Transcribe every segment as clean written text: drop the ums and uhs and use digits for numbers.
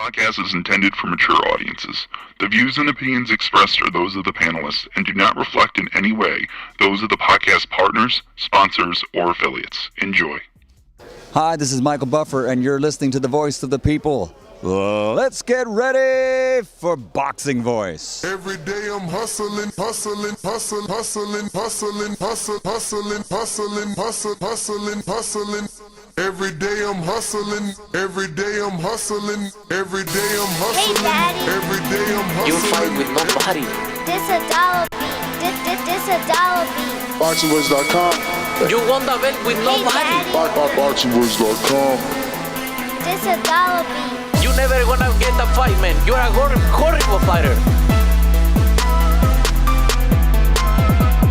podcast is intended for mature audiences. The views and opinions expressed are those of the panelists and do not reflect in any way those of the podcast partners, sponsors, or affiliates. Enjoy. Hi, this is Michael Buffer, and you're listening to the voice of the people. Let's get ready for Boxing Voice. Every day I'm hustling, hustling, hustling, hustling, hustling, hustling, hustling, hustling, hustling, hustling, hustling. Every day I'm hustling, every day I'm hustling, every day I'm hustling, hey, Daddy. Every day I'm hustling. You fight with nobody. This a dollar beat. This a dollar beat. BoxingWords.com. You won the bet with nobody. BoxingWords.com. This a dollar beat. You never gonna get the fight, man. You're a horrible fighter.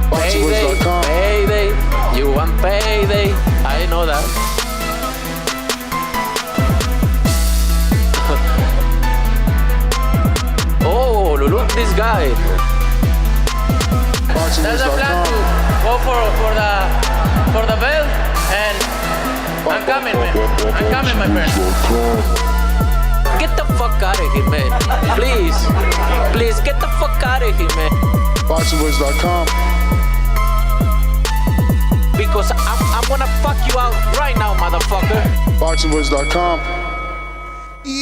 BoxingWords.com. Payday. You want payday. I know that. Oh, look this guy. There's a plan to go for the belt, and I'm coming, man. I'm coming, my friend. Get the fuck out of here, man. Please get the fuck out of here, man. BoxingWords.com. Because I'm gonna fuck you out right now, motherfucker. BoxingWords.com. Yo,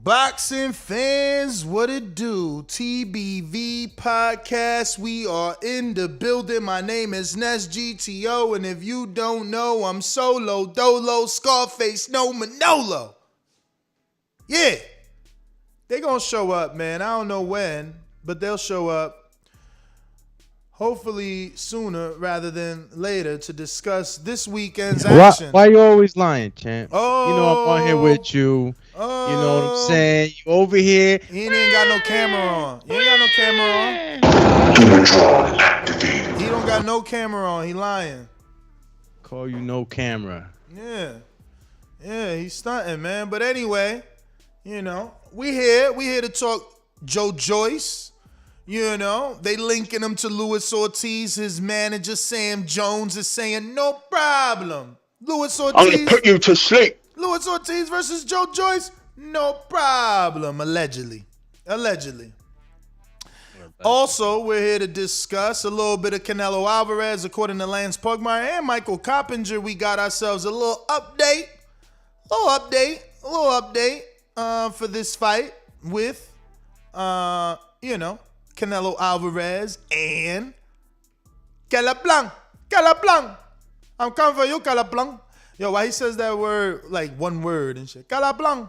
boxing fans, what it do? TBV podcast, we are in the building. My name is Nes GTO, and if you don't know, I'm Solo Dolo, Scarface, no Manolo. Yeah, they gonna show up, man. I don't know when, but they'll show up. Hopefully sooner rather than later to discuss this weekend's action. Why you always lying, champ? Oh, you know I'm on here with you. Oh, you know what I'm saying? You over here. He ain't got no camera on. You ain't got no camera on. He don't got no camera on. He lying. Call you no camera. Yeah, he's stunting, man. But anyway, you know, we here to talk Joyce. You know, they linking him to Luis Ortiz. His manager, Sam Jones, is saying, no problem. Luis Ortiz. I'm going to put you to sleep. Luis Ortiz versus Joyce, no problem. Allegedly. Also, we're here to discuss a little bit of Canelo Alvarez. According to Lance Pugmire and Michael Coppinger, we got ourselves a little update for this fight with, Canelo Alvarez and Calablanc. I'm coming for you, Calablanc. Yo, why he says that word like one word and shit? Calablanc.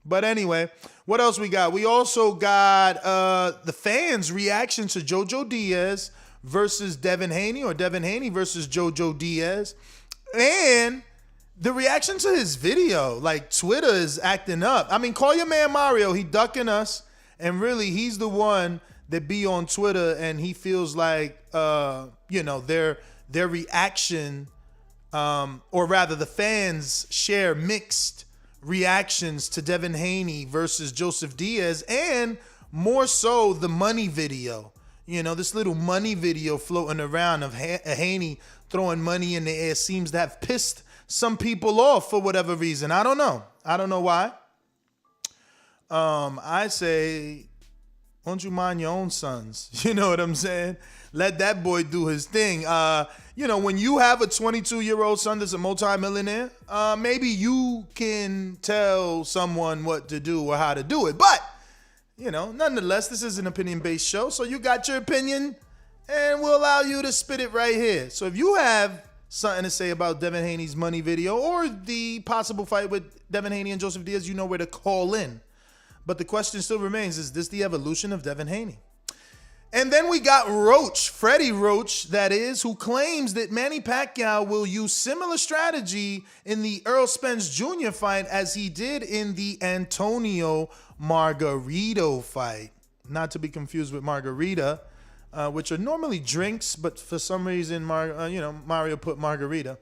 But anyway, what else we got? We also got the fans' reaction to Jojo Diaz versus Devin Haney, or Devin Haney versus Jojo Diaz. And the reaction to his video, like Twitter is acting up. I mean, call your man Mario. He ducking us. And really, he's the one that be on Twitter, and he feels like, their reaction, or rather the fans share mixed reactions to Devin Haney versus Joseph Diaz, and more so the money video. You know, this little money video floating around of Haney throwing money in the air seems to have pissed some people off for whatever reason. I don't know why. I say, why don't you mind your own sons? You know what I'm saying? Let that boy do his thing. When you have a 22-year-old son that's a multimillionaire, maybe you can tell someone what to do or how to do it. But, nonetheless, this is an opinion-based show, so you got your opinion, and we'll allow you to spit it right here. So if you have something to say about Devin Haney's money video or the possible fight with Devin Haney and Joseph Diaz, you know where to call in. But the question still remains, is this the evolution of Devin Haney? And then we got Roach, Freddie Roach, that is, who claims that Manny Pacquiao will use similar strategy in the Errol Spence Jr. fight as he did in the Antonio Margarito fight. Not to be confused with margarita, which are normally drinks, but for some reason, Mario put margarita.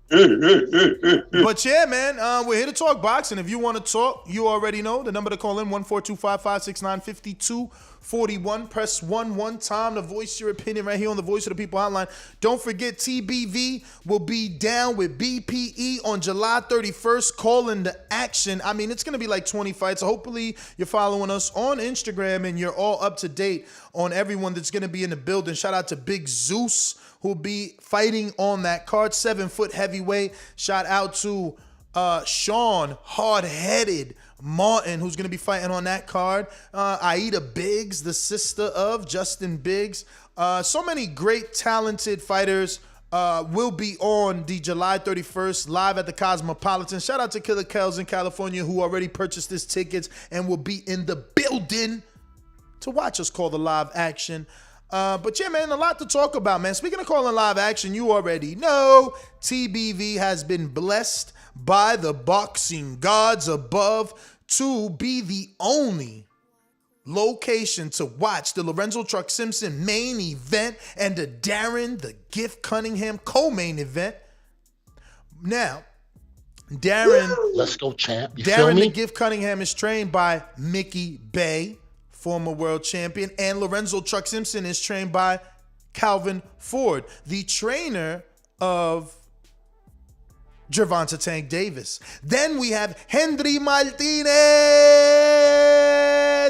But yeah, man, we're here to talk boxing. If you want to talk, you already know the number to call in: 14255695241. Press 1 time to voice your opinion right here on the Voice of the People hotline. Don't forget, TBV will be down with BPE on July 31st, calling the action. I mean, it's going to be like 20 fights. So hopefully you're following us on Instagram and you're all up to date on everyone that's going to be in the building. Shout out to Big Zeus, who'll be fighting on that card, 7-foot heavyweight. Shout out to Sean Hard-Headed Martin, who's going to be fighting on that card. Aida Biggs, the sister of Justin Biggs. So many great, talented fighters will be on the July 31st live at the Cosmopolitan. Shout out to Killer Kells in California, who already purchased his tickets and will be in the building to watch us call the live action. But yeah, man, a lot to talk about, man. Speaking of calling live action, you already know TBV has been blessed by the boxing gods above to be the only location to watch the Lorenzo Truck Simpson main event and the Darren the Gift Cunningham co-main event. Now, Darren, let's go, champ. You feel Darren me? the Gift Cunningham is trained by Mickey Bay, former world champion, and Lorenzo Truck Simpson is trained by Calvin Ford, the trainer of Gervonta Tank Davis. Then we have Henry Martinez,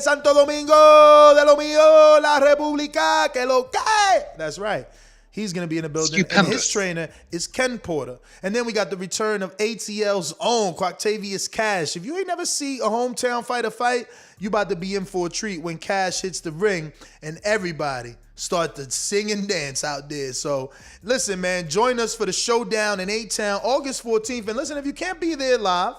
Santo Domingo, de lo mío, la República, que lo cae. That's right. He's going to be in the building. And his trainer is Ken Porter. And then we got the return of ATL's own Quoctavious Cash. If you ain't never see a hometown fighter fight, you about to be in for a treat when Cash hits the ring and everybody start to sing and dance out there. So listen, man, join us for the showdown in A-Town, August 14th. And listen, if you can't be there live,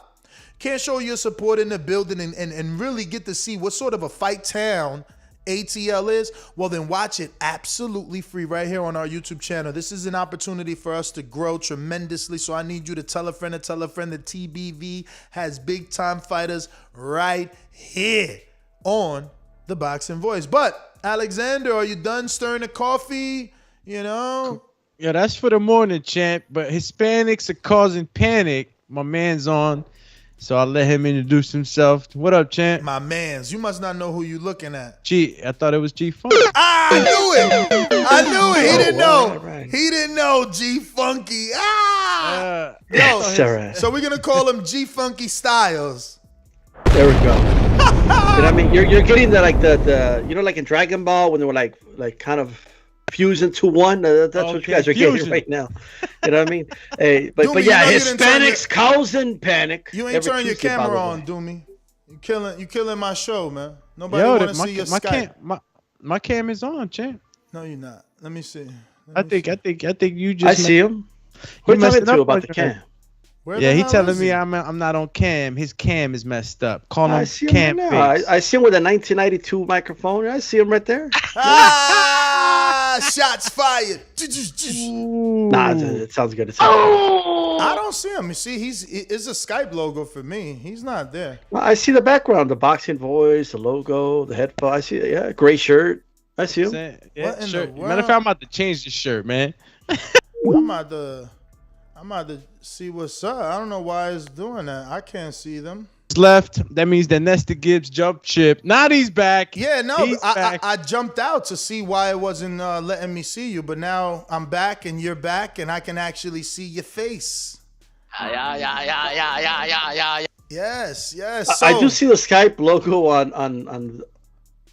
can't show your support in the building and really get to see what sort of a fight town ATL is, well, then watch it absolutely free right here on our YouTube channel. This is an opportunity for us to grow tremendously, so I need you to tell a friend that TBV has big-time fighters right here on The Boxing Voice. But, Alexander, are you done stirring the coffee? You know? Yeah, that's for the morning, champ, but Hispanics are causing panic. My man's on, so I'll let him introduce himself. What up, champ? My mans. You must not know who you looking at. I thought it was G-Funk. I knew it. I knew it. He didn't know. Right. He didn't know G-Funky. Yo, so we're going to call him G-Funky Styles. There we go. You know what I mean? You're getting the you know, like in Dragon Ball when they were like kind of fused into one. That's what you guys are getting right now. You know what I mean? Hey, but yeah, Hispanics causing panic. You ain't turning your camera on, Doomy. You killing my show, man. Nobody want to see your Skype. My cam is on, champ. No, you're not. Let me see. I think you just. I see him. Who you talking to about the cam? Yeah, he telling me I'm not on cam. His cam is messed up. Call him cam face. I see him with a 1992 microphone. I see him right there. Shots fired. Nah, it sounds good. I don't see him. You see, it's a Skype logo for me. He's not there. I see the background, the Boxing Voice, the logo, the headphone. I see it. Yeah, gray shirt. I see him. Yeah, shirt. Matter of fact, I'm about to change the shirt, man. I'm about to see what's up. I don't know why it's doing that. I can't see them. Left. That means that Nestor Gibbs jumped ship. Now he's back. Yeah, no, I jumped out to see why it wasn't letting me see you, but now I'm back and you're back and I can actually see your face. Yeah. Yes. So, I do see the Skype logo on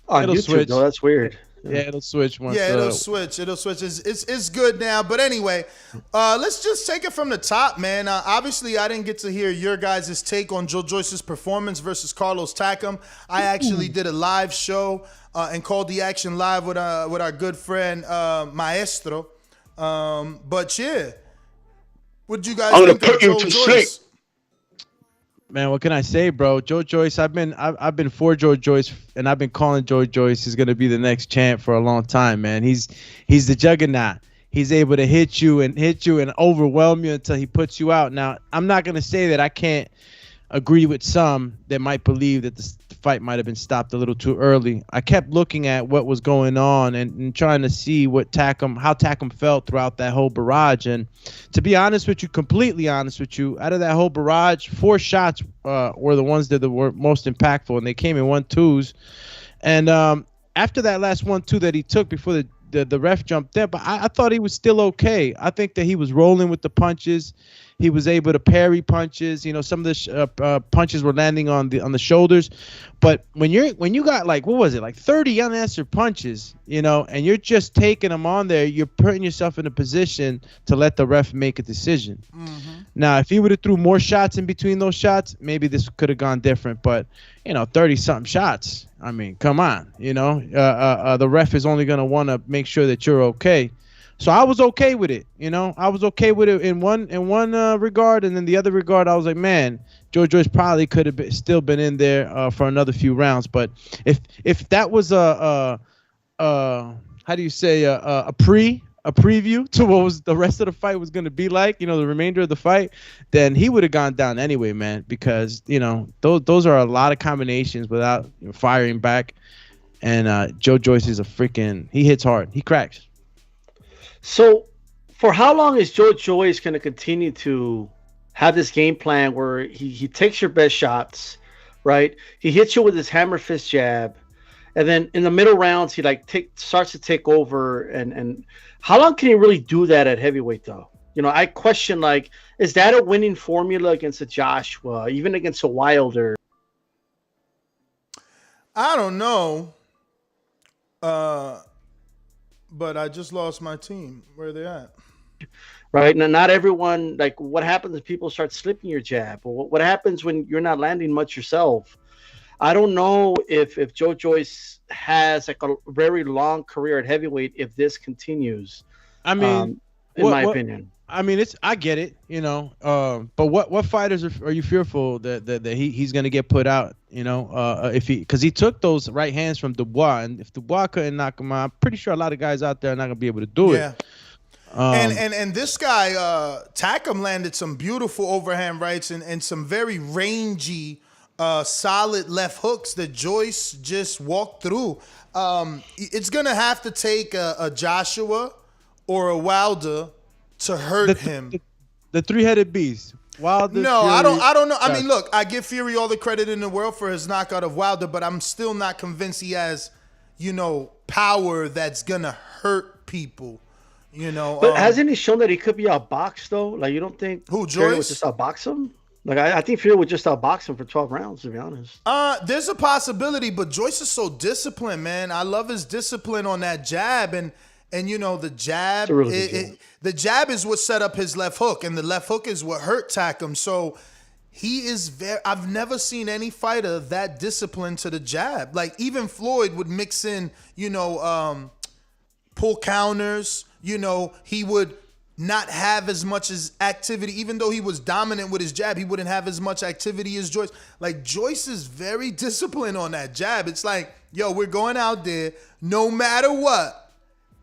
YouTube. Switch. No, that's weird. Yeah, it'll switch once. Yeah, it'll switch. It's good now. But anyway, let's just take it from the top, man. Obviously, I didn't get to hear your guys' take on Joe Joyce's performance versus Carlos Takam. I actually did a live show and called the action live with our good friend Maestro. But yeah, what do you guys think of Joe Joyce? Man, what can I say, bro? Joe Joyce, I've been for Joe Joyce, and I've been calling Joe Joyce is gonna be the next champ for a long time, man. He's the juggernaut. He's able to hit you and overwhelm you until he puts you out. Now, I'm not gonna say that I can't agree with some that might believe that the fight might have been stopped a little too early. I kept looking at what was going on and trying to see how Takam felt throughout that whole barrage. And to be honest with you, completely honest with you, out of that whole barrage, 4 shots were the ones that were most impactful, and they came in 1-2s. And after that last 1-2 that he took before the ref jumped in, but I thought he was still okay. I think that he was rolling with the punches. He was able to parry punches. You know, some of the punches were landing on the shoulders. But when you got like, what was it, like 30 unanswered punches, you know, and you're just taking them on there, you're putting yourself in a position to let the ref make a decision. Mm-hmm. Now, if he would have threw more shots in between those shots, maybe this could have gone different. But, you know, 30-something shots, I mean, come on, you know. The ref is only going to want to make sure that you're okay. So I was okay with it, you know. I was okay with it in one regard, and then the other regard, I was like, man, Joyce probably could have still been in there for another few rounds. But if that was a preview to what was the rest of the fight was going to be like, you know, the remainder of the fight, then he would have gone down anyway, man, because, you know, those are a lot of combinations without firing back. And Joyce is he hits hard. He cracks. So, for how long is Joyce going to continue to have this game plan where he takes your best shots, right? He hits you with his hammer fist jab, and then in the middle rounds he starts to take over. And how long can he really do that at heavyweight, though? You know, I question, like, is that a winning formula against a Joshua, even against a Wilder? I don't know. But I just lost my team. Where are they at? Right. Now, not everyone, like, what happens if people start slipping your jab? Or what happens when you're not landing much yourself? I don't know if Joyce has like a very long career at heavyweight if this continues. I mean, in my opinion. I mean, I get it, you know. But what fighters are you fearful that he's gonna get put out? You know, because he took those right hands from Dubois, and if Dubois couldn't knock him out, I'm pretty sure a lot of guys out there are not gonna be able to do it. And this guy Takam landed some beautiful overhand rights and some very rangy, solid left hooks that Joyce just walked through. It's gonna have to take a Joshua or a Wilder to hurt him. The three-headed beast. Wilder. No, Fury, I don't know. I mean, look, I give Fury all the credit in the world for his knockout of Wilder, but I'm still not convinced he has, you know, power that's gonna hurt people. You know. But hasn't he shown that he could be outboxed though? Like, you don't think Joyce would just outbox him? Like, I think Fury would just outbox him for 12 rounds, to be honest. There's a possibility, but Joyce is so disciplined, man. I love his discipline on that jab, and you know, the jab, the jab is what set up his left hook, and the left hook is what hurt Takam. So he is I've never seen any fighter that disciplined to the jab. Like, even Floyd would mix in, you know, pull counters. You know, he would not have as much as activity. Even though he was dominant with his jab, he wouldn't have as much activity as Joyce. Like, Joyce is very disciplined on that jab. It's like, yo, we're going out there, no matter what,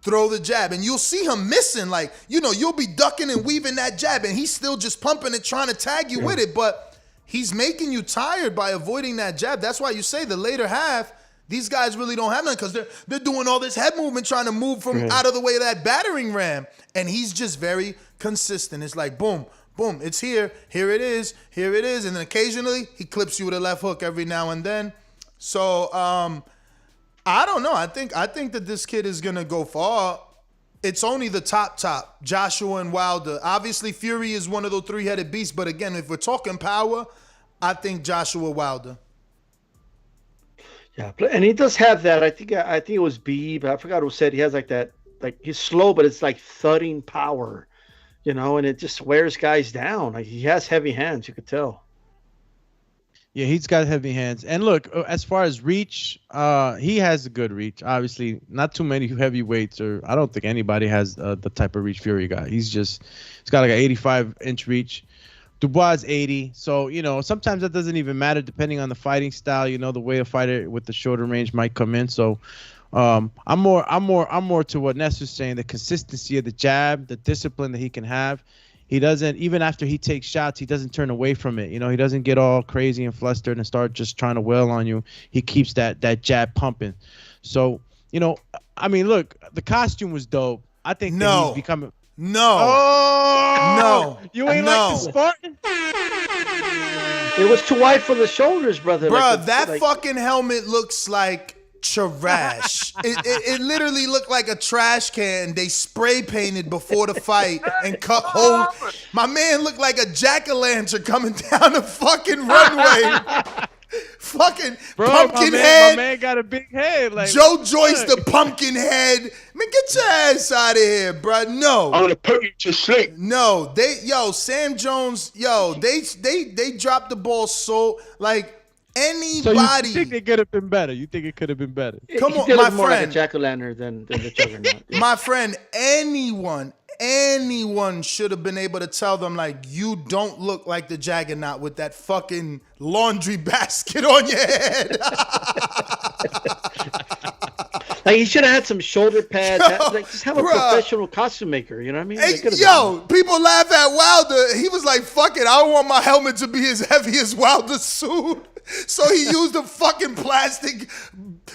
throw the jab. And you'll see him missing. Like, you know, you'll be ducking and weaving that jab, and he's still just pumping it, trying to tag you with it. But he's making you tired by avoiding that jab. That's why you say the later half, these guys really don't have none, because they're doing all this head movement, trying to move from out of the way of that battering ram. And he's just very consistent. It's like, boom, boom, it's here. Here it is. Here it is. And then occasionally he clips you with a left hook every now and then. So I don't know. I think that this kid is going to go far. It's only the top, Joshua and Wilder. Obviously, Fury is one of those three-headed beasts. But again, if we're talking power, I think Joshua Wilder. Yeah, and he does have that. I think it was B, but I forgot who said he has like that. Like, he's slow, but it's like thudding power, you know, and it just wears guys down. Like, he has heavy hands, you could tell. Yeah, he's got heavy hands. And look, as far as reach, he has a good reach. Obviously, not too many heavyweights, or I don't think anybody has the type of reach Fury got. He's got like an 85-inch reach. Dubois is 80, so, you know, sometimes that doesn't even matter depending on the fighting style. You know, the way a fighter with the shorter range might come in. So I'm more to what Ness was saying, the consistency of the jab, the discipline that he can have. He doesn't, even after he takes shots, he doesn't turn away from it. You know, he doesn't get all crazy and flustered and start just trying to wail on you. He keeps that jab pumping. So, you know, I mean, look, the costume was dope. I think that he's becoming. No. Oh! No. You ain't like the Spartan? It was too wide for the shoulders, brother. Bruh, that fucking helmet looks like trash. it literally looked like a trash can they spray painted before the fight and cut holes. My man looked like a jack-o'-lantern coming down the fucking runway. Fucking pumpkin head. My man got a big head. Like Joyce the pumpkin head. Man, get your ass out of here, bro. No. I'm gonna put you to sleep. No, Sam Jones, they dropped the ball so like anybody. So you think it could have been better? You think it could have been better? Come on, my friend. More like a jack-o'-lantern than the juggernaut. Yeah. My friend, anyone should have been able to tell them, like, you don't look like the juggernaut with that fucking laundry basket on your head. Like, he should have had some shoulder pads. Just have a professional costume maker. You know what I mean? Hey, people laugh at Wilder. He was like, fuck it, I don't want my helmet to be as heavy as Wilder's suit. So he used a fucking plastic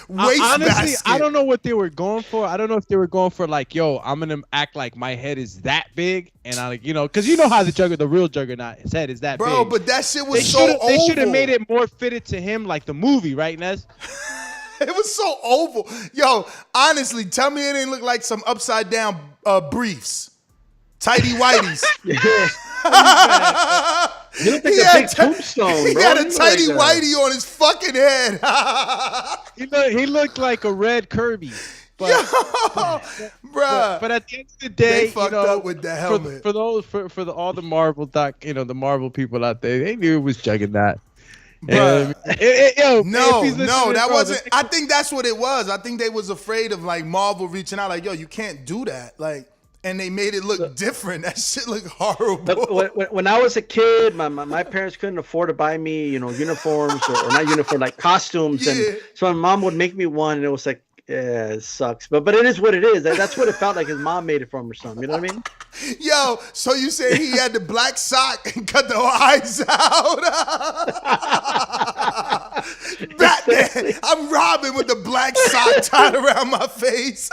waste honestly, basket. I don't know what they were going for. I don't know if they were going for like, yo, I'm gonna act like my head is that big, and I like, you know, because you know how the real juggernaut, his head is that big. Bro, but that shit was so oval. They should have made it more fitted to him, like the movie, right, Nez? It was so oval. Yo, honestly, tell me it didn't look like some upside down briefs, tighty whities. You look like a big tombstone, He bro. had a tighty whitey on his fucking head. He looked like a red Kirby. But, bruh. But at the end of the day, they fucked up with the helmet. For all the Marvel the Marvel people out there, they knew it was Juggernaut. No, that bro, wasn't. I think that's what it was. I think they was afraid of like Marvel reaching out, like, yo, you can't do that, like. And they made it look different. That shit looked horrible. When I was a kid, my parents couldn't afford to buy me, uniforms or not uniform, like costumes. Yeah. And so my mom would make me one, and it was like, yeah, it sucks. But it is what it is. That's what it felt like his mom made it for him or something. You know what I mean? Yo, so you say he had the black sock and cut the eyes out? Batman, I'm Robin with the black sock tied around my face.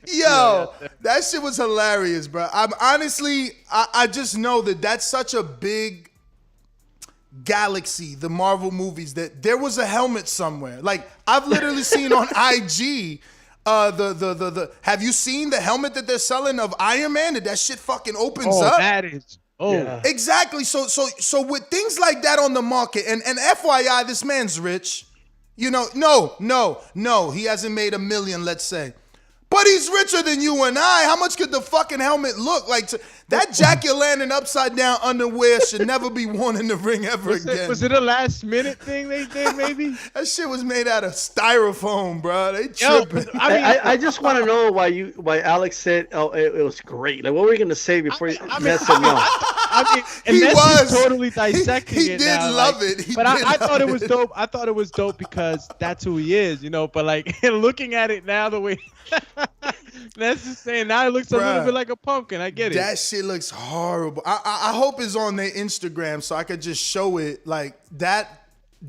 Yo, that shit was hilarious, bro. I just know that that's such a big galaxy, the Marvel movies, that there was a helmet somewhere. Like, I've literally seen on IG have you seen the helmet that they're selling of Iron Man? That shit fucking opens up. That is exactly. So with things like that on the market, and FYI, this man's rich. No, he hasn't made $1 million, let's say. But he's richer than you and I. How much could the fucking helmet look like? That jack-o'-lantern upside down underwear should never be worn in the ring ever again. Was it a last minute thing they did, maybe? That shit was made out of styrofoam, bro. They tripping. I just want to know why Alex said, it was great. Like, what were you gonna say before you said no? He was totally dissecting he it. Did now, love like, it. But I thought it was dope. I thought it was dope because that's who he is, But like looking at it now, the way that's just saying now it looks a little bit like a pumpkin. I get it. That shit looks horrible. I hope it's on their Instagram so I could just show it. Like that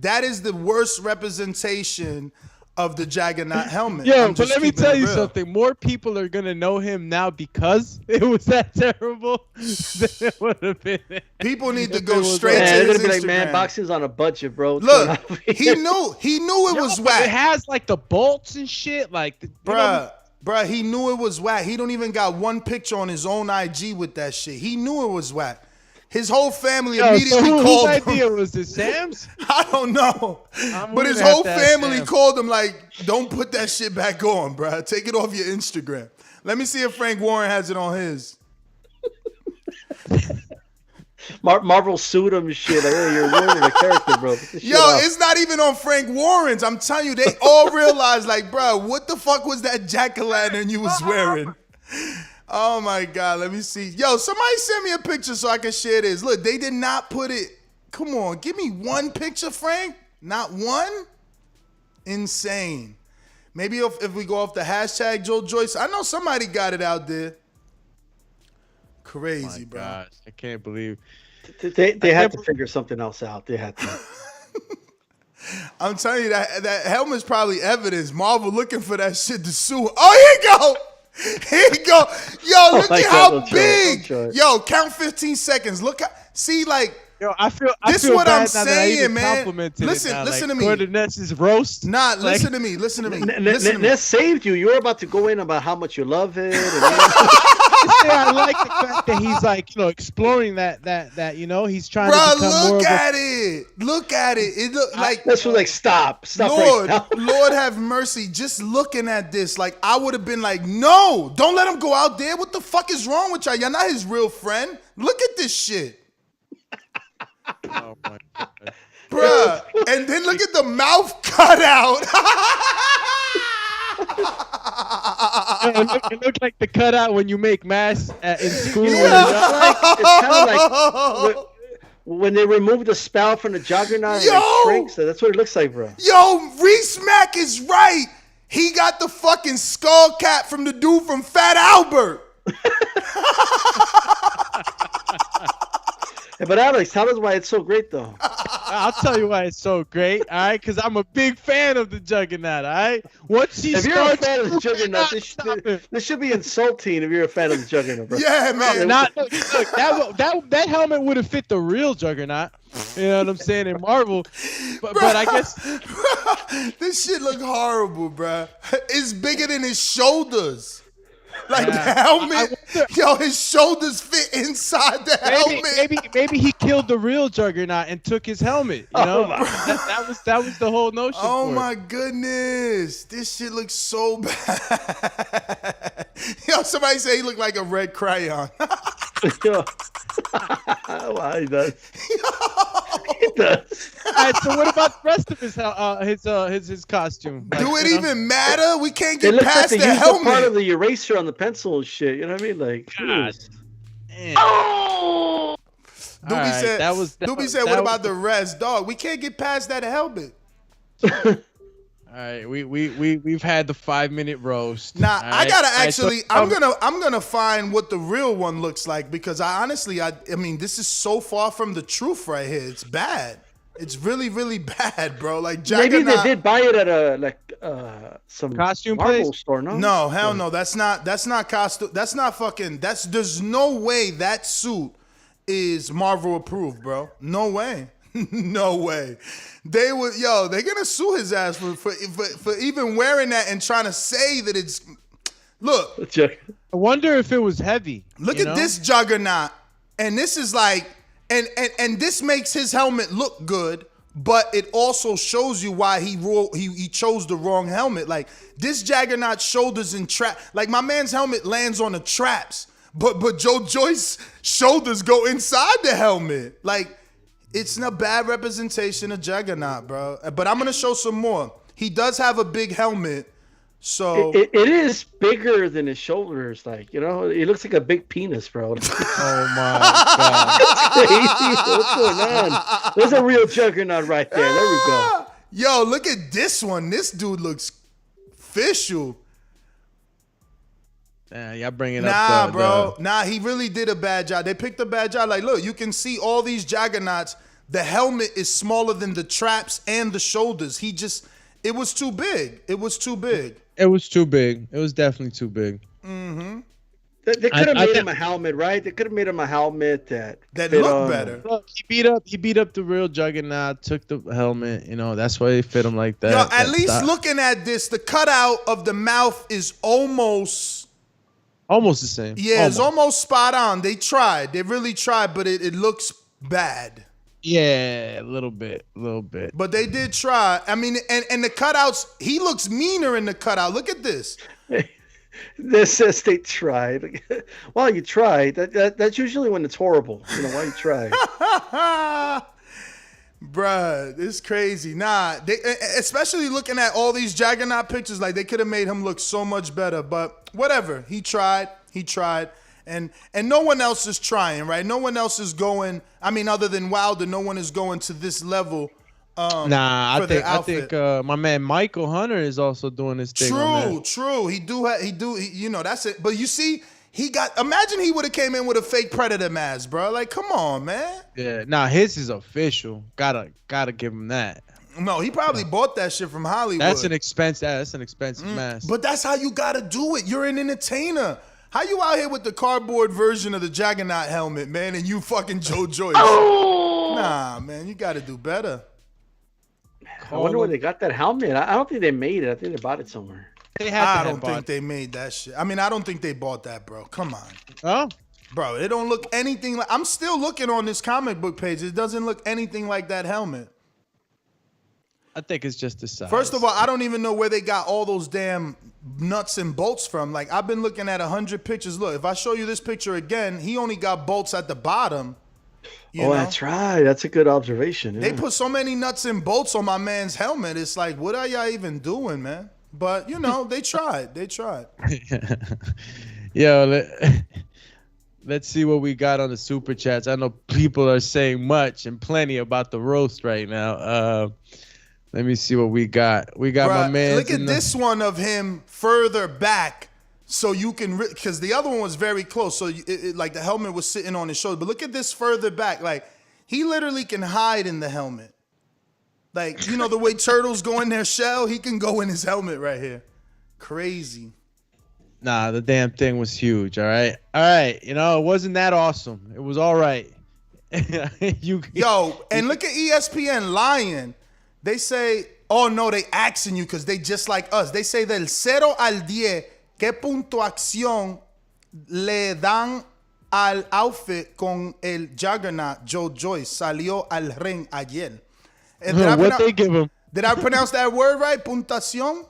is the worst representation of the Juggernaut helmet. Yo, but let me tell you something. More people are gonna know him now because it was that terrible than it would have been. People need to go straight to his they're gonna be Instagram. like, man, boxing's on a budget, bro. Look, he knew it was whack. It has like the bolts and shit, like bruh, he knew it was whack. He don't even got one picture on his own IG with that shit. He knew it was whack. His whole family immediately called him. Whose idea was this, Sam's? I don't know. But his whole family called him like, don't put that shit back on, bro. Take it off your Instagram. Let me see if Frank Warren has it on his. Marvel sued him and shit. Like, hey, you're ruining the character, bro. It's not even on Frank Warren's. I'm telling you, they all realized, like, bro, what the fuck was that jack-o'-lantern you was wearing? Oh my God, let me see. Yo, somebody send me a picture so I can share this. Look, they did not put it. Come on, give me one picture, Frank. Not one? Insane. Maybe if we go off the hashtag Joe Joyce. I know somebody got it out there. Crazy, bro. Gosh, I can't believe. They had to figure something else out. They had to. I'm telling you that helmet's probably evidence. Marvel looking for that shit to sue. Oh, here you go. Here you go. Yo, look at how big. Yo, count 15 seconds. Look at, see, like. Yo, I feel what bad I'm now that I even saying, man. complimented Listen, it now. listen like, to me. Gordon Ness's roast. Nah, listen to me. Listen to me. Ness saved you. You were about to go in about how much you love it. And I like the fact that he's like, exploring that he's trying to become more look of at it. Look at it. It look like this was like stop Lord, right now. Lord have mercy. Just looking at this, like I would have been like, no, don't let him go out there. What the fuck is wrong with y'all? Y'all not his real friend. Look at this shit. Oh my God. Bruh. And then look at the mouth cut out. It looked like the cutout when you make masks in school. It's kind of like when they remove the spout from the juggernaut and it shrinks. That's what it looks like, bro. Yo, Reese Mack is right. He got the fucking skull cap from the dude from Fat Albert. But Alex, tell us why it's so great, though. I'll tell you why it's so great, all right? Because I'm a big fan of the Juggernaut, all right? If you're a fan of the Juggernaut, this should be insulting if you're a fan of the Juggernaut, bro. Yeah, man. Look, that helmet would have fit the real Juggernaut. You know what I'm saying? In Marvel. But I guess... This shit look horrible, bro. It's bigger than his shoulders. Like the helmet, his shoulders fit inside the helmet. Maybe he killed the real Juggernaut and took his helmet. You know, that was the whole notion. Oh my goodness, this shit looks so bad. Yo, somebody say he looked like a red crayon. Well, he does. He does. All right, so what about the rest of his costume? Like, Do it even matter? We can't get it looks past like the they helmet. used part of the eraser on the pencil and shit. You know what I mean? Like, oh! Doobie said, what about the rest? Dog, we can't get past that helmet. All right, we've had the 5-minute roast. Nah, right? I gotta actually. I'm I'm gonna find what the real one looks like because I mean, this is so far from the truth right here. It's bad. It's really, really bad, bro. Like maybe they did buy it at a some costume Marvel place store. No, hell no. That's not costume. That's not fucking. There's no way that suit is Marvel approved, bro. No way. No way. They're gonna sue his ass for even wearing that and trying to say that it's. Look, I wonder if it was heavy. Look at this Juggernaut, and this is like, and this makes his helmet look good, but it also shows you why he chose the wrong helmet. Like this Juggernaut shoulders and trap, like my man's helmet lands on the traps, but Joe Joyce's shoulders go inside the helmet, like. It's not a bad representation of Juggernaut, bro. But I'm going to show some more. He does have a big helmet, so... It is bigger than his shoulders, like, it looks like a big penis, bro. Oh, my God. What's going on? There's a real Juggernaut right there. There we go. Yo, look at this one. This dude looks official. Y'all bringing up Nah, bro. Nah, he really did a bad job. They picked a bad job. Like, look, you can see all these Juggernauts. The helmet is smaller than the traps and the shoulders. It was too big. It was too big. It was too big. It was definitely too big. Mm-hmm. They could have made him a helmet, right? They could have made him a helmet that looked better. Look, he beat up the real Juggernaut, took the helmet. That's why they fit him like that. Yo, at least looking at this, the cutout of the mouth is almost the same. Yeah, it's almost spot on. They tried. They really tried, but it looks bad. Yeah, a little bit. But they did try. I mean, and the cutouts, he looks meaner in the cutout. Look at this. This says they tried. Well, you tried. That's usually when it's horrible. Why you try? Bruh, it's crazy. Nah, especially looking at all these Juggernaut pictures, like they could have made him look so much better. But whatever, he tried. And no one else is trying, right? No one else is going. I mean, other than Wilder, no one is going to this level. I think my man Michael Hunter is also doing his thing. True. He do. That's it. But you see, Imagine he would have came in with a fake Predator mask, bro. Like, come on, man. Yeah, nah, his is official. Gotta give him that. No, he probably bought that shit from Hollywood. That's an expensive mask. But that's how you gotta do it. You're an entertainer. How you out here with the cardboard version of the Juggernaut helmet, man, and you fucking Joe Joyce? Nah, man, you gotta do better. I wonder where they got that helmet. I don't think they made it. I think they bought it somewhere. I don't think they made that shit. I mean, I don't think they bought that, bro. Come on. Oh? Bro, it don't look anything like... I'm still looking on this comic book page. It doesn't look anything like that helmet. I think it's just the size. First of all, I don't even know where they got all those damn nuts and bolts from. Like, I've been looking at 100 pictures. Look, if I show you this picture again, he only got bolts at the bottom. You know? That's right. That's a good observation. Yeah. They put so many nuts and bolts on my man's helmet. It's like, what are y'all even doing, man? But, you know, they tried. They tried. Yo, let's see what we got on the super chats. I know people are saying much and plenty about the roast right now. Let me see what we got. We got my man. Look at this one of him further back, so you can, because the other one was very close. So like the helmet was sitting on his shoulder. But look at this further back. Like he literally can hide in the helmet. Like, you know, the way turtles go in their shell, he can go in his helmet right here. Crazy. Nah, the damn thing was huge. All right. You know, it wasn't that awesome. It was all right. Yo, and look at ESPN lying. They say, oh no, they asking you because they just like us. They say del 0 al 10, ¿qué puntuación le dan al outfit con el Juggernaut Joe Joyce salió al ring ayer? What they give him? Did I pronounce that word right? Puntuación?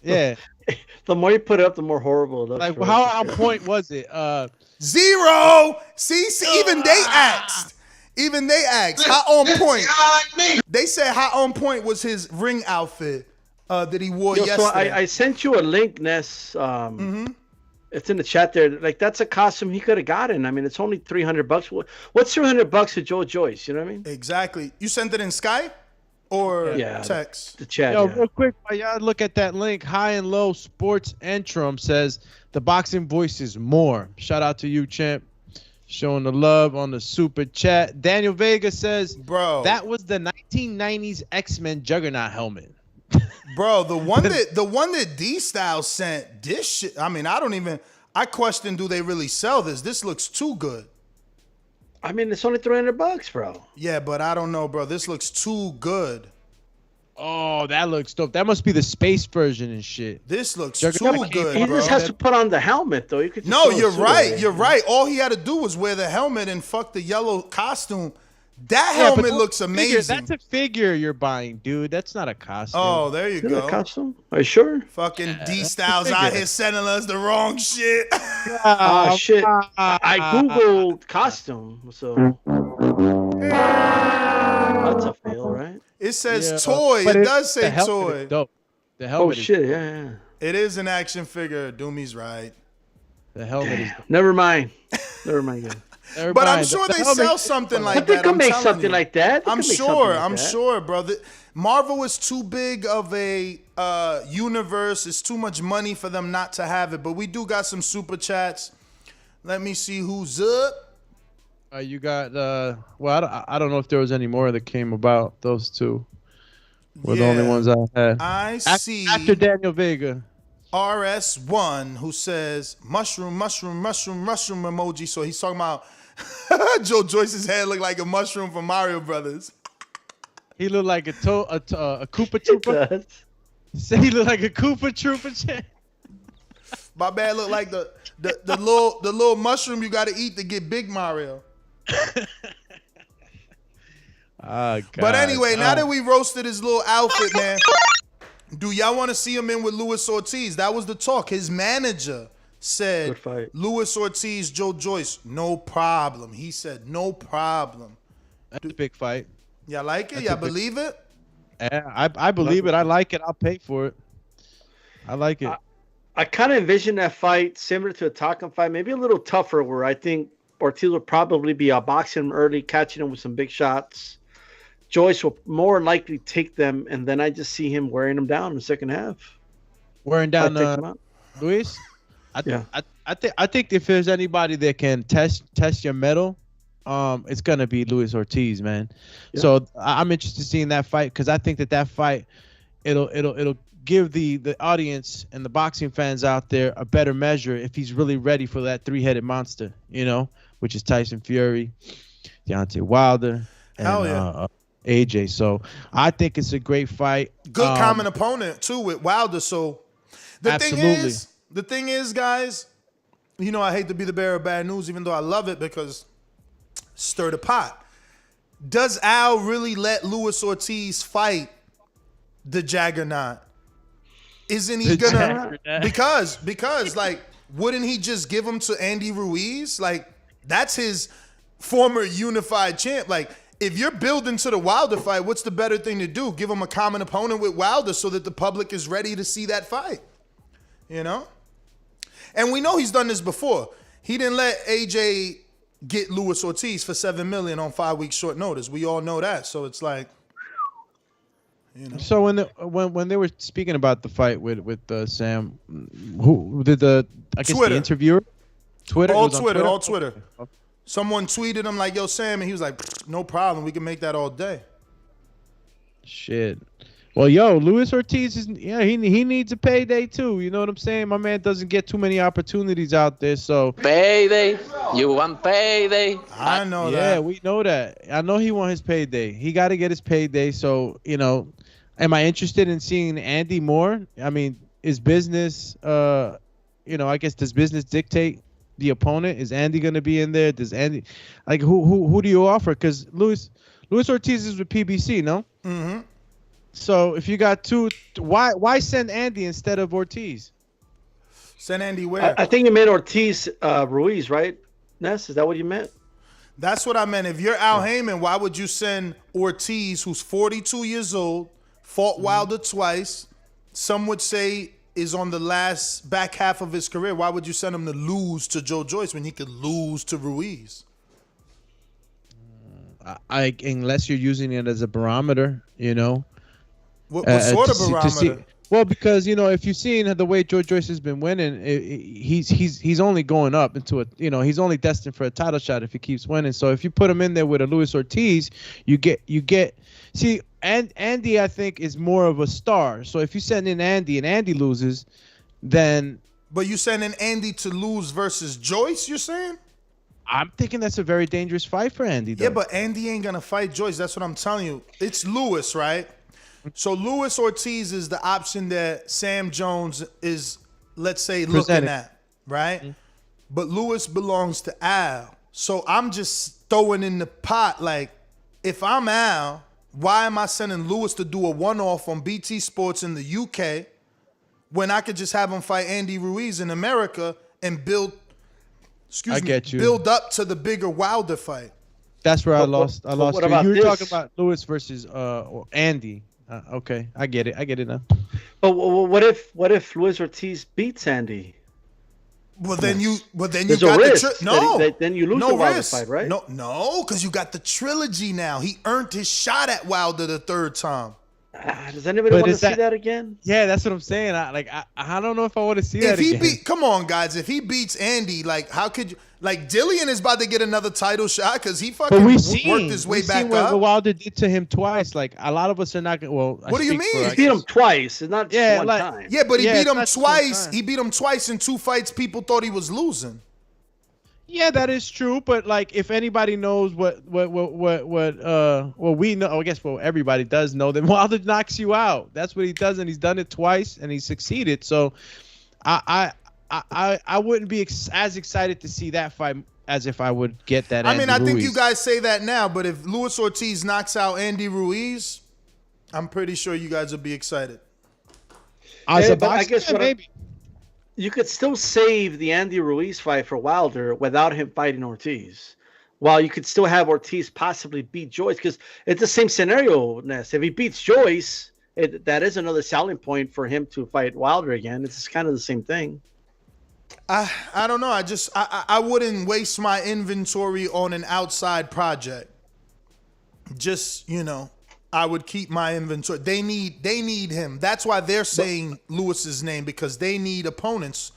Yeah. The more you put it up, the more horrible it looks. Like, how on point was it? 0. See, even they asked. Even they asked, how on point? They said how on point was his ring outfit that he wore yesterday. So I sent you a link, Ness. It's in the chat there. Like, that's a costume he could have gotten. I mean, it's only $300. What's $300 to Joe Joyce? You know what I mean? Exactly. You sent it in Skype or text? The chat. Yo, real quick, while y'all look at that link, High and Low Sports Entrum says the boxing voice is more. Shout out to you, champ. Showing the love on the super chat. Daniel Vega says, bro, that was the 1990s X-Men Juggernaut helmet. Bro, the one that D-Style sent, this shit, I mean, I question, do they really sell this? This looks too good. I mean, it's only $300, bro. Yeah, but I don't know, bro. This looks too good. Oh, that looks dope. That must be the space version and shit. This looks too good, He bro. just has to put on the helmet, though. You could no, you're right. You're right. All he had to do was wear the helmet and fuck the yellow costume. That helmet looks amazing. That's a figure you're buying, dude. That's not a costume. Oh, there you go. A costume? Are you sure? Fucking D-Styles out here sending us the wrong shit. Oh, shit. I Googled costume, so. That's a fail, right? It says toy. It does say toy. Dope. The helmet. Oh, shit. Yeah. It is an action figure. Doomy's right. The helmet is. Never mind. Again. But I'm sure they sell something like that. They could make something like that. I'm sure, brother. Marvel is too big of a universe. It's too much money for them not to have it. But we do got some super chats. Let me see who's up. You got well, I don't know if there was any more that came about. Those two were the only ones I had. I see. After Daniel Vega. RS1 who says mushroom emoji. So he's talking about Joe Joyce's head looked like a mushroom from Mario Brothers. He looked like a Koopa Troopa. Say he looked like a Koopa Troopa. My man looked like the little mushroom you got to eat to get Big Mario. God. But anyway, now that we roasted his little outfit, man, do y'all want to see him in with Luis Ortiz? That was the talk. His manager said, Luis Ortiz, Joe Joyce, no problem. He said, no problem. That's a big fight. Y'all like it? Y'all believe it? Yeah, I believe it. I like it. I'll pay for it. I like it. I kind of envision that fight similar to a Takam fight, maybe a little tougher, where I think Ortiz will probably be outboxing him early, catching him with some big shots. Joyce will more likely take them, and then I just see him wearing them down in the second half. Wearing down Luis? I I think if there's anybody that can test your metal, it's gonna be Luis Ortiz, man. Yeah. So I'm interested in seeing that fight because I think that fight, it'll give the audience and the boxing fans out there a better measure if he's really ready for that three-headed monster, which is Tyson Fury, Deontay Wilder, and AJ. So I think it's a great fight. Good common opponent too with Wilder. So the thing is, guys, I hate to be the bearer of bad news, even though I love it because stir the pot. Does Al really let Luis Ortiz fight the Juggernaut? Isn't he gonna? Because like, wouldn't he just give him to Andy Ruiz? Like, that's his former unified champ. Like, if you're building to the Wilder fight, what's the better thing to do? Give him a common opponent with Wilder so that the public is ready to see that fight. And we know he's done this before. He didn't let AJ get Luis Ortiz for $7 million on 5 weeks short notice. We all know that. So it's like, So when they were speaking about the fight with Sam, who did the interviewer? Twitter. All Twitter. Someone tweeted him like, "Yo, Sam," and he was like, "No problem. We can make that all day." Shit. Well, Luis Ortiz he needs a payday too. You know what I'm saying? My man doesn't get too many opportunities out there. So payday, you want payday? I know that. Yeah, we know that. I know he want his payday. He got to get his payday. So am I interested in seeing Andy more? I mean, is business? I guess does business dictate the opponent? Is Andy going to be in there? Does Andy who do you offer? Because Luis Ortiz is with PBC, no? Mm-hmm. So if you got two, why send Andy instead of Ortiz? Send Andy where? I think you meant Ortiz Ruiz, right? Ness, is that what you meant? That's what I meant. If you're Al Heyman, why would you send Ortiz, who's 42 years old, fought Wilder twice, some would say is on the last back half of his career? Why would you send him to lose to Joe Joyce when he could lose to Ruiz? Unless you're using it as a barometer, What sort of barometer? Well, because if you've seen the way Joe Joyce has been winning, he's only going up into he's only destined for a title shot if he keeps winning. So if you put him in there with a Luis Ortiz, you get. See, Andy I think is more of a star. So if you send in Andy and Andy loses, then. But you sending Andy to lose versus Joyce? You're saying? I'm thinking that's a very dangerous fight for Andy, though. Yeah, but Andy ain't gonna fight Joyce. That's what I'm telling you. It's Luis, right? So Luis Ortiz is the option that Sam Jones is, let's say, looking at, right? Mm-hmm. But Luis belongs to Al. So I'm just throwing in the pot, like, if I'm Al, why am I sending Luis to do a one-off on BT Sports in the UK when I could just have him fight Andy Ruiz in America and build up to the bigger Wilder fight? That's where I lost. You were talking about Luis versus Andy. Okay, I get it now. But what if Luis Ortiz beats Andy? Well, then you got the then you lose the Wilder fight, right? No, because you got the trilogy now. He earned his shot at Wilder the third time. Does anybody want to see that again? Yeah, that's what I'm saying. I don't know if I want to see that again. Come on, guys. If he beats Andy, like, how could you? Like, Dillian is about to get another title shot because he fucking worked his way back up. What Wilder did to him twice. Like, a lot of us are not going to. Well, what do you mean? He beat him twice. It's not just one time. Yeah, but he beat him twice. He beat him twice in 2 fights people thought he was losing. Yeah, that is true. But like, if anybody knows what we know, I guess everybody does know, then Wilder knocks you out. That's what he does, and he's done it twice, and he succeeded. So, I wouldn't be as excited to see that fight as if I would get that. I think you guys say that now, but if Luis Ortiz knocks out Andy Ruiz, I'm pretty sure you guys will be excited. I guess maybe. You could still save the Andy Ruiz fight for Wilder without him fighting Ortiz. While you could still have Ortiz possibly beat Joyce, because it's the same scenario, Ness. If he beats Joyce, that is another selling point for him to fight Wilder again. It's kind of the same thing. I don't know. I wouldn't waste my inventory on an outside project. Just, I would keep my inventory. They need him. That's why they're saying Lewis's name, because they need opponents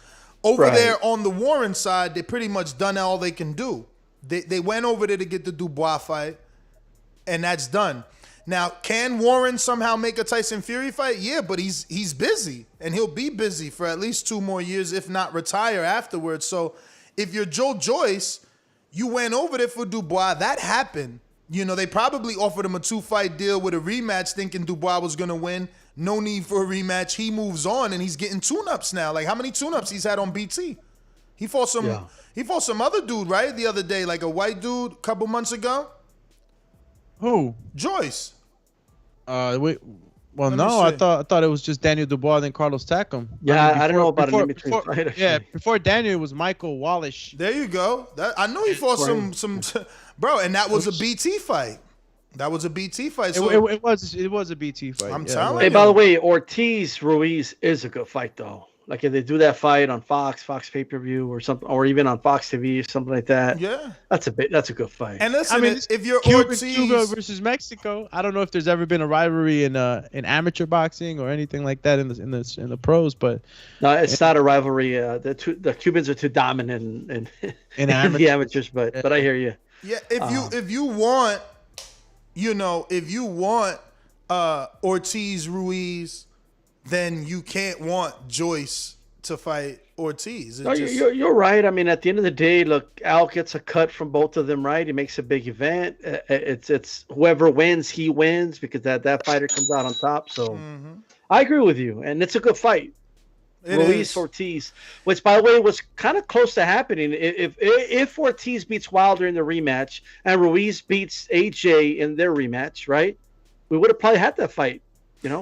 Over there on the Warren side, they pretty much done all they can do. They went over there to get the Dubois fight, and that's done. Now, can Warren somehow make a Tyson Fury fight? Yeah, but he's busy, and he'll be busy for at least 2 more years, if not retire afterwards. So if you're Joe Joyce, you went over there for Dubois. That happened. You know, they probably offered him a 2-fight deal with a rematch thinking Dubois was going to win. No need for a rematch. He moves on, and he's getting tune-ups now. Like, how many tune-ups he's had on BT? He fought some other dude, right, the other day, like a white dude a couple months ago. Who? Joyce. Wait. Well, no, I thought it was just Daniel Dubois and Carlos Takam. Yeah, I don't know about an in-between fight. Yeah, before Daniel, it was Michael Wallace. There you go. I know he fought some, bro, and that was a BT fight. That was a BT fight. So It was a BT fight. I'm telling you. Hey, by the way, Ortiz Ruiz is a good fight though. Like if they do that fight on Fox pay-per-view or something, or even on Fox TV or something like that. Yeah, that's a good fight. And listen, I mean, if you're Cuba versus Mexico, I don't know if there's ever been a rivalry in amateur boxing or anything like that in the pros, but no, it's not a rivalry. The Cubans are too dominant in the amateurs, but I hear you. Yeah, if you want, if you want Ortiz Ruiz, then you can't want Joyce to fight Ortiz. You're right. I mean, at the end of the day, look, Al gets a cut from both of them, right? He makes a big event. It's whoever wins, he wins because that fighter comes out on top. So I agree with you, and it's a good fight. Luis Ortiz, which by the way was kind of close to happening. If Ortiz beats Wilder in the rematch and Ruiz beats AJ in their rematch, right? We would have probably had that fight.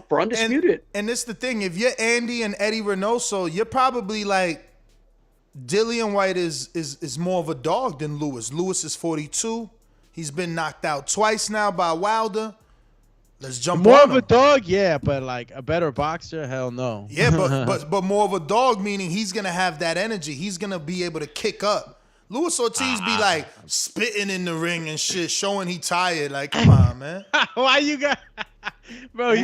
For undisputed. And it's the thing. If you're Andy and Eddie Reynoso, you're probably like Dillian White is more of a dog than Lewis. Lewis is 42. He's been knocked out twice now by Wilder. Let's jump more on of him. a dog, yeah, but like a better boxer, hell no. Yeah, but more of a dog, meaning he's gonna have that energy. He's gonna be able to kick up. Luis Ortiz be like spitting in the ring and shit, showing he tired. Like, come on, man. Why you got, bro?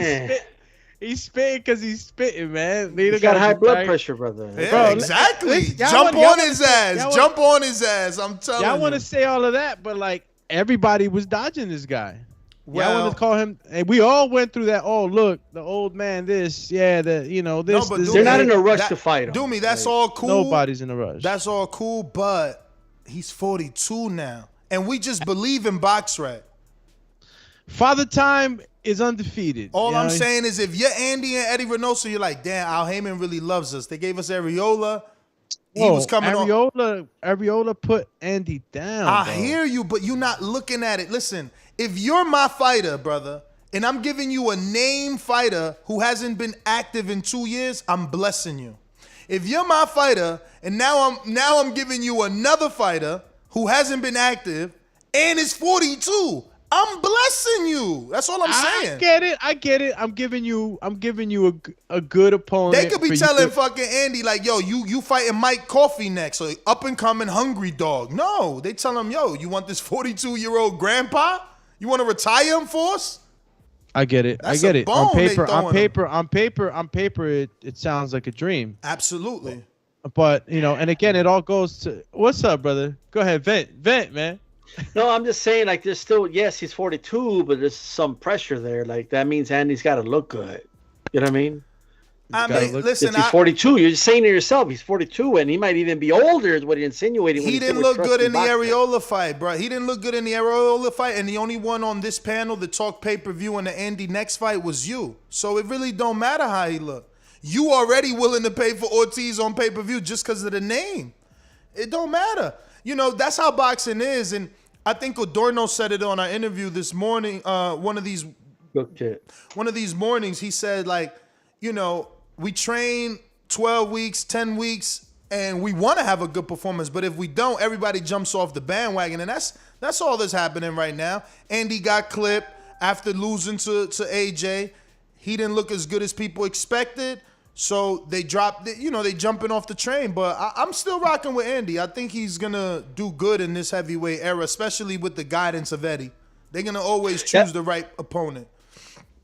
He's spitting because he's spitting, man. He's got high blood pressure, brother. Yeah, bro, exactly. Jump on his ass. Jump on his ass. I'm telling you. Y'all want to say all of that, but like everybody was dodging this guy. Well, I want to call him, and we all went through that. Oh, look, the old man. This, yeah, this. No, but they're not in a rush to fight him. Doomy, that's all cool. Nobody's in a rush. That's all cool, but he's 42 now, and we just believe in BoxRec. Father Time is undefeated. All I'm saying is, if you're Andy and Eddie Reynoso, you're like, damn, Al Heyman really loves us. They gave us Areola. He was coming on. Areola put Andy down. I hear you, but you're not looking at it. Listen, if you're my fighter, brother, and I'm giving you a name fighter who hasn't been active in 2 years, I'm blessing you. If you're my fighter, and now I'm giving you another fighter who hasn't been active and is 42, I'm blessing you. That's all I'm saying. I get it. I'm giving you a good opponent. They could be telling fucking Andy like, yo, you fighting Mike Coffey next, so up and coming hungry dog. No, they tell him, yo, you want this 42-year-old grandpa? You want to retire him for us? I get it. That's I get it. On paper, it sounds like a dream. Absolutely. But and again, it all goes to what's up, brother? Go ahead, vent, man. No, I'm just saying, like, there's still, yes, he's 42, but there's some pressure there. Like, that means Andy's got to look good. You know what I mean? Listen, if he's 42, you're just saying to yourself, he's 42, and he might even be older, is what you're insinuating. He didn't look good in the Areola fight, bro. He didn't look good in the Areola fight, and the only one on this panel that talked pay-per-view in the Andy next fight was you. So it really don't matter how he looked. You already willing to pay for Ortiz on pay-per-view just because of the name. It don't matter. That's how boxing is, and I think Adorno said it on our interview this morning. One of these mornings, he said, like, we train 12 weeks, 10 weeks, and we want to have a good performance. But if we don't, everybody jumps off the bandwagon, and that's all that's happening right now. Andy got clipped after losing to AJ. He didn't look as good as people expected. So they dropped it, they jumping off the train. But I'm still rocking with Andy. I think he's going to do good in this heavyweight era, especially with the guidance of Eddie. They're going to always choose the right opponent.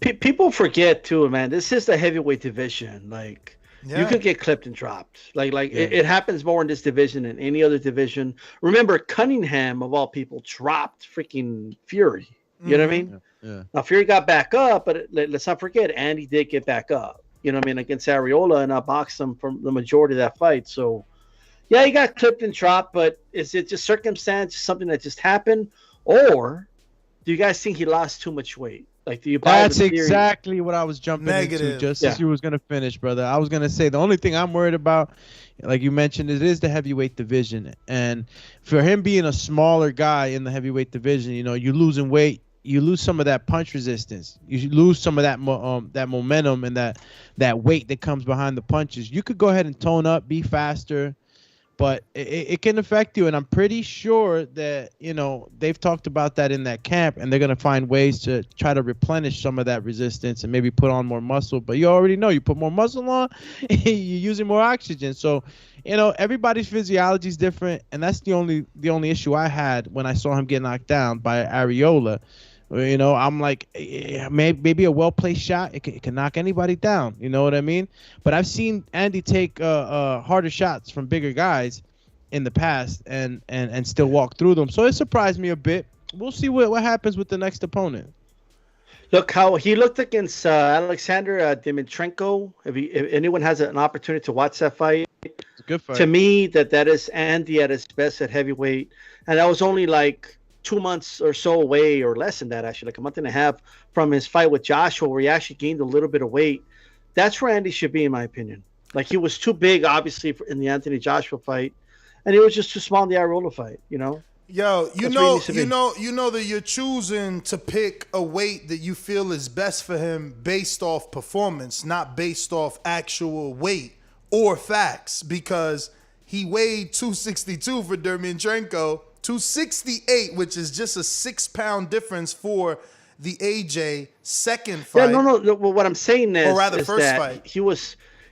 People forget, too, man, this is the heavyweight division. Like, Yeah. You could get clipped and dropped. It happens more in this division than any other division. Remember, Cunningham, of all people, dropped freaking Fury. You know what I mean? Yeah. Now, Fury got back up, but let's not forget, Andy did get back up. You know what I mean? Against Areola, and I boxed him for the majority of that fight. So, yeah, he got clipped and dropped, but is it just circumstance, something that just happened? Or do you guys think he lost too much weight? Like, do you buy That's the theory? exactly what I was jumping into just as you was going to finish, brother. I was going to say the only thing I'm worried about, like you mentioned, it is the heavyweight division. And for him being a smaller guy in the heavyweight division, you know, you're losing weight. You lose some of that punch resistance. You lose some of that that momentum and that weight that comes behind the punches. You could go ahead and tone up, be faster, but it can affect you. And I'm pretty sure that, you know, they've talked about that in that camp, and they're going to find ways to try to replenish some of that resistance and maybe put on more muscle. But you already know, you put more muscle on, you're using more oxygen. So, you know, everybody's physiology is different, and that's the only issue I had when I saw him get knocked down by Areola. You know, I'm like, maybe a well-placed shot, it can knock anybody down. You know what I mean? But I've seen Andy take harder shots from bigger guys in the past and still walk through them. So it surprised me a bit. We'll see what happens with the next opponent. Look how he looked against Alexander Dimitrenko. If anyone has an opportunity to watch that fight, It's a good fight. to me, that is Andy at his best at heavyweight. And that was only like 2 months or so away, or less than that, actually, like a month and a half from his fight with Joshua, where he actually gained a little bit of weight. That's where Andy should be, in my opinion. Like, he was too big, obviously, in the Anthony Joshua fight, and he was just too small in the Areola fight, you know? Yo, you know that you're choosing to pick a weight that you feel is best for him based off performance, not based off actual weight or facts, because he weighed 262 for Dermientrenko, 268, which is just a 6-pound difference for the AJ second fight. Yeah, no. Well, what I'm saying is, or rather, is first that fight.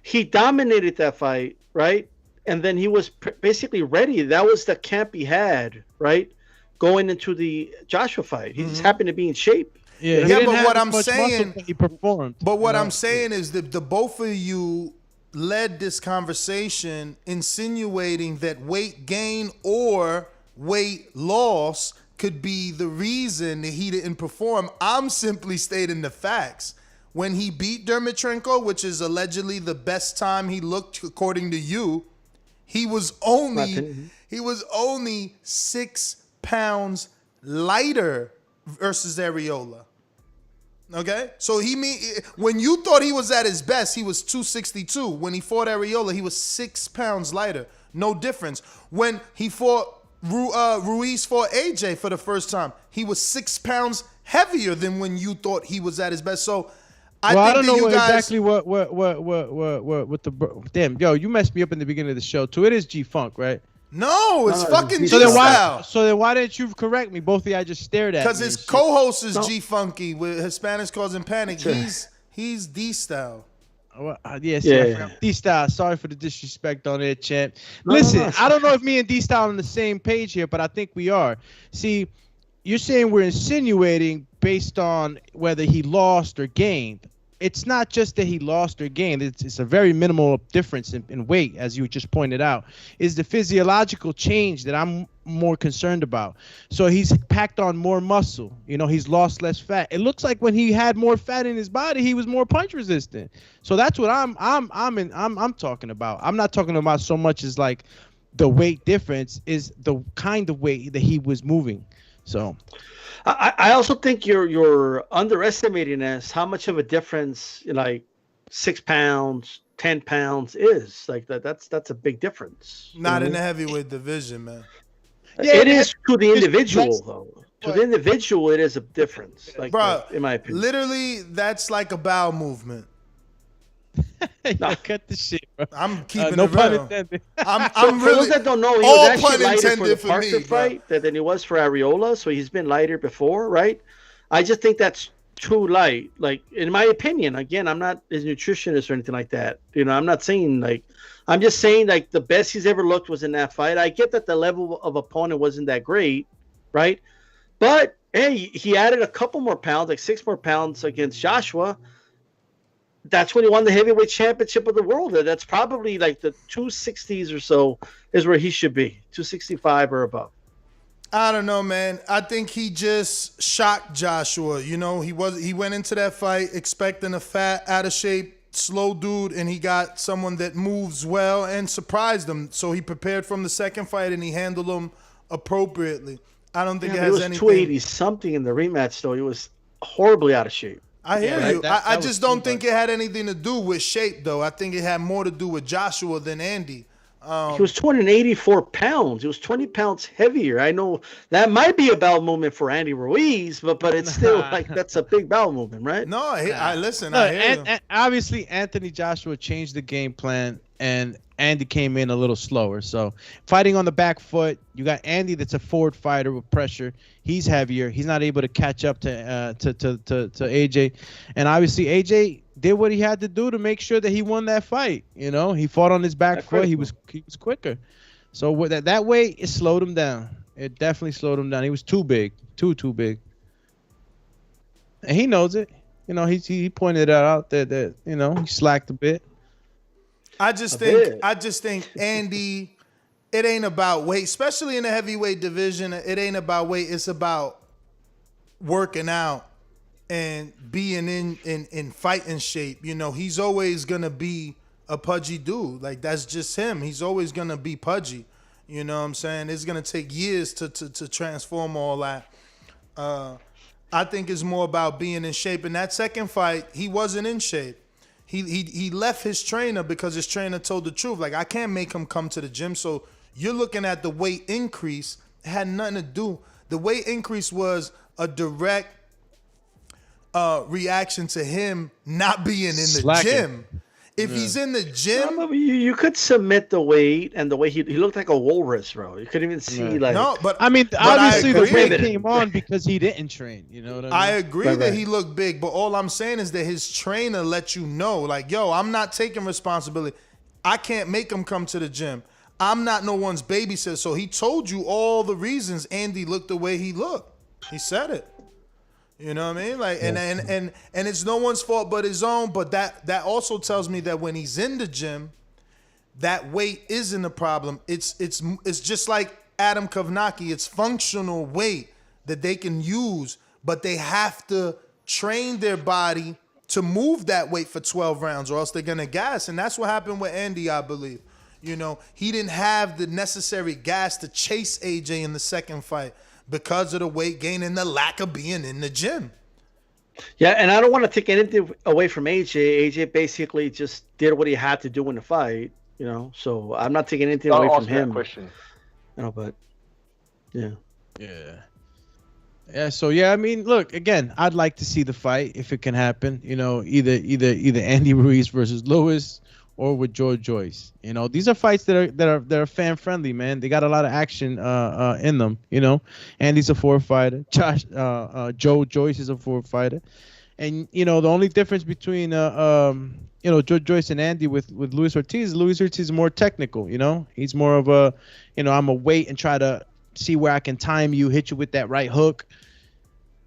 he dominated that fight, right? And then he was basically ready. That was the camp he had, right? Going into the Joshua fight, he just happened to be in shape. Yeah, Yeah, but what I'm saying, he performed. But what I'm saying is that the both of you led this conversation insinuating that weight gain or weight loss could be the reason that he didn't perform. I'm simply stating the facts. When he beat Dermientrenko, which is allegedly the best time he looked according to you, he was only 6 pounds lighter versus Areola. Okay? So when you thought he was at his best, he was 262. When he fought Areola, he was 6 pounds lighter. No difference. When he fought Ruiz fought AJ for the first time, he was 6 pounds heavier than when you thought he was at his best. So I don't know exactly what the damn, yo, you messed me up in the beginning of the show too. It is G-Funk, right? No, it's fucking G So style. then why didn't you correct me? Both of y'all just stared at me. Because his co-host is G-Funky with Hispanics causing panic. He's D-style. Yeah. D-Style, sorry for the disrespect on it, champ. Listen, I don't know if me and D-Style are on the same page here, but I think we are. See, you're saying we're insinuating based on whether he lost or gained. It's not just that he lost or gained. It's a very minimal difference in weight, as you just pointed out. Is the physiological change that I'm more concerned about. So he's packed on more muscle. You know, he's lost less fat. It looks like when he had more fat in his body, he was more punch resistant. So that's what I'm talking about. I'm not talking about so much as like the weight difference, is the kind of weight that he was moving. So I also think you're underestimating us how much of a difference, like 6 pounds, 10 pounds is. Like that's a big difference. Not in the heavyweight division, man. Yeah, it is to the individual, though. To the individual, it is a difference. Like, bro, in my opinion, literally, that's like a bowel movement. Cut the shit, bro. I'm keeping no it pun real. intended. I'm for really, those that don't know, he all was actually pun lighter for the intended for Parker me, fight than he was for Areola, so he's been lighter before, right? I just think that's too light. Like, in my opinion, again, I'm not his nutritionist or anything like that. You know, I'm not saying like, I'm just saying like the best he's ever looked was in that fight. I get that the level of opponent wasn't that great, right? But hey, he added a couple more pounds, like 6 more pounds against Joshua. that's when he won the heavyweight championship of the world. That's probably like the 260s or so is where he should be, 265 or above. I don't know, man. I think he just shocked Joshua. You know, he went into that fight expecting a fat, out of shape, slow dude, and he got someone that moves well and surprised him. So he prepared from the second fight and he handled him appropriately. I don't think it has anything. He was 280 something in the rematch, though. He was horribly out of shape. I hear you. I just don't think it had anything to do with shape, though. I think it had more to do with Joshua than Andy. He was 284 pounds. He was 20 pounds heavier. I know that might be a bowel movement for Andy Ruiz, but it's still like that's a big bowel movement, right? No, I listen. I hear and obviously, Anthony Joshua changed the game plan, and Andy came in a little slower. So fighting on the back foot, you got Andy that's a forward fighter with pressure. He's heavier. He's not able to catch up to AJ, and obviously AJ did what he had to do to make sure that he won that fight. You know, he fought on his back foot. He was quicker. So with that way, it slowed him down. It definitely slowed him down. He was too big, too big, and he knows it. You know, he pointed it out that you know he slacked a bit. I just think Andy, it ain't about weight, especially in the heavyweight division. It ain't about weight. It's about working out and being in fighting shape. You know, he's always gonna be a pudgy dude. Like, that's just him. He's always gonna be pudgy. You know what I'm saying? It's gonna take years to transform all that. I think it's more about being in shape. In that second fight, he wasn't in shape. He left his trainer because his trainer told the truth. Like, I can't make him come to the gym. So you're looking at the weight increase. It had nothing to do. The weight increase was a direct reaction to him not being in the gym. If he's in the gym, you could submit the weight, and the way he looked like a walrus, bro. You couldn't even see like. No, but I mean, obviously the weight came on because he didn't train. You know what I mean? I agree that he looked big, but all I'm saying is that his trainer let you know, like, yo, I'm not taking responsibility. I can't make him come to the gym. I'm not no one's babysitter. So he told you all the reasons Andy looked the way he looked. He said it. You know what I mean? Like, and it's no one's fault but his own. But that also tells me that when he's in the gym, that weight isn't a problem. It's just like Adam Kovnacki. It's functional weight that they can use, but they have to train their body to move that weight for 12 rounds, or else they're gonna gas. And that's what happened with Andy, I believe. You know, he didn't have the necessary gas to chase AJ in the second fight, because of the weight gain and the lack of being in the gym. Yeah, and I don't want to take anything away from AJ. AJ basically just did what he had to do in the fight, you know. So I'm not taking anything away from him. Question. You know, but yeah. So I mean, look, again, I'd like to see the fight if it can happen. You know, either Andy Ruiz versus Lewis, or with Joyce. You know, these are fights that are fan friendly, man. They got a lot of action in them. You know, Andy's a forward fighter. Joyce is a forward fighter, and you know the only difference between Joyce and Andy with Luis Ortiz is more technical. You know, he's more of a, I'm a wait and try to see where I can time you, hit you with that right hook.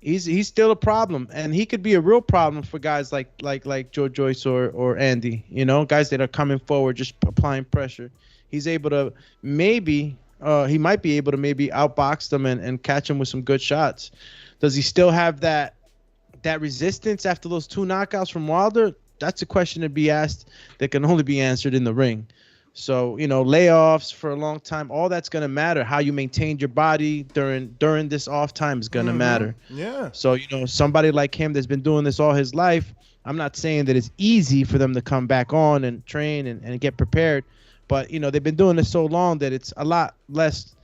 He's still a problem, and he could be a real problem for guys like Joyce or Andy. You know, guys that are coming forward, just applying pressure. He's able to he might be able to maybe outbox them and catch them with some good shots. Does he still have that resistance after those 2 knockouts from Wilder? That's a question to be asked that can only be answered in the ring. So, layoffs for a long time, all that's going to matter. How you maintain your body during this off time is going to matter. Yeah. So, somebody like him that's been doing this all his life, I'm not saying that it's easy for them to come back on and train and get prepared. But, they've been doing this so long that it's a lot less,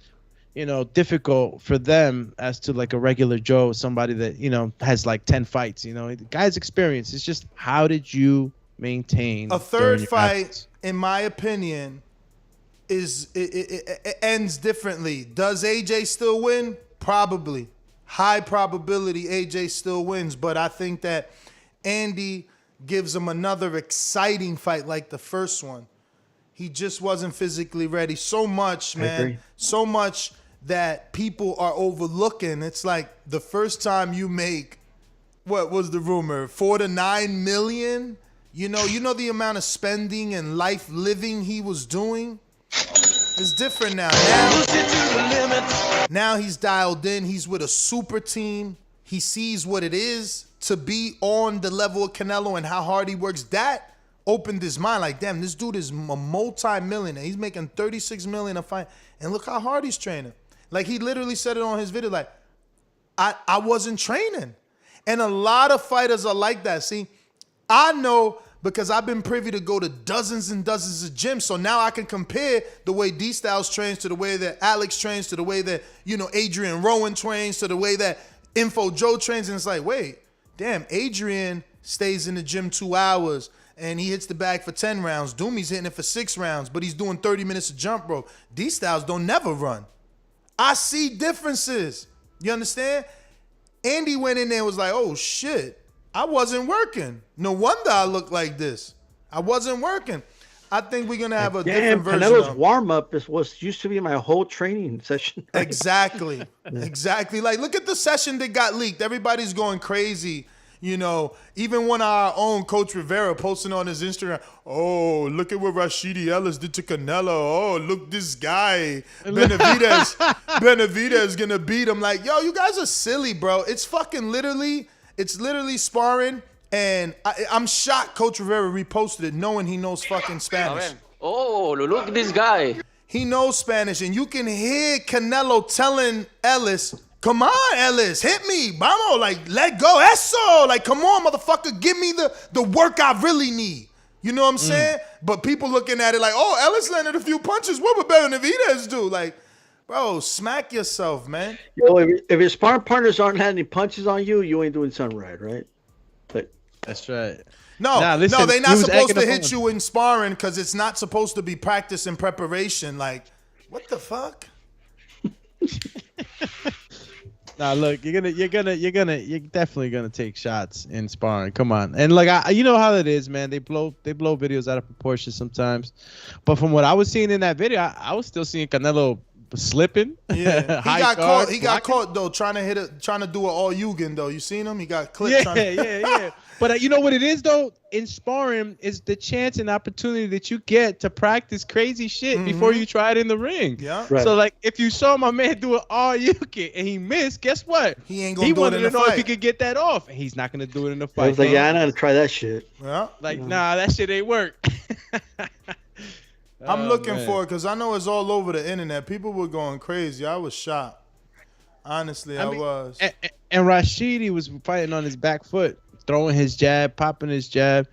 difficult for them as to like a regular Joe, somebody that, has like 10 fights. The guy's experience. It's just, how did you maintain a third fight? In my opinion, it ends differently. Does AJ still win? Probably. High probability AJ still wins, but I think that Andy gives him another exciting fight like the first one. He just wasn't physically ready. So much, man. So much that people are overlooking. It's like the first time you make, what was the rumor, $4 to $9 million? you know the amount of spending and life living he was doing? It's different now. Now he's dialed in. He's with a super team. He sees what it is to be on the level of Canelo and how hard he works. That opened his mind. Like, damn, this dude is a multi-millionaire. He's making $36 million a fight. And look how hard he's training. Like, he literally said it on his video, like, I wasn't training. And a lot of fighters are like that. See, I know because I've been privy to go to dozens and dozens of gyms. So now I can compare the way D-Styles trains to the way that Alex trains to the way that, Adrian Rowan trains to the way that Info Joe trains. And it's like, wait, damn, Adrian stays in the gym 2 hours and he hits the bag for 10 rounds. Doomy's hitting it for 6 rounds, but he's doing 30 minutes of jump rope. D-Styles don't never run. I see differences. You understand? Andy went in there and was like, oh, shit, I wasn't working. No wonder I look like this. I wasn't working. I think we're going to have a different version Canelo's of warm-up used to be my whole training session. Right? Exactly. Exactly. Like, look at the session that got leaked. Everybody's going crazy. Even one of our own, Coach Rivera, posting on his Instagram, oh, look at what Rashidi Ellis did to Canelo. Oh, look, this guy, Benavidez going to beat him. Like, yo, you guys are silly, bro. It's literally sparring. And I'm shocked Coach Rivera reposted it knowing he knows fucking Spanish. Oh, look at this guy. He knows Spanish. And you can hear Canelo telling Ellis, come on, Ellis, hit me. Vamos, like, let go. Eso. Like, come on, motherfucker. Give me the work I really need. You know what I'm saying? But people looking at it like, oh, Ellis landed a few punches. What would Benavidez do? Like, bro, smack yourself, man. Yo, if your sparring partners aren't having any punches on you, you ain't doing something right, right? But that's right. No, listen, they're not supposed to hit you in sparring because it's not supposed to be practice and preparation. Like, what the fuck? Nah, look, you're definitely gonna take shots in sparring. Come on, and like you know how it is, man. They blow videos out of proportion sometimes. But from what I was seeing in that video, I was still seeing Canelo slipping. Yeah, he got caught though trying to do an all-Yugen though. You seen him? He got clipped. Yeah. But you know what it is though? In sparring is the chance and opportunity that you get to practice crazy shit before you try it in the ring. Yeah. Right. So like if you saw my man do an all-Yugen and he missed, guess what? He ain't gonna do it in the fight. He wanted to know if he could get that off, and he's not gonna do it in the fight. I was like, yeah, I know how to try that shit. Yeah. Like, nah, that shit ain't work. I'm looking for it because I know it's all over the internet. People were going crazy. I was shocked. Honestly, I was. And Rashidi was fighting on his back foot, throwing his jab, popping his jab.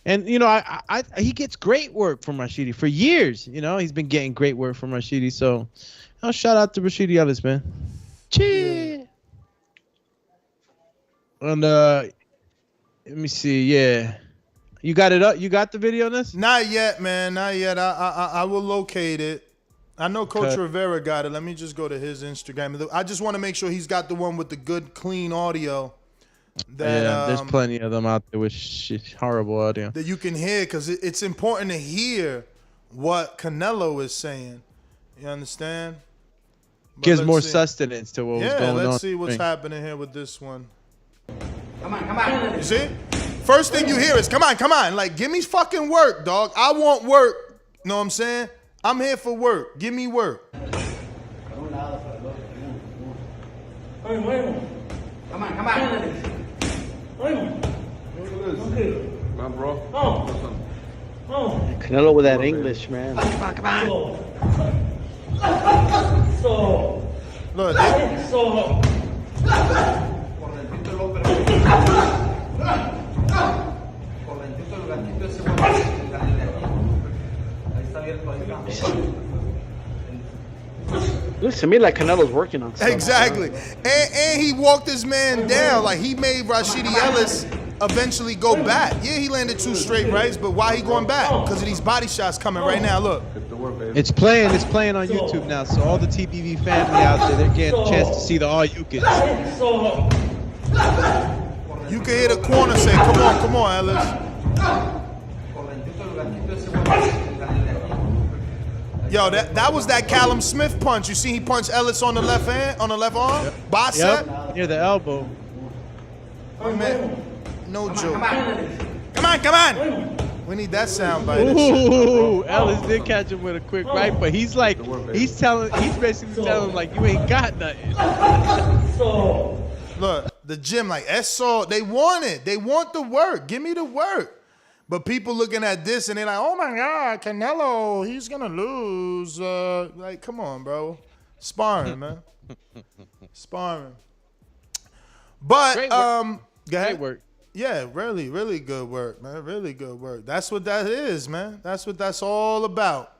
And, he gets great work from Rashidi for years. He's been getting great work from Rashidi. So, shout out to Rashidi Ellis, man. Cheers. And, let me see. Yeah. You got it up? You got the video on this? Not yet, man. Not yet. I will locate it. I know Coach Rivera got it. Let me just go to his Instagram. I just want to make sure he's got the one with the good, clean audio. There's plenty of them out there with horrible audio. That you can hear because it's important to hear what Canelo is saying. You understand? Gives more sustenance to what was going on. Yeah, let's see what's happening here with this one. Come on. You see? First thing you hear is, come on. Like, give me fucking work, dog. I want work. You know what I'm saying? I'm here for work. Give me work. Come on. Man, bro. Canelo with that English, man. Come on. Look, Looks to me like Canelo's working on something. Exactly. And he walked his man down. Like, he made Rashidi Ellis eventually go back. Yeah, he landed 2 straight rights, but why he going back? Because of these body shots coming right now. Look. It's playing on YouTube now, so all the TBV family out there, they're getting a chance to see the all-you-can. You can hear the corner say, come on, Ellis. Yo, that was that Callum Smith punch. You see he punched Ellis on the left hand, on the left arm? Bicep? Yep, near the elbow. Oh, man. No joke. Come on. We need that sound bite. Ooh, Ellis did catch him with a quick right, but he's basically telling him like, you ain't got nothing. Look, the gym, like, eso, they want it. They want the work. Give me the work. But people looking at this and they're like, oh my God, Canelo, he's gonna lose. Like, come on, bro. Sparring, man. Sparring. But, go ahead. Great work. Yeah, really, really good work, man. Really good work. That's what that is, man. That's what that's all about.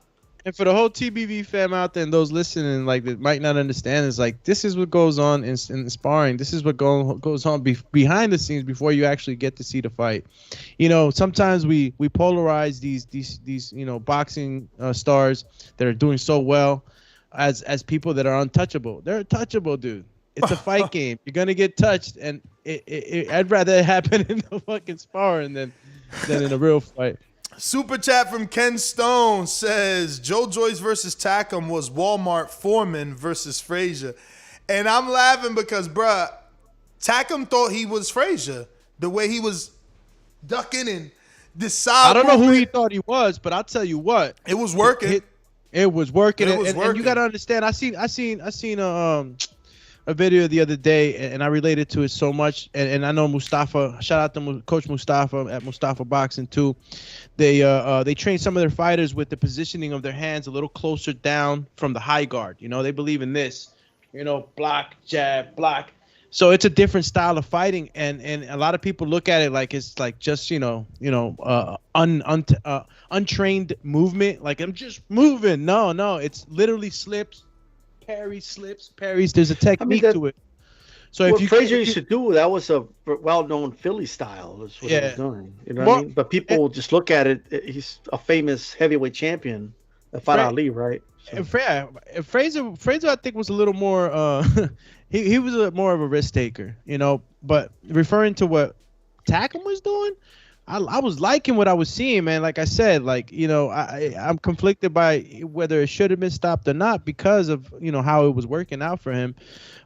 And for the whole TBV fam out there and those listening, like, that might not understand, is like, this is what goes on in sparring. This is what goes on behind the scenes before you actually get to see the fight. You know, sometimes we polarize these boxing stars that are doing so well as people that are untouchable. They're untouchable, dude. It's a fight game. You're gonna get touched, and I'd rather it happen in the fucking sparring than in a real fight. Super chat from Ken Stone says Joe Joyce versus Takam was Walmart Foreman versus Frazier, and I'm laughing because, bruh, Takam thought he was Frazier the way he was ducking and deciding. I don't know who he thought he was, but I'll tell you what, it was working. It was working. It was working. And you gotta understand. I seen a video the other day, and I related to it so much. And I know Mustafa. Shout out to Coach Mustafa at Mustafa Boxing too. They train some of their fighters with the positioning of their hands a little closer down from the high guard. You know, they believe in this. You know, block, jab, block. So it's a different style of fighting, and a lot of people look at it like it's like just untrained movement. Like, I'm just moving. No, it's literally slips. Slips, parries. There's a technique to it. So what Frazier used to do, that was a well-known Philly style. That's what he was doing. You know what I mean? But people just look at it. He's a famous heavyweight champion that fought Ali, right? So. Frazier, I think, was a little more. He was more of a risk taker, you know. But referring to what Takam was doing, I was liking what I was seeing, man. Like I said, like, you know, I'm conflicted by whether it should have been stopped or not because of, you know, how it was working out for him.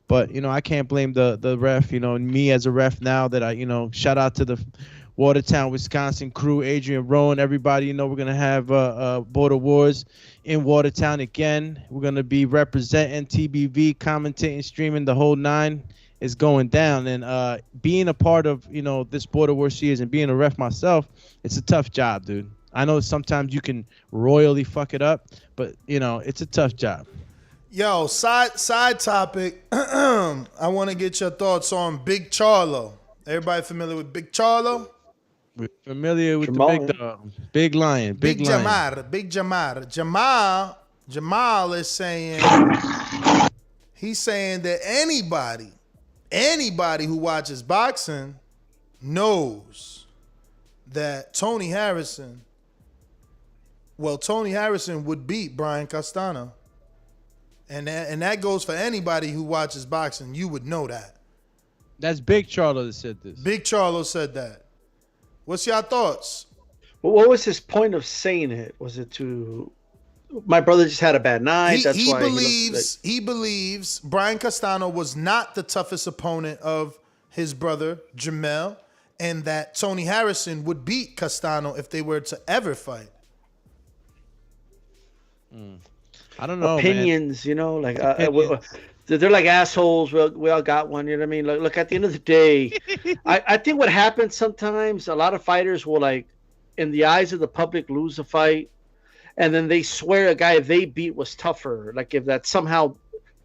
But, you know, I can't blame the ref, you know, and me as a ref now that I, you know, shout out to the Watertown, Wisconsin crew, Adrian Rowan, everybody. You know, we're going to have Border Wars in Watertown again. We're going to be representing TBV, commentating, streaming the whole nine. Is going down, and being a part of, you know, this Border War series and being a ref myself, it's a tough job, dude. I know sometimes you can royally fuck it up, but, you know, it's a tough job. Yo, side topic. I want to get your thoughts on Big Charlo. Everybody familiar with Big Charlo? We're familiar with the big dog, Big Lion, Big Lion. Big Jamar. Jamal is saying, he's saying that anybody who watches boxing knows that Tony Harrison would beat Brian Castano. And that goes for anybody who watches boxing. You would know that. That's Big Charlo that said this. Big Charlo said that. What's your thoughts? Well, what was his point of saying it? Was it to... My brother just had a bad night. He believes Brian Castano was not the toughest opponent of his brother Jamel, and that Tony Harrison would beat Castano if they were to ever fight. I don't know. Opinions, man. You know, like they're like assholes. We all got one. You know what I mean? Look, at the end of the day, I think what happens sometimes, a lot of fighters will, like, in the eyes of the public, lose a fight. And then they swear a guy they beat was tougher. Like, if that somehow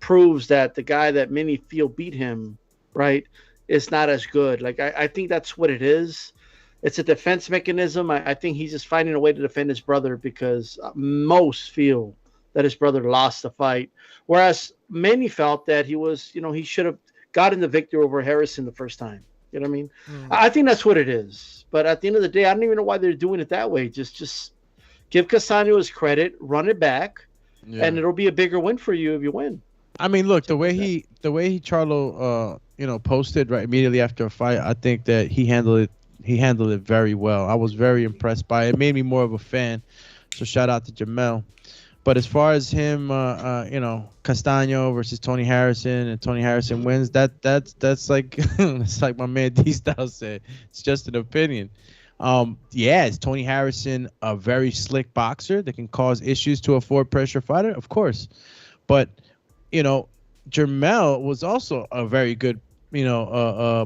proves that the guy that many feel beat him, right, is not as good. Like, I think that's what it is. It's a defense mechanism. I think he's just finding a way to defend his brother because most feel that his brother lost the fight. Whereas many felt that he was, you know, he should have gotten the victory over Harrison the first time. You know what I mean? I think that's what it is. But at the end of the day, I don't even know why they're doing it that way. Just give Castano his credit, run it back, and it'll be a bigger win for you if you win. I mean, look, the way he Charlo, you know, posted right immediately after a fight, I think that he handled it very well. I was very impressed by it. It made me more of a fan. So shout out to Jamel. But as far as him, you know, Castano versus Tony Harrison, and Tony Harrison wins, that's like that's like my man D Style said. It's just an opinion. Is Tony Harrison a very slick boxer that can cause issues to a forward pressure fighter? Of course. But, Jermell was also a very good,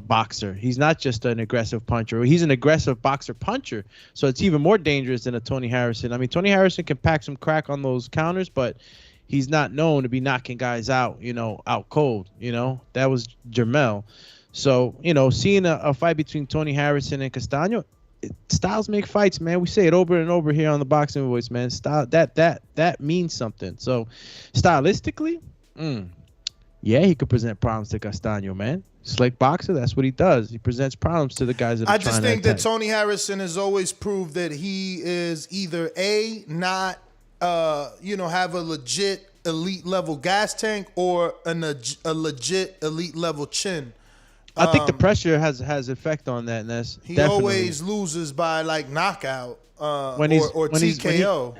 boxer. He's not just an aggressive puncher. He's an aggressive boxer puncher. So it's even more dangerous than a Tony Harrison. I mean, Tony Harrison can pack some crack on those counters, but he's not known to be knocking guys out, out cold. That was Jermell. So, seeing a fight between Tony Harrison and Castaño, styles make fights, man. We say it over and over here on the Boxing Voice, man. Style that means something. So, stylistically, he could present problems to Castaño, man. Slick boxer, that's what he does. He presents problems to the guys that are I trying just to think that attack. Tony Harrison has always proved that he is either not have a legit elite level gas tank or a legit elite level chin. I think the pressure has effect on that, and that's He definitely. always loses by like knockout When he's- or when he's- TKO.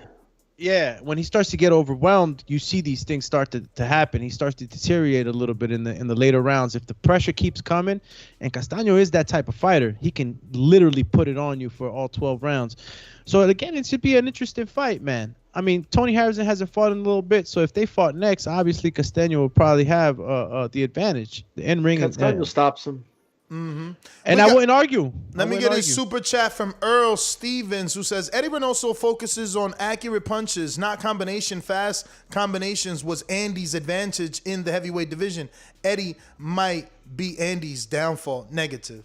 when he starts to get overwhelmed, you see these things start to happen. He starts to deteriorate a little bit in the later rounds. If the pressure keeps coming, and Castaño is that type of fighter, he can literally put it on you for all 12 rounds. So again, it should be an interesting fight, man. I mean, Tony Harrison hasn't fought in a little bit, so if they fought next, obviously Castaño will probably have the advantage. The in-ring. Castaño stops him. And I wouldn't argue. Let me get a super chat from Earl Stevens, who says Eddie Reynoso focuses on accurate punches, not combination. Fast combinations was Andy's advantage in the heavyweight division. Eddie might be Andy's downfall. Negative.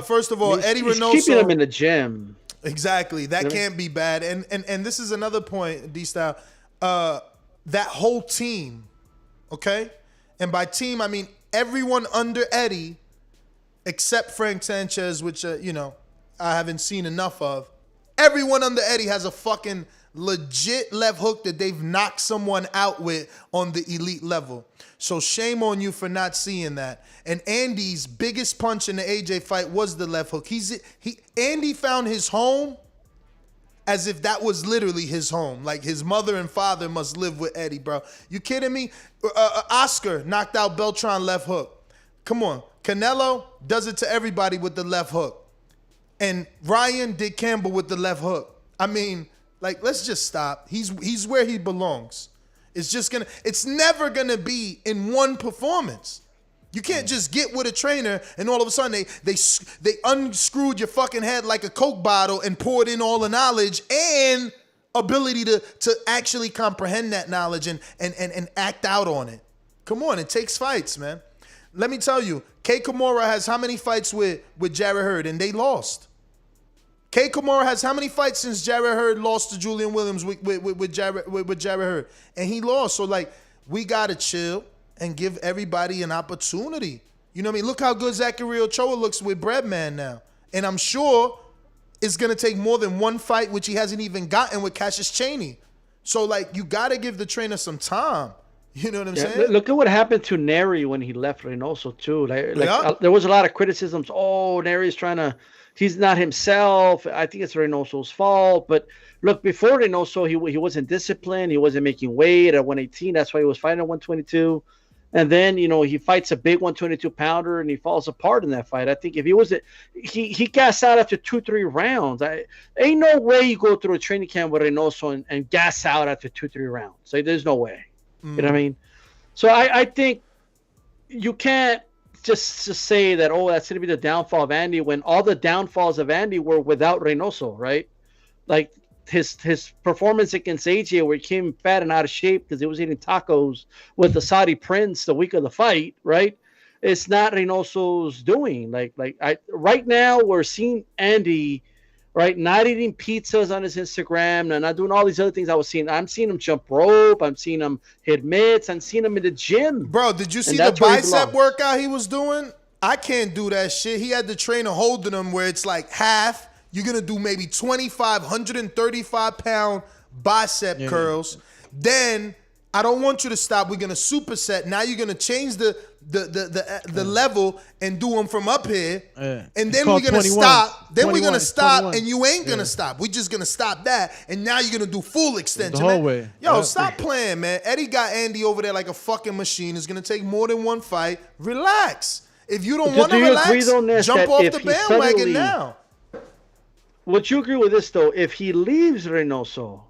First of all, Eddie He's Reynoso keeping him in the gym. Exactly. That can't be bad. And this is another point, D-Style. That whole team, okay? And by team, I mean everyone under Eddie, except Frank Sanchez, which, I haven't seen enough of. Everyone under Eddie has a fucking legit left hook that they've knocked someone out with on the elite level. So shame on you for not seeing that. And Andy's biggest punch in the AJ fight was the left hook. Andy found his home as if that was literally his home. Like his mother and father must live with Eddie, bro. You kidding me? Oscar knocked out Beltran left hook. Come on. Canelo does it to everybody with the left hook. And Ryan did Campbell with the left hook. I mean, like, let's just stop. He's where he belongs. It's never gonna be in one performance. You can't just get with a trainer and all of a sudden they unscrewed your fucking head like a Coke bottle and poured in all the knowledge and ability to actually comprehend that knowledge and act out on it. Come on, it takes fights, man. Let me tell you, Kei Kimura has how many fights with Jarrett Hurd, and they lost. Kei Kimura has how many fights since Jarrett Hurd lost to Julian Williams with Jarrett Hurd, and he lost. So like, we gotta chill and give everybody an opportunity. You know what I mean? Look how good Zachary Ochoa looks with Breadman now, and I'm sure it's gonna take more than one fight, which he hasn't even gotten with Cassius Chaney. So like, you gotta give the trainer some time. You know what I'm saying? Look at what happened to Neri when he left Reynoso too. There was a lot of criticisms. Oh, Neri's he's not himself. I think it's Reynoso's fault. But look, before Reynoso, he wasn't disciplined. He wasn't making weight at 118. That's why he was fighting at 122. And then, he fights a big 122 pounder and he falls apart in that fight. I think if he wasn't, he gassed out after 2-3 rounds. Ain't no way you go through a training camp with Reynoso and gas out after 2-3 rounds. There's no way. You know what I mean? So I think you can't just say that, that's going to be the downfall of Andy when all the downfalls of Andy were without Reynoso, right? Like his performance against AJ where he came fat and out of shape because he was eating tacos with the Saudi prince the week of the fight, right? It's not Reynoso's doing. Right now we're seeing Andy, right, not eating pizzas on his Instagram and not doing all these other things I was seeing. I'm seeing him jump rope. I'm seeing him hit mitts. I'm seeing him in the gym. Bro, did you see the bicep workout he was doing? I can't do that shit. He had the trainer holding him where it's like half. You're going to do maybe 135-pound bicep curls. Then I don't want you to stop. We're going to superset. Now you're going to change the level and do them from up here. And then we're going to stop. Then we're going to stop and you ain't going to stop. We're just going to stop that. And now you're going to do full extension. The whole way. Yo, stop playing, man. Eddie got Andy over there like a fucking machine. It's going to take more than one fight. Relax. If you don't want to relax, jump off the bandwagon now. Would you agree with this, though? If he leaves Reynoso,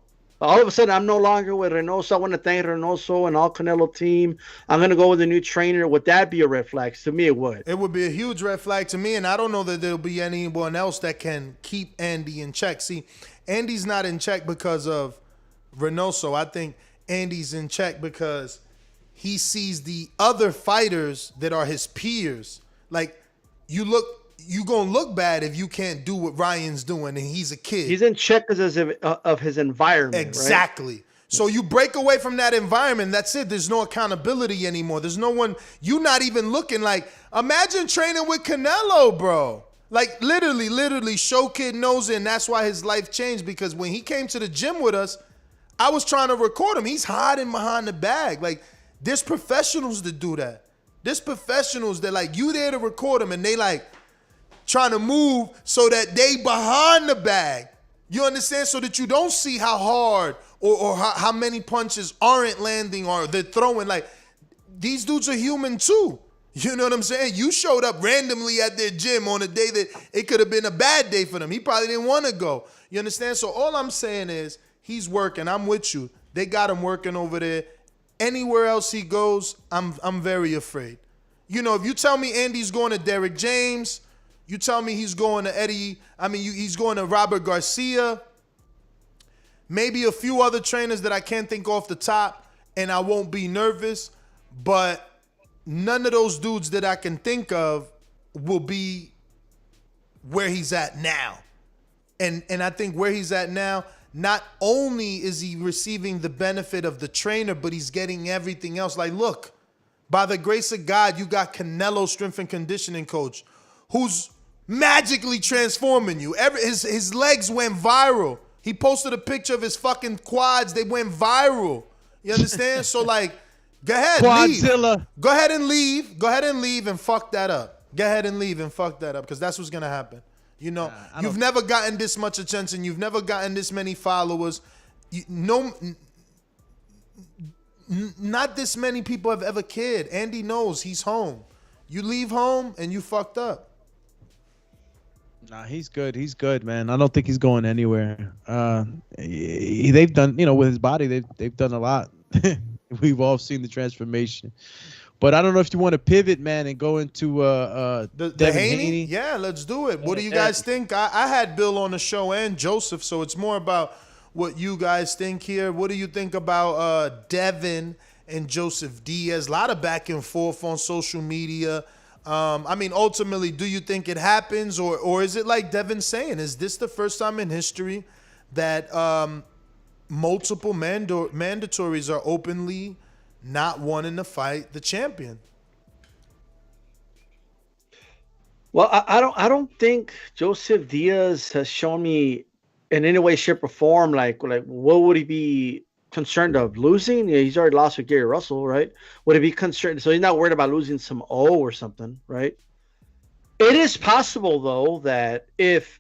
all of a sudden, I'm no longer with Reynoso. I want to thank Reynoso and all Canelo team. I'm going to go with a new trainer. Would that be a red flag? To me, it would. It would be a huge red flag to me, and I don't know that there'll be anyone else that can keep Andy in check. See, Andy's not in check because of Reynoso. I think Andy's in check because he sees the other fighters that are his peers. Like, you gonna look bad if you can't do what Ryan's doing and he's a kid. He's in check because of his environment. Exactly. Right? So you break away from that environment, that's it. There's no accountability anymore. There's no one, you not even looking like, imagine training with Canelo, bro. Like literally, Show Kid knows it, and that's why his life changed, because when he came to the gym with us, I was trying to record him. He's hiding behind the bag. Like, there's professionals that do that. There's professionals that, like, you there to record them, and they like, trying to move so that they behind the bag. You understand? So that you don't see how hard or how many punches aren't landing or they're throwing. Like, these dudes are human too. You know what I'm saying? You showed up randomly at their gym on a day that it could have been a bad day for them. He probably didn't want to go. You understand? So all I'm saying is he's working. I'm with you. They got him working over there. Anywhere else he goes, I'm very afraid. You know, if you tell me Andy's going to Derrick James, you tell me he's going to he's going to Robert Garcia, maybe a few other trainers that I can't think off the top, and I won't be nervous, but none of those dudes that I can think of will be where he's at now. And I think where he's at now, not only is he receiving the benefit of the trainer, but he's getting everything else. Like, look, by the grace of God, you got Canelo, strength and conditioning coach, who's magically transforming you. His legs went viral. He posted a picture of his fucking quads. They went viral. You understand? So, like, go ahead, Quadzilla. leave. Go ahead and leave. Go ahead and leave and fuck that up. Go ahead and leave and fuck that up, because that's what's going to happen. You know, you've never gotten this much attention. You've never gotten this many followers. Not this many people have ever cared. Andy knows he's home. You leave home and you fucked up. Nah, he's good. He's good, man. I don't think he's going anywhere. They've done, with his body, they've done a lot. We've all seen the transformation. But I don't know if you want to pivot, man, and go into Devin Haney. Yeah, let's do it. What do you guys think? I had Bill on the show and Joseph, so it's more about what you guys think here. What do you think about Devin and Joseph Diaz? A lot of back and forth on social media. Ultimately, do you think it happens, or is it like Devin's saying? Is this the first time in history that multiple mandatories are openly not wanting to fight the champion? Well, I don't think Joseph Diaz has shown me in any way, shape, or form like what would he be concerned of? Losing? Yeah, he's already lost with Gary Russell, right? Would he be concerned? So he's not worried about losing some O or something, right? It is possible though that if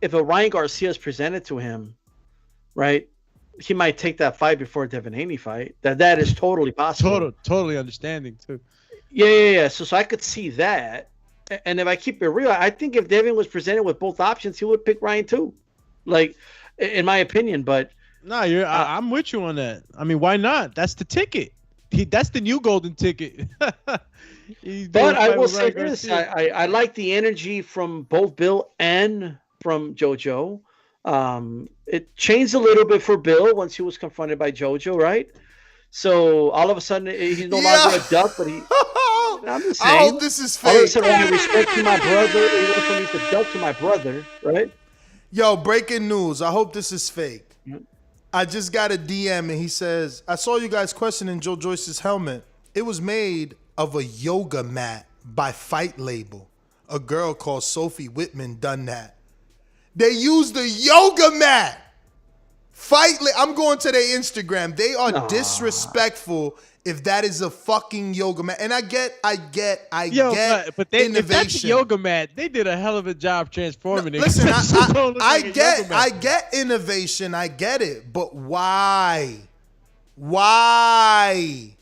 a Ryan Garcia is presented to him, right, he might take that fight before Devin Haney fight. That is totally possible. Totally understanding too. Yeah. So I could see that. And if I keep it real, I think if Devin was presented with both options, he would pick Ryan too. Like, in my opinion, but no, I'm with you on that. I mean, why not? That's the ticket. That's the new golden ticket. But I will say this: I like the energy from both Bill and from JoJo. It changed a little bit for Bill once he was confronted by JoJo, right? So all of a sudden he's no longer a duck, but he. I'm just saying. I hope this is fake. All of a sudden, when you respect to my brother, he went from me to duck to my brother, right? Yo, breaking news. I hope this is fake. I just got a DM and he says, I saw you guys questioning Joe Joyce's helmet. It was made of a yoga mat by Fight Label. A girl called Sophie Whitman done that. They used a yoga mat. I'm going to their Instagram. They are disrespectful if that is a fucking yoga mat. And I get but innovation. If that's a yoga mat, they did a hell of a job transforming it. Listen, I get innovation. I get it. But why? Why?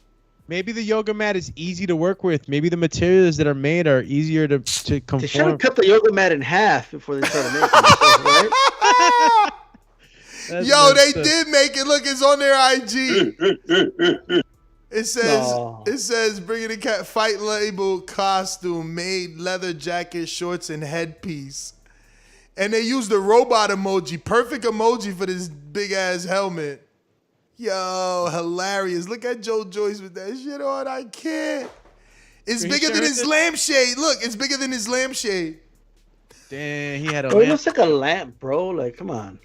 Maybe the yoga mat is easy to work with. Maybe the materials that are made are easier to conform. They should have cut the yoga mat in half before they started making it, right? Yo, they did make it. Look, it's on their IG. It says bringing the cat fight label costume made leather jacket, shorts, and headpiece. And they used the robot emoji. Perfect emoji for this big ass helmet. Yo, hilarious. Look at Joe Joyce with that shit on. I can't. It's bigger than his lampshade. Look, it's bigger than his lampshade. Damn, he had a Bro, lamp. it looks like a lamp, bro. Like, come on.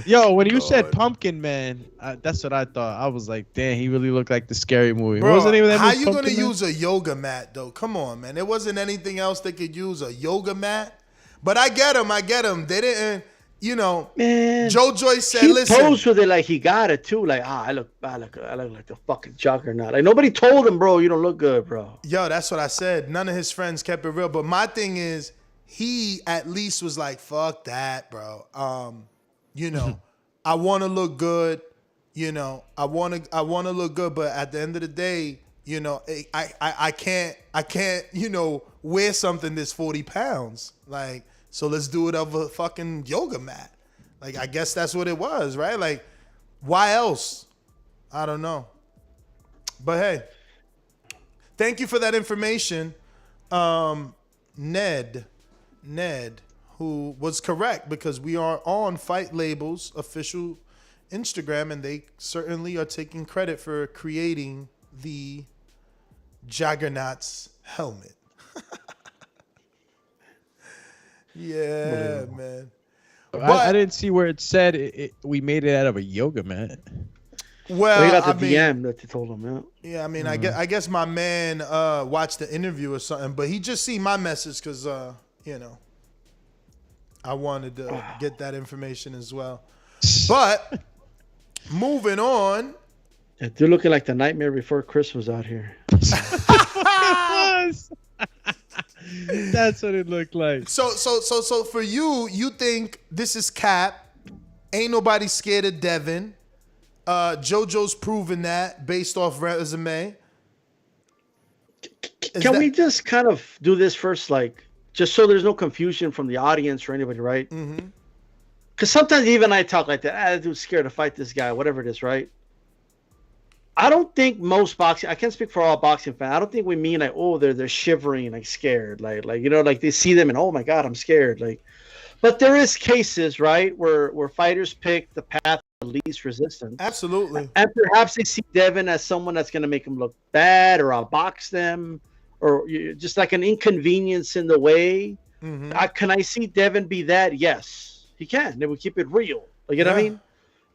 Yo, when you said Pumpkin Man, that's what I thought. I was like, damn, he really looked like the scary movie. Bro, what was the name of that how movie? you going to Pumpkin Man? use a yoga mat, though? Come on, man. There wasn't anything else they could use, a yoga mat. But I get them. They didn't, you know. Man, Joe Joyce said, he listen. posed with it like he got it, too. Like, I look like the fucking juggernaut. Like, nobody told him, bro, you don't look good, bro. Yo, that's what I said. None of his friends kept it real. But my thing is, he at least was like, fuck that, bro. You know, I want to look good. You know, I want to look good. But at the end of the day, you know, I can't, you know, wear something that's 40 pounds. Like, so let's do it over a fucking yoga mat. Like, I guess that's what it was, right? Like, why else? I don't know. But hey, thank you for that information. Ned, who was correct because we are on Fight Label's official Instagram, and they certainly are taking credit for creating the Juggernaut's helmet. Yeah, man. I didn't see where it said we made it out of a yoga mat. Well, they got the DM that they told him. Yeah, I mean, I guess my man watched the interview or something, but he just seen my message because, you know, I wanted to get that information as well. But moving on. Yeah, they're looking like the Nightmare Before Christmas out here. That's what it looked like. So for you think this is cap? Ain't nobody scared of Devin. JoJo's proven that based off resume. Can we just kind of do this first, like, just so there's no confusion from the audience or anybody, right? Mm-hmm. Because sometimes even I talk like that. That dude's scared to fight this guy, whatever it is, right? I don't think most boxing. I can't speak for all boxing fans. I don't think we mean like, oh, they're shivering, like scared, like you know, like they see them and oh my god, I'm scared, like. But there is cases, right, where fighters pick the path of least resistance. Absolutely. And perhaps they see Devin as someone that's going to make them look bad or outbox them or just like an inconvenience in the way. Mm-hmm. Can I see Devin be that? Yes, he can. They would keep it real. Like, you know what I mean?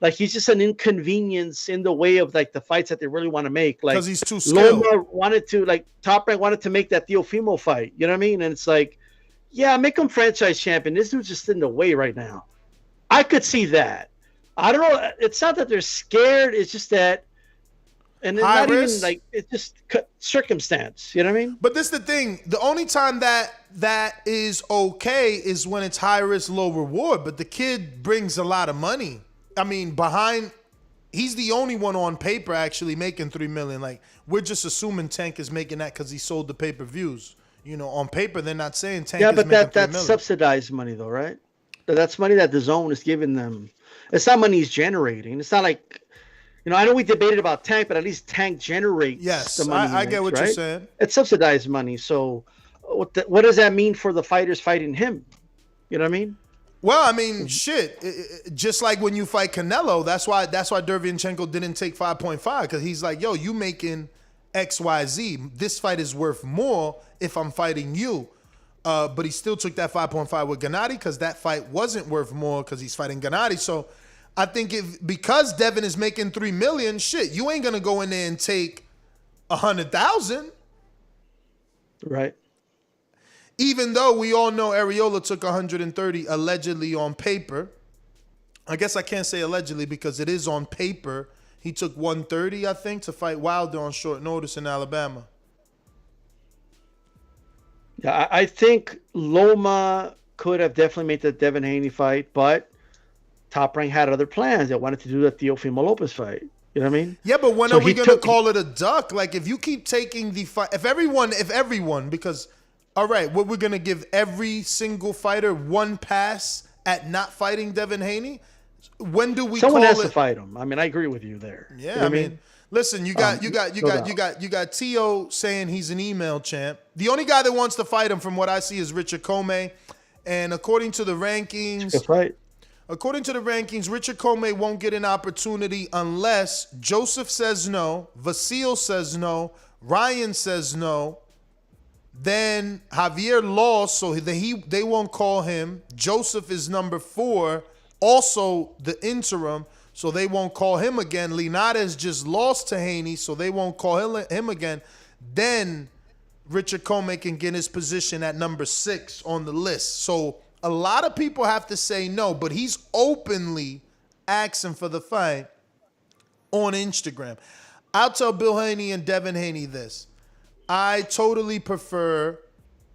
Like, he's just an inconvenience in the way of, like, the fights that they really want to make. Like, because he's too skilled. Loma wanted to, like, Top Rank wanted to make that Teofimo fight. You know what I mean? And it's like, yeah, make him franchise champion. This dude's just in the way right now. I could see that. I don't know. It's not that they're scared. It's just that, and it's not even like, it's just circumstance. You know what I mean? But this is the thing. The only time that is okay is when it's high risk, low reward. But the kid brings a lot of money. I mean, he's the only one on paper actually making $3 million. Like, we're just assuming Tank is making that because he sold the pay-per-views. You know, on paper, they're not saying Tank is making $3 million. Yeah, but that's subsidized money, though, right? That's money that Dazn is giving them. It's not money he's generating. It's not like, you know, I know we debated about Tank, but at least Tank generates the money. I get what you're saying. It's subsidized money. So what does that mean for the fighters fighting him? You know what I mean? Well, I mean, shit. Just like when you fight Canelo, that's why Derevyanchenko didn't take 5.5 because he's like, yo, you making XYZ. This fight is worth more if I'm fighting you. But he still took that 5.5 with Gennady because that fight wasn't worth more because he's fighting Gennady. So I think because Devin is making $3 million, shit, you ain't gonna go in there and take 100,000, right? Even though we all know Areola took 130 allegedly on paper. I guess I can't say allegedly because it is on paper. He took 130, I think, to fight Wilder on short notice in Alabama. Yeah, I think Loma could have definitely made the Devin Haney fight, but Top Rank had other plans. They wanted to do the Teofimo Lopez fight. You know what I mean? Yeah, but when are we going to call it a duck? Like, if you keep taking the fight, if everyone, because, all right, what we're going to give every single fighter one pass at not fighting Devin Haney? When do we Someone call has it? To fight him. I mean, I agree with you there. Yeah, you know I mean, listen, you got T.O. saying he's an email champ. The only guy that wants to fight him, from what I see, is Richard Comey. And according to the rankings, that's right. According to the rankings, Richard Comey won't get an opportunity unless Joseph says no, Vasil says no, Ryan says no. Then Javier lost, so they won't call him. Joseph is number 4, also the interim, so they won't call him again. Linares just lost to Haney, so they won't call him again. Then Richard Comey can get his position at number 6 on the list. So a lot of people have to say no, but he's openly asking for the fight on Instagram. I'll tell Bill Haney and Devin Haney this. I totally prefer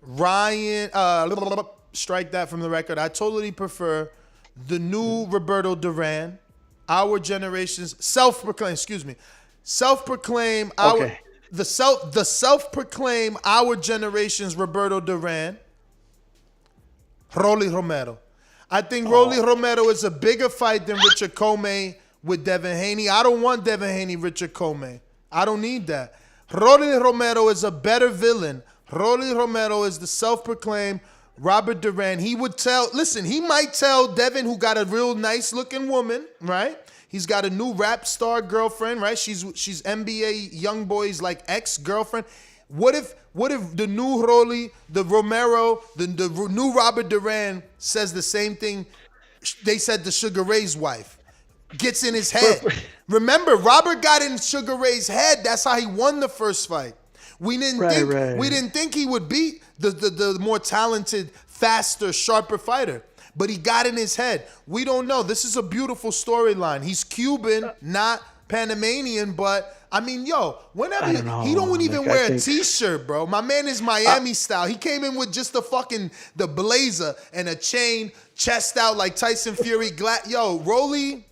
Ryan, strike that from the record. I totally prefer the new Roberto Duran, our generation's self-proclaimed, the self-proclaimed our generation's Roberto Duran, Rolly Romero. I think Rolly Romero is a bigger fight than Richard Comey with Devin Haney. I don't want Devin Haney, Richard Comey. I don't need that. Rolly Romero is a better villain. Rolly Romero is the self-proclaimed Robert Duran. He might tell Devin, who got a real nice looking woman, right? He's got a new rap star girlfriend, right? She's NBA YoungBoy's like ex-girlfriend. What if the new Rolly, the Romero, the new Robert Duran says the same thing they said to Sugar Ray's wife? Gets in his head. Remember, Robert got in Sugar Ray's head. That's how he won the first fight. We didn't think he would beat the more talented, faster, sharper fighter, but he got in his head. We don't know. This is a beautiful storyline. He's Cuban, not Panamanian, but I mean, whenever he don't even wear a t-shirt, bro. My man is Miami style. He came in with just the blazer and a chain, chest out like Tyson Fury. Rolly.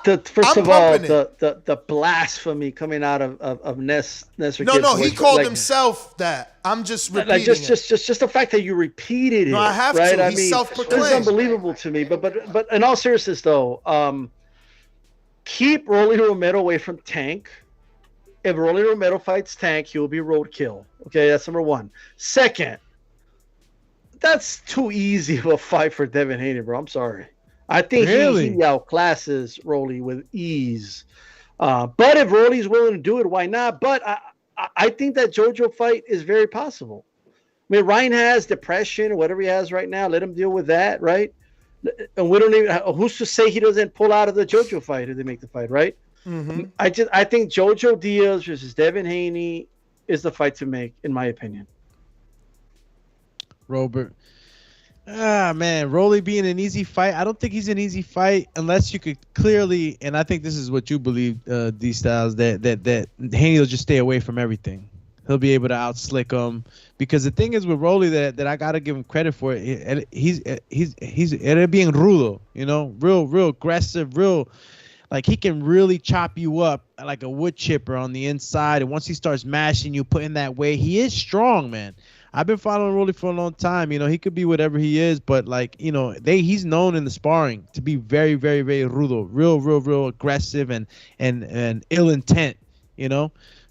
First of all, the blasphemy coming out of Nestor. No, he called himself that. I'm just repeating just the fact that you repeated it. No, I have right? to. He's self-proclaimed. It's unbelievable to me. But in all seriousness, though, keep Rolly Romero away from Tank. If Rolly Romero fights Tank, he will be roadkill. Okay, that's number 1. Second, that's too easy of a fight for Devin Haney, bro. I'm sorry. I think he outclasses Rolly with ease. But if Rolly's willing to do it, why not? But I think that JoJo fight is very possible. I mean, Ryan has depression or whatever he has right now. Let him deal with that, right? And we don't even. Who's to say he doesn't pull out of the JoJo fight if they make the fight, right? Mm-hmm. I think JoJo Diaz versus Devin Haney is the fight to make, in my opinion. Robert. Man, Rolly being an easy fight. I don't think he's an easy fight unless you could clearly, and I think this is what you believe, these styles, that Haney will just stay away from everything. He'll be able to outslick him, because the thing is with Rolly that I gotta give him credit for, he's being rudo, real aggressive, real. Like, he can really chop you up like a wood chipper on the inside. And once he starts mashing you, putting that weight, he is strong, man. I've been following Rolly for a long time. He could be whatever he is, but he's known in the sparring to be very, very, very rudo, real aggressive and ill intent,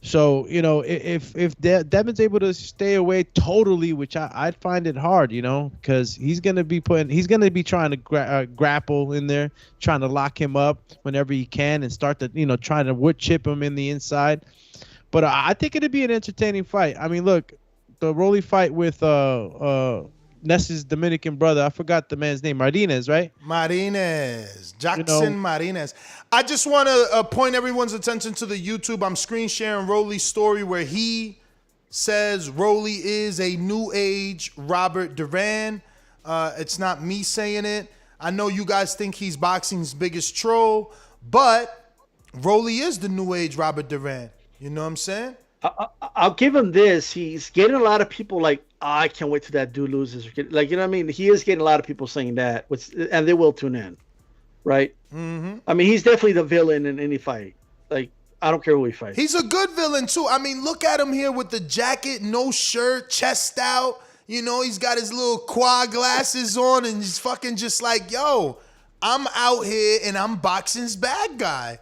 So, if Devin's able to stay away totally, which I'd find it hard, because he's going to be trying to grapple in there, trying to lock him up whenever he can and start to, trying to wood chip him in the inside. But I think it'd be an entertaining fight. I mean, look, the Rolly fight with Ness's Dominican brother, I forgot the man's name, Martinez, right? Jackson Martinez. I just want to point everyone's attention to the YouTube. I'm screen sharing Rolly's story where he says Rolly is a new age Robert Duran. It's not me saying it. I know you guys think he's boxing's biggest troll, but Rolly is the new age Robert Duran. You know what I'm saying? I'll give him this. He's getting a lot of people like, I can't wait till that dude loses. Like, you know what I mean? He is getting a lot of people saying that, and they will tune in, right? Mm-hmm. I mean, he's definitely the villain in any fight. Like, I don't care who he fights. He's a good villain too. I mean, look at him here with the jacket, no shirt, chest out. You know, he's got his little quad glasses on, and he's fucking just like, yo, I'm out here and I'm boxing's bad guy.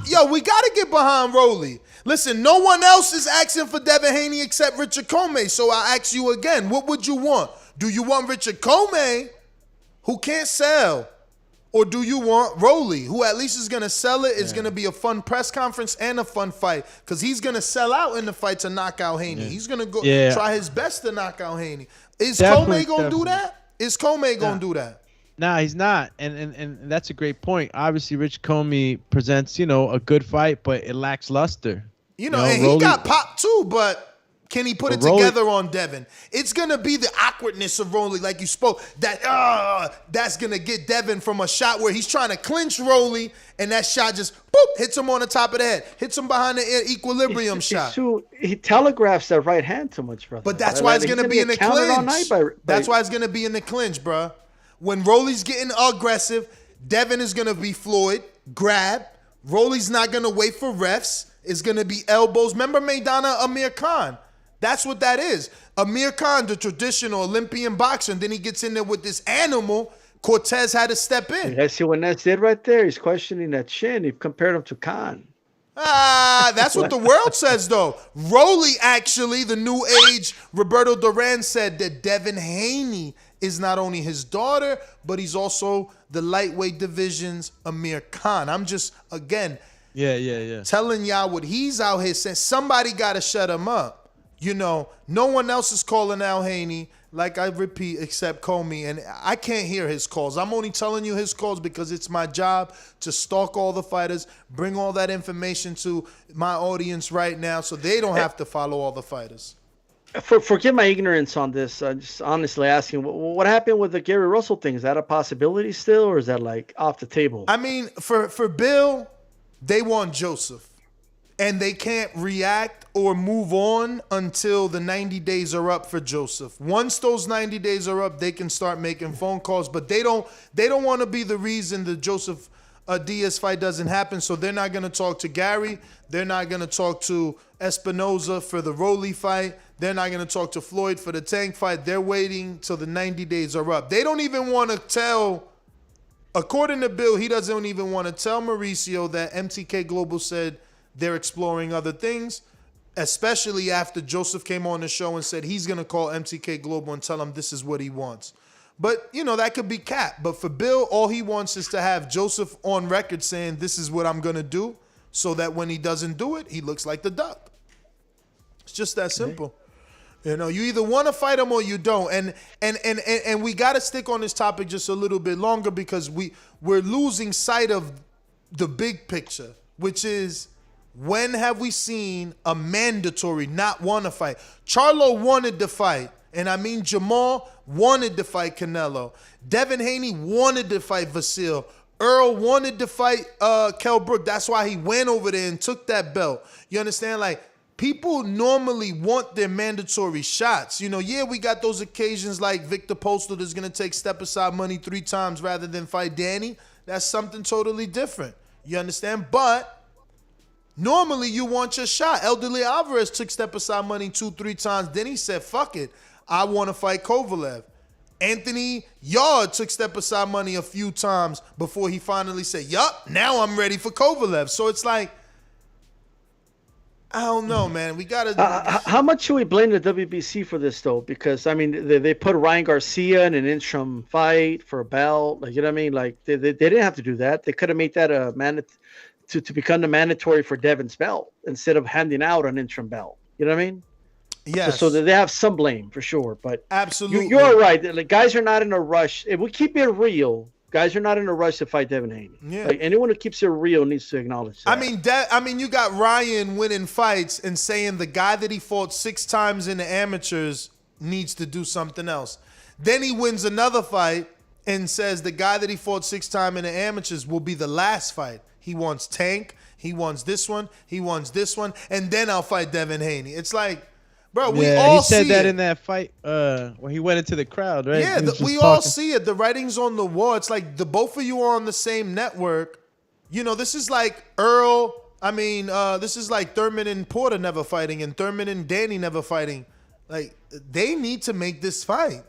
Yo, we got to get behind Rolly. Listen, no one else is asking for Devin Haney except Richard Comey. So I ask you again, what would you want? Do you want Richard Comey, who can't sell? Or do you want Rolly, who at least is going to sell it? It's going to be a fun press conference and a fun fight because he's going to sell out in the fight to knock out Haney. Yeah. He's going to go try his best to knock out Haney. Is Comey going to do that? Is Comey going to do that? Nah, he's not. And that's a great point. Obviously, Rich Comey presents, a good fight, but it lacks luster. And he got popped too, but can he put it together on Devin? It's going to be the awkwardness of Rolly, like you spoke, that's going to get Devin from a shot where he's trying to clinch Rolly, and that shot just, boop, hits him on the top of the head, hits him behind the equilibrium shot. He telegraphs that right hand too much, brother. But that's why it's going to be in the clinch. That's why it's going to be in the clinch, bro. When Rolly's getting aggressive, Devin is going to be Floyd, grab. Rolly's not going to wait for refs. It's going to be elbows. Remember Maidana Amir Khan? That's what that is. Amir Khan, the traditional Olympian boxer, and then he gets in there with this animal. Cortez had to step in. You see what Ness did right there? He's questioning that chin. He compared him to Khan. That's what the world says, though. Rolly, actually, the new age Roberto Duran said that Devin Haney is not only his daughter, but he's also the lightweight division's Amir Khan. I'm just, again, telling y'all what he's out here saying. Somebody got to shut him up. No one else is calling out Haney, like I repeat, except Comey, and I can't hear his calls. I'm only telling you his calls because it's my job to stalk all the fighters, bring all that information to my audience right now so they don't have to follow all the fighters. Forgive my ignorance on this. I'm just honestly asking, what happened with the Gary Russell thing? Is that a possibility still, or is that like off the table? I mean, for Bill, they want Joseph. And they can't react or move on until the 90 days are up for Joseph. Once those 90 days are up, they can start making phone calls. But they don't want to be the reason the Joseph Diaz fight doesn't happen. So they're not going to talk to Gary. They're not going to talk to Espinoza for the Rolly fight. They're not going to talk to Floyd for the Tank fight. They're waiting till the 90 days are up. They don't even want to tell, according to Bill, he doesn't even want to tell Mauricio that MTK Global said they're exploring other things, especially after Joseph came on the show and said he's going to call MTK Global and tell him this is what he wants. But, that could be cap. But for Bill, all he wants is to have Joseph on record saying this is what I'm going to do so that when he doesn't do it, he looks like the duck. It's just that simple. You either want to fight him or you don't. And we got to stick on this topic just a little bit longer because we're losing sight of the big picture, which is, when have we seen a mandatory not want to fight? Charlo wanted to fight, and I mean Jamal wanted to fight Canelo. Devin Haney wanted to fight Vasil. Earl wanted to fight Kell Brook. That's why he went over there and took that belt. You understand? Like, people normally want their mandatory shots. We got those occasions like Victor Postal that's going to take step-aside money 3 times rather than fight Danny. That's something totally different. You understand? But normally, you want your shot. Elderly Alvarez took step-aside money 2-3 times. Then he said, fuck it. I want to fight Kovalev. Anthony Yard took step-aside money a few times before he finally said, yup, now I'm ready for Kovalev. So it's like, I don't know, man. We got to... how much should we blame the WBC for this, though? Because, I mean, they put Ryan Garcia in an interim fight for a belt. Like, you know what I mean? Like, they didn't have to do that. They could have made that to become the mandatory for Devin's belt instead of handing out an interim belt. You know what I mean? Yes. So they have some blame for sure. But absolutely, you're right. Like, guys are not in a rush. If we keep it real, guys are not in a rush to fight Devin Haney. Yeah. Like, anyone who keeps it real needs to acknowledge that. I mean, you got Ryan winning fights and saying the guy that he fought 6 times in the amateurs needs to do something else. Then he wins another fight and says the guy that he fought 6 times in the amateurs will be the last fight. He wants Tank. He wants this one. He wants this one. And then I'll fight Devin Haney. It's like, bro, we all see it. He said that in that fight when he went into the crowd, right? Yeah, we all see it. The writing's on the wall. It's like the both of you are on the same network. This is like Earl I mean, this is like Thurman and Porter never fighting and Thurman and Danny never fighting. Like, they need to make this fight.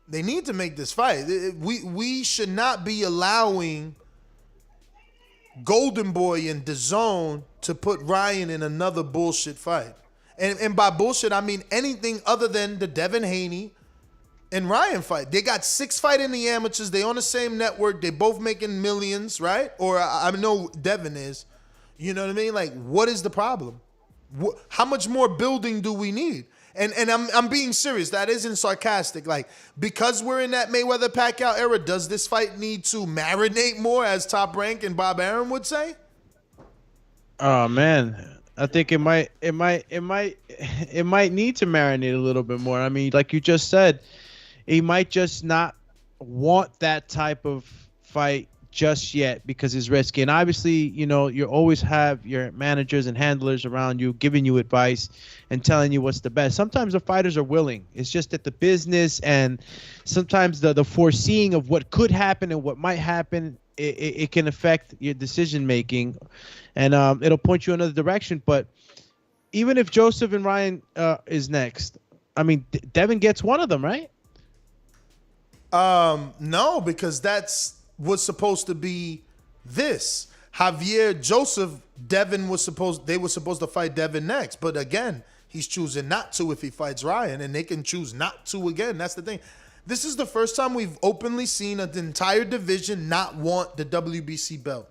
They need to make this fight. We should not be allowing Golden Boy and Dazn to put Ryan in another bullshit fight. And by bullshit, I mean anything other than the Devin Haney and Ryan fight. They got 6 fights in the amateurs. They on the same network. They both making millions, right? Or I know Devin is. You know what I mean? Like, what is the problem? How much more building do we need? And I'm being serious. That isn't sarcastic. Like, because we're in that Mayweather Pacquiao era, does this fight need to marinate more, as Top Rank and Bob Arum would say? Oh man, I think it might need to marinate a little bit more. I mean, like you just said, he might just not want that type of fight just yet because it's risky. And obviously, you know, you always have your managers and handlers around you giving you advice and telling you what's the best. Sometimes the fighters are willing. It's just that the business and sometimes the foreseeing of what could happen and what might happen, it can affect your decision making, and it'll point you in another direction. But even if Joseph and Ryan is next, I mean, Devin gets one of them, right? No, because was supposed to be this. Javier, Joseph, Devin they were supposed to fight Devin next. But again, he's choosing not to if he fights Ryan, and they can choose not to again. That's the thing. This is the first time we've openly seen an entire division not want the WBC belt.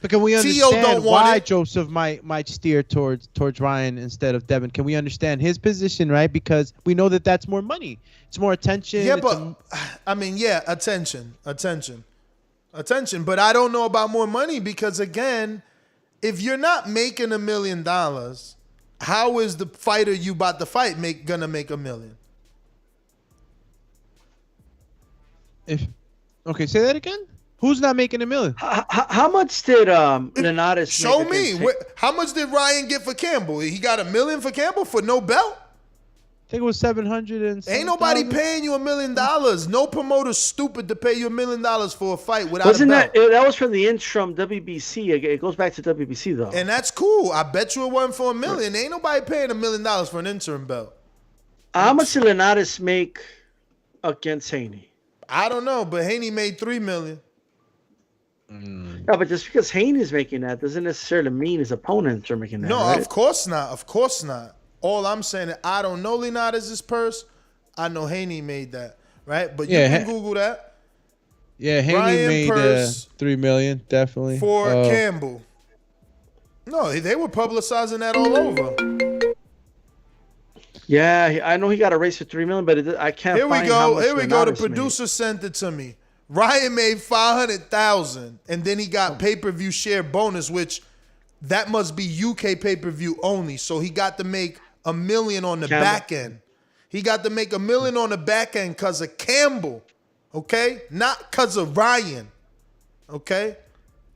But can we understand why Joseph might steer towards Ryan instead of Devin? Can we understand his position, right? Because we know that that's more money. It's more attention. Yeah, but I mean, yeah, attention. But I don't know about more money because, again, if you're not making $1 million, how is the fighter you about to fight gonna make $1 million? Okay, say that again. Who's not making $1 million? How much did Linares show make me? How much did Ryan get for Campbell? He got $1 million for Campbell for no belt? I think it was 700 and ain't nobody paying you $1 million. No promoter's stupid to pay you $1 million for a fight without Wasn't a belt. That was from the interim WBC. It goes back to WBC though. And that's cool. I bet you it wasn't for $1 million. Ain't nobody paying $1 million for an interim belt. How much did Linares make against Haney? I don't know, but Haney made $3 million. No, but just because Haney's making that doesn't necessarily mean his opponents are making that. No, right? Of course not. Of course not. All I'm saying is I don't know Linares' purse. I know Haney made that, right? But yeah, you can Google that. Yeah, Haney made $3 million, definitely. For Campbell. No, they were publicizing that all over. Yeah, I know he got a raise for $3 million, but I can't. Here we go. Here we go. The producer sent it to me. Ryan made $500,000, and then he got pay-per-view share bonus, which that must be UK pay-per-view only. So he got to make $1 million on the back end. He got to make $1 million on the back end because of Campbell, okay? Not because of Ryan, okay?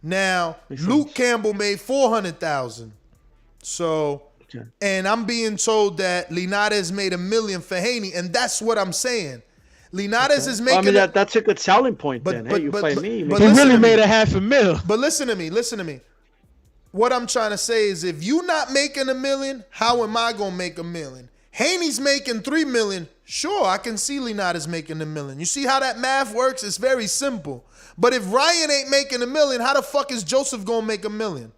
Now, Luke Campbell made $400,000. So, and I'm being told that Linares made $1 million for Haney, and that's what I'm saying. Linares is making. Well, I mean, that's a good selling point. Then, hey, you fight me. But he really made $500,000. But listen to me. Listen to me. What I'm trying to say is, if you not making $1 million, how am I gonna make $1 million? Haney's making $3 million. Sure, I can see Linares making $1 million. You see how that math works? It's very simple. But if Ryan ain't making $1 million, how the fuck is Joseph gonna make $1 million?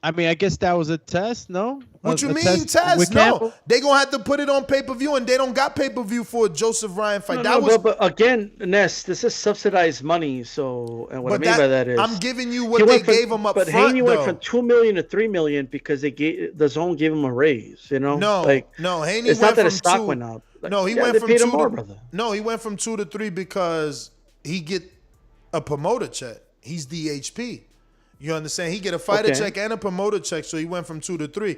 I mean, I guess that was a test, no? What you mean test? No. They going to have to put it on pay-per-view, and they don't got pay-per-view for a Joseph Ryan fight. But again, Ness, this is subsidized money, so and what I mean by that is I'm giving you what they gave him up front, But Haney went from $2 million to $3 million because the zone gave him a raise, you know? No, Haney it's went not that from his stock 2, went up. Like, no, he went from 2 more, to, brother. No, he went from 2 to 3 because he get a promoter check. He's DHP. You understand? He get a fighter check and a promoter check, so he went from 2 to 3.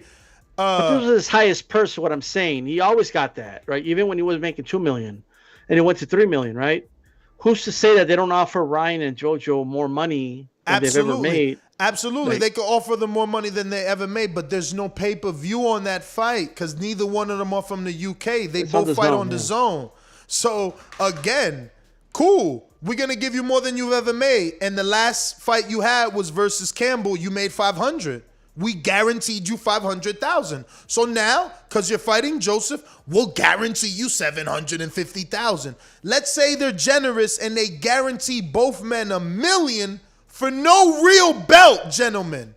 But this was his highest purse. What I'm saying, he always got that, right? Even when he was making $2 million, and it went to $3 million, right? Who's to say that they don't offer Ryan and JoJo more money than they've ever made? Absolutely, they could offer them more money than they ever made, but there's no pay-per-view on that fight because neither one of them are from the UK. They both fight on the zone. So again, cool. we're going to give you more than you've ever made. And the last fight you had was versus Campbell. You made 500. We guaranteed you 500,000. So now, because you're fighting Joseph, we'll guarantee you 750,000. Let's say they're generous and they guarantee both men $1 million for no real belt, gentlemen.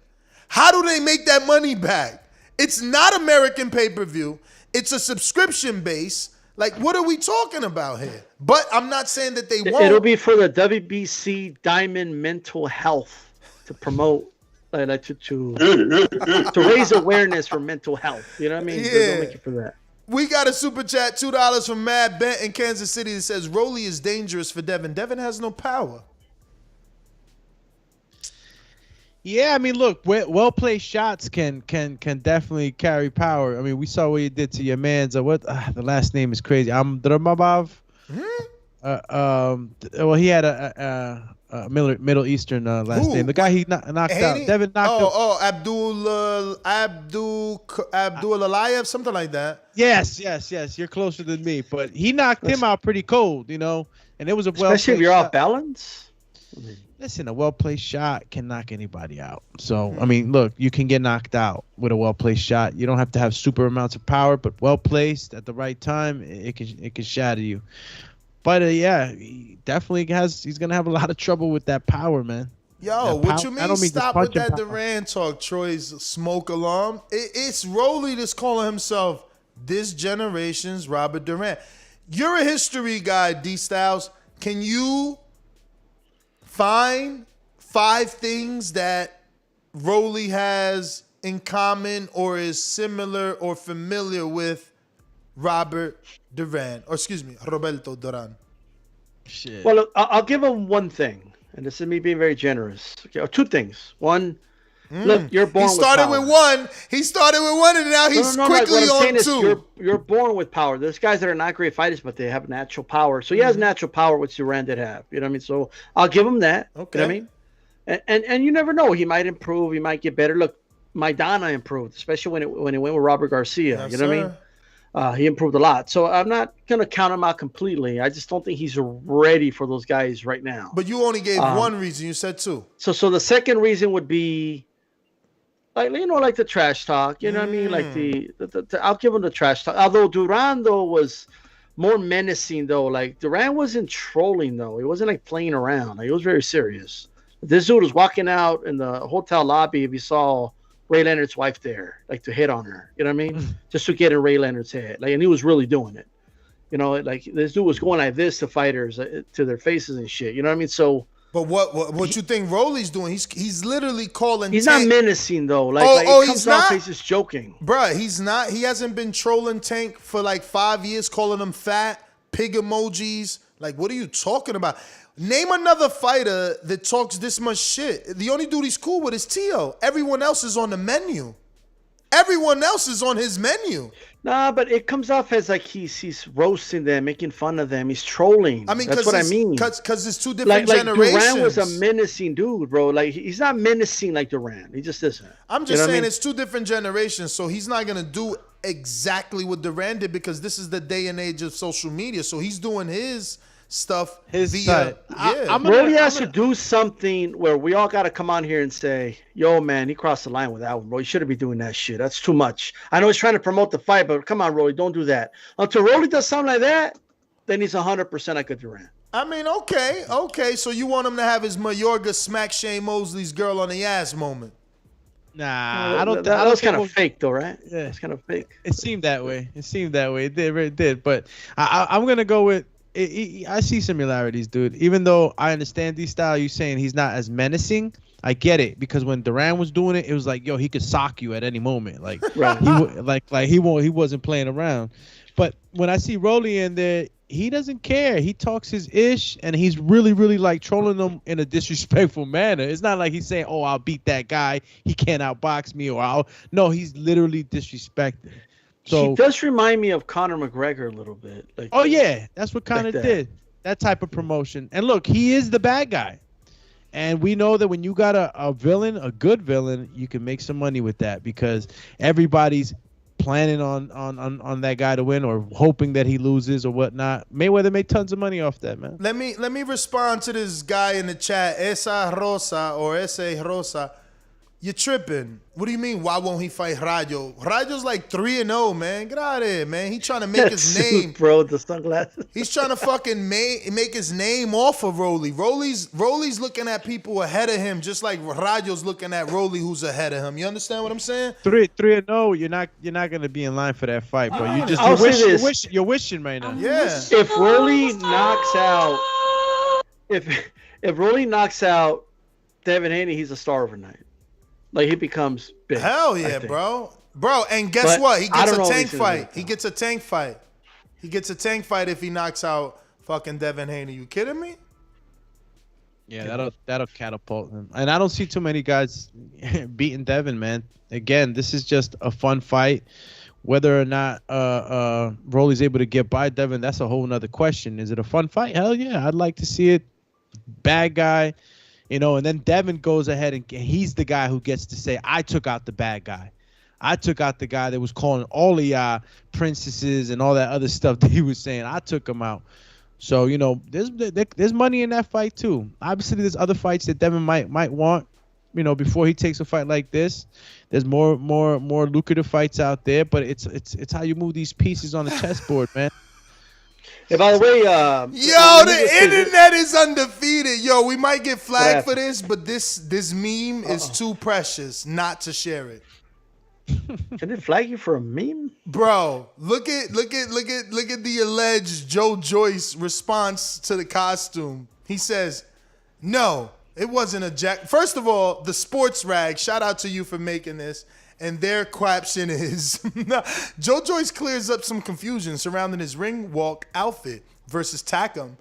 How do they make that money back? It's not American pay-per-view. It's a subscription base. Like, what are we talking about here? But I'm not saying that they won't. It'll be for the WBC Diamond Mental Health to promote, like to raise awareness for mental health. You know what I mean? Yeah. They'll make it for that. We got a super chat, $2 from Mad Bent in Kansas City that says, Rolly is dangerous for Devin. Devin has no power. Yeah, I mean, look, well-placed shots can definitely carry power. I mean, we saw what he did to your man's, the last name is crazy. Amdramabov. Well, he had a Middle Eastern last name. The guy he knocked out. Devin knocked out. Abdul Alayev, something like that. Yes. You're closer than me, but he knocked him out pretty cold, you know. And it was a especially if you're off balance. Listen, a well-placed shot can knock anybody out. So, I mean, look, you can get knocked out with a well-placed shot. You don't have to have super amounts of power, but well-placed at the right time, it can shatter you. But, yeah, he definitely he's going to have a lot of trouble with that power, man. Yo, what you mean stop with that Durant talk, Troy's smoke alarm? It's Rolly that's calling himself this generation's Robert Durant. You're a history guy, D Styles. Can you find 5 things that Rolly has in common or is similar or familiar with Robert Duran, or excuse me, Roberto Duran? Shit. Well, look, I'll give him one thing, and this is me being very generous. Okay, or 2 things. One, look, you're born with power. He started with one, and now he's quickly on 2. You're born with power. There's guys that are not great fighters, but they have natural power. So he has natural power, which Duran did have. You know what I mean? So I'll give him that. Okay. You know what I mean? And you never know. He might improve. He might get better. Look, Maidana improved, especially when he went with Robert Garcia. Yes, you know what I mean? He improved a lot. So I'm not going to count him out completely. I just don't think he's ready for those guys right now. But you only gave one reason. You said 2. So the second reason would be, like, you know, like the trash talk. You know what I mean? Like the I'll give him the trash talk. Although Duran, though, was more menacing, though. Like, Duran wasn't trolling, though. He wasn't, like, playing around. Like, he was very serious. This dude was walking out in the hotel lobby if he saw Ray Leonard's wife there, like, to hit on her, you know what I mean? Just to get in Ray Leonard's head. Like, and he was really doing it. You know, like, this dude was going like this to fighters, to their faces and shit. You know what I mean? So. But what you think Rolly's doing? He's literally calling. He's not menacing though. Like he's not. He's just joking, bruh. He's not. He hasn't been trolling Tank for like 5 years, calling him fat, pig emojis. Like, what are you talking about? Name another fighter that talks this much shit. The only dude he's cool with is Tio. Everyone else is on the menu. Everyone else is on his menu. Nah, but it comes off as like he's roasting them, making fun of them. He's trolling. I mean, that's what I mean. Because it's 2 different generations. Like Duran was a menacing dude, bro. Like, he's not menacing like Duran. He just isn't. I'm just saying it's 2 different generations, so he's not gonna do exactly what Duran did because this is the day and age of social media. So he's doing his stuff via. Rolly has to do something where we all got to come on here and say, yo, man, he crossed the line with that one, bro. He shouldn't be doing that shit. That's too much. I know he's trying to promote the fight, but come on, Rolly, don't do that. Until Rolly does something like that, then he's 100% like a Duran. I mean, okay. So you want him to have his Mayorga smack Shane Mosley's girl on the ass moment? Nah, I don't. That was kind of fake, though, right? Yeah, it's kind of fake. It seemed that way. It did. But I'm gonna go with. I see similarities, dude. Even though I understand these style, you saying he's not as menacing. I get it because when Duran was doing it, it was like, yo, he could sock you at any moment. Like, right. He wasn't playing around. But when I see Rolly in there, he doesn't care. He talks his ish, and he's really, really like trolling them in a disrespectful manner. It's not like he's saying, "Oh, I'll beat that guy. He can't outbox me," or no, he's literally disrespecting. So, he does remind me of Conor McGregor a little bit. Like, oh yeah, that's what Conor like did. That type of promotion. And look, he is the bad guy. And we know that when you got a villain, a good villain, you can make some money with that because everybody's planning on that guy to win or hoping that he loses or whatnot. Mayweather made tons of money off that, man. Let me respond to this guy in the chat, Esa Rosa or Ese Rosa. You're tripping. What do you mean? Why won't he fight Rayo? Rayo's like 3-0, man. Get out of here, man. He's trying to make his name, bro. The sunglasses. He's trying to fucking make his name off of Rolly. Rolly's looking at people ahead of him, just like Rayo's looking at Rolly, who's ahead of him. You understand what I'm saying? 3-0. You're not gonna be in line for that fight, bro. You're wishing right now. Yeah. If Rolly knocks out, if Rolly knocks out Devin Haney, he's a star overnight. Like, he becomes big. Hell yeah, bro. Bro, and guess what? He gets a tank fight. He gets a tank fight. He gets a tank fight if he knocks out fucking Devin Haney. You kidding me? Yeah, that'll catapult him. And I don't see too many guys beating Devin, man. Again, this is just a fun fight. Whether or not Rolly's able to get by Devin, that's a whole nother question. Is it a fun fight? Hell yeah, I'd like to see it. Bad guy. You know, and then Devin goes ahead and he's the guy who gets to say, I took out the bad guy. I took out the guy that was calling all of y'all princesses and all that other stuff that he was saying. I took him out. So, you know, there's money in that fight too. Obviously, there's other fights that Devin might want, you know, before he takes a fight like this. There's more lucrative fights out there, but it's how you move these pieces on the chessboard, man. Hey, by the way, the internet is undefeated. Yo, we might get flagged for this, but this meme is too precious not to share it. Can they flag you for a meme? Bro, look at the alleged Joyce response to the costume. He says, "No, it wasn't a jack." First of all, the sports rag, shout out to you for making this. And their caption is, Joyce clears up some confusion surrounding his ring walk outfit versus Takam.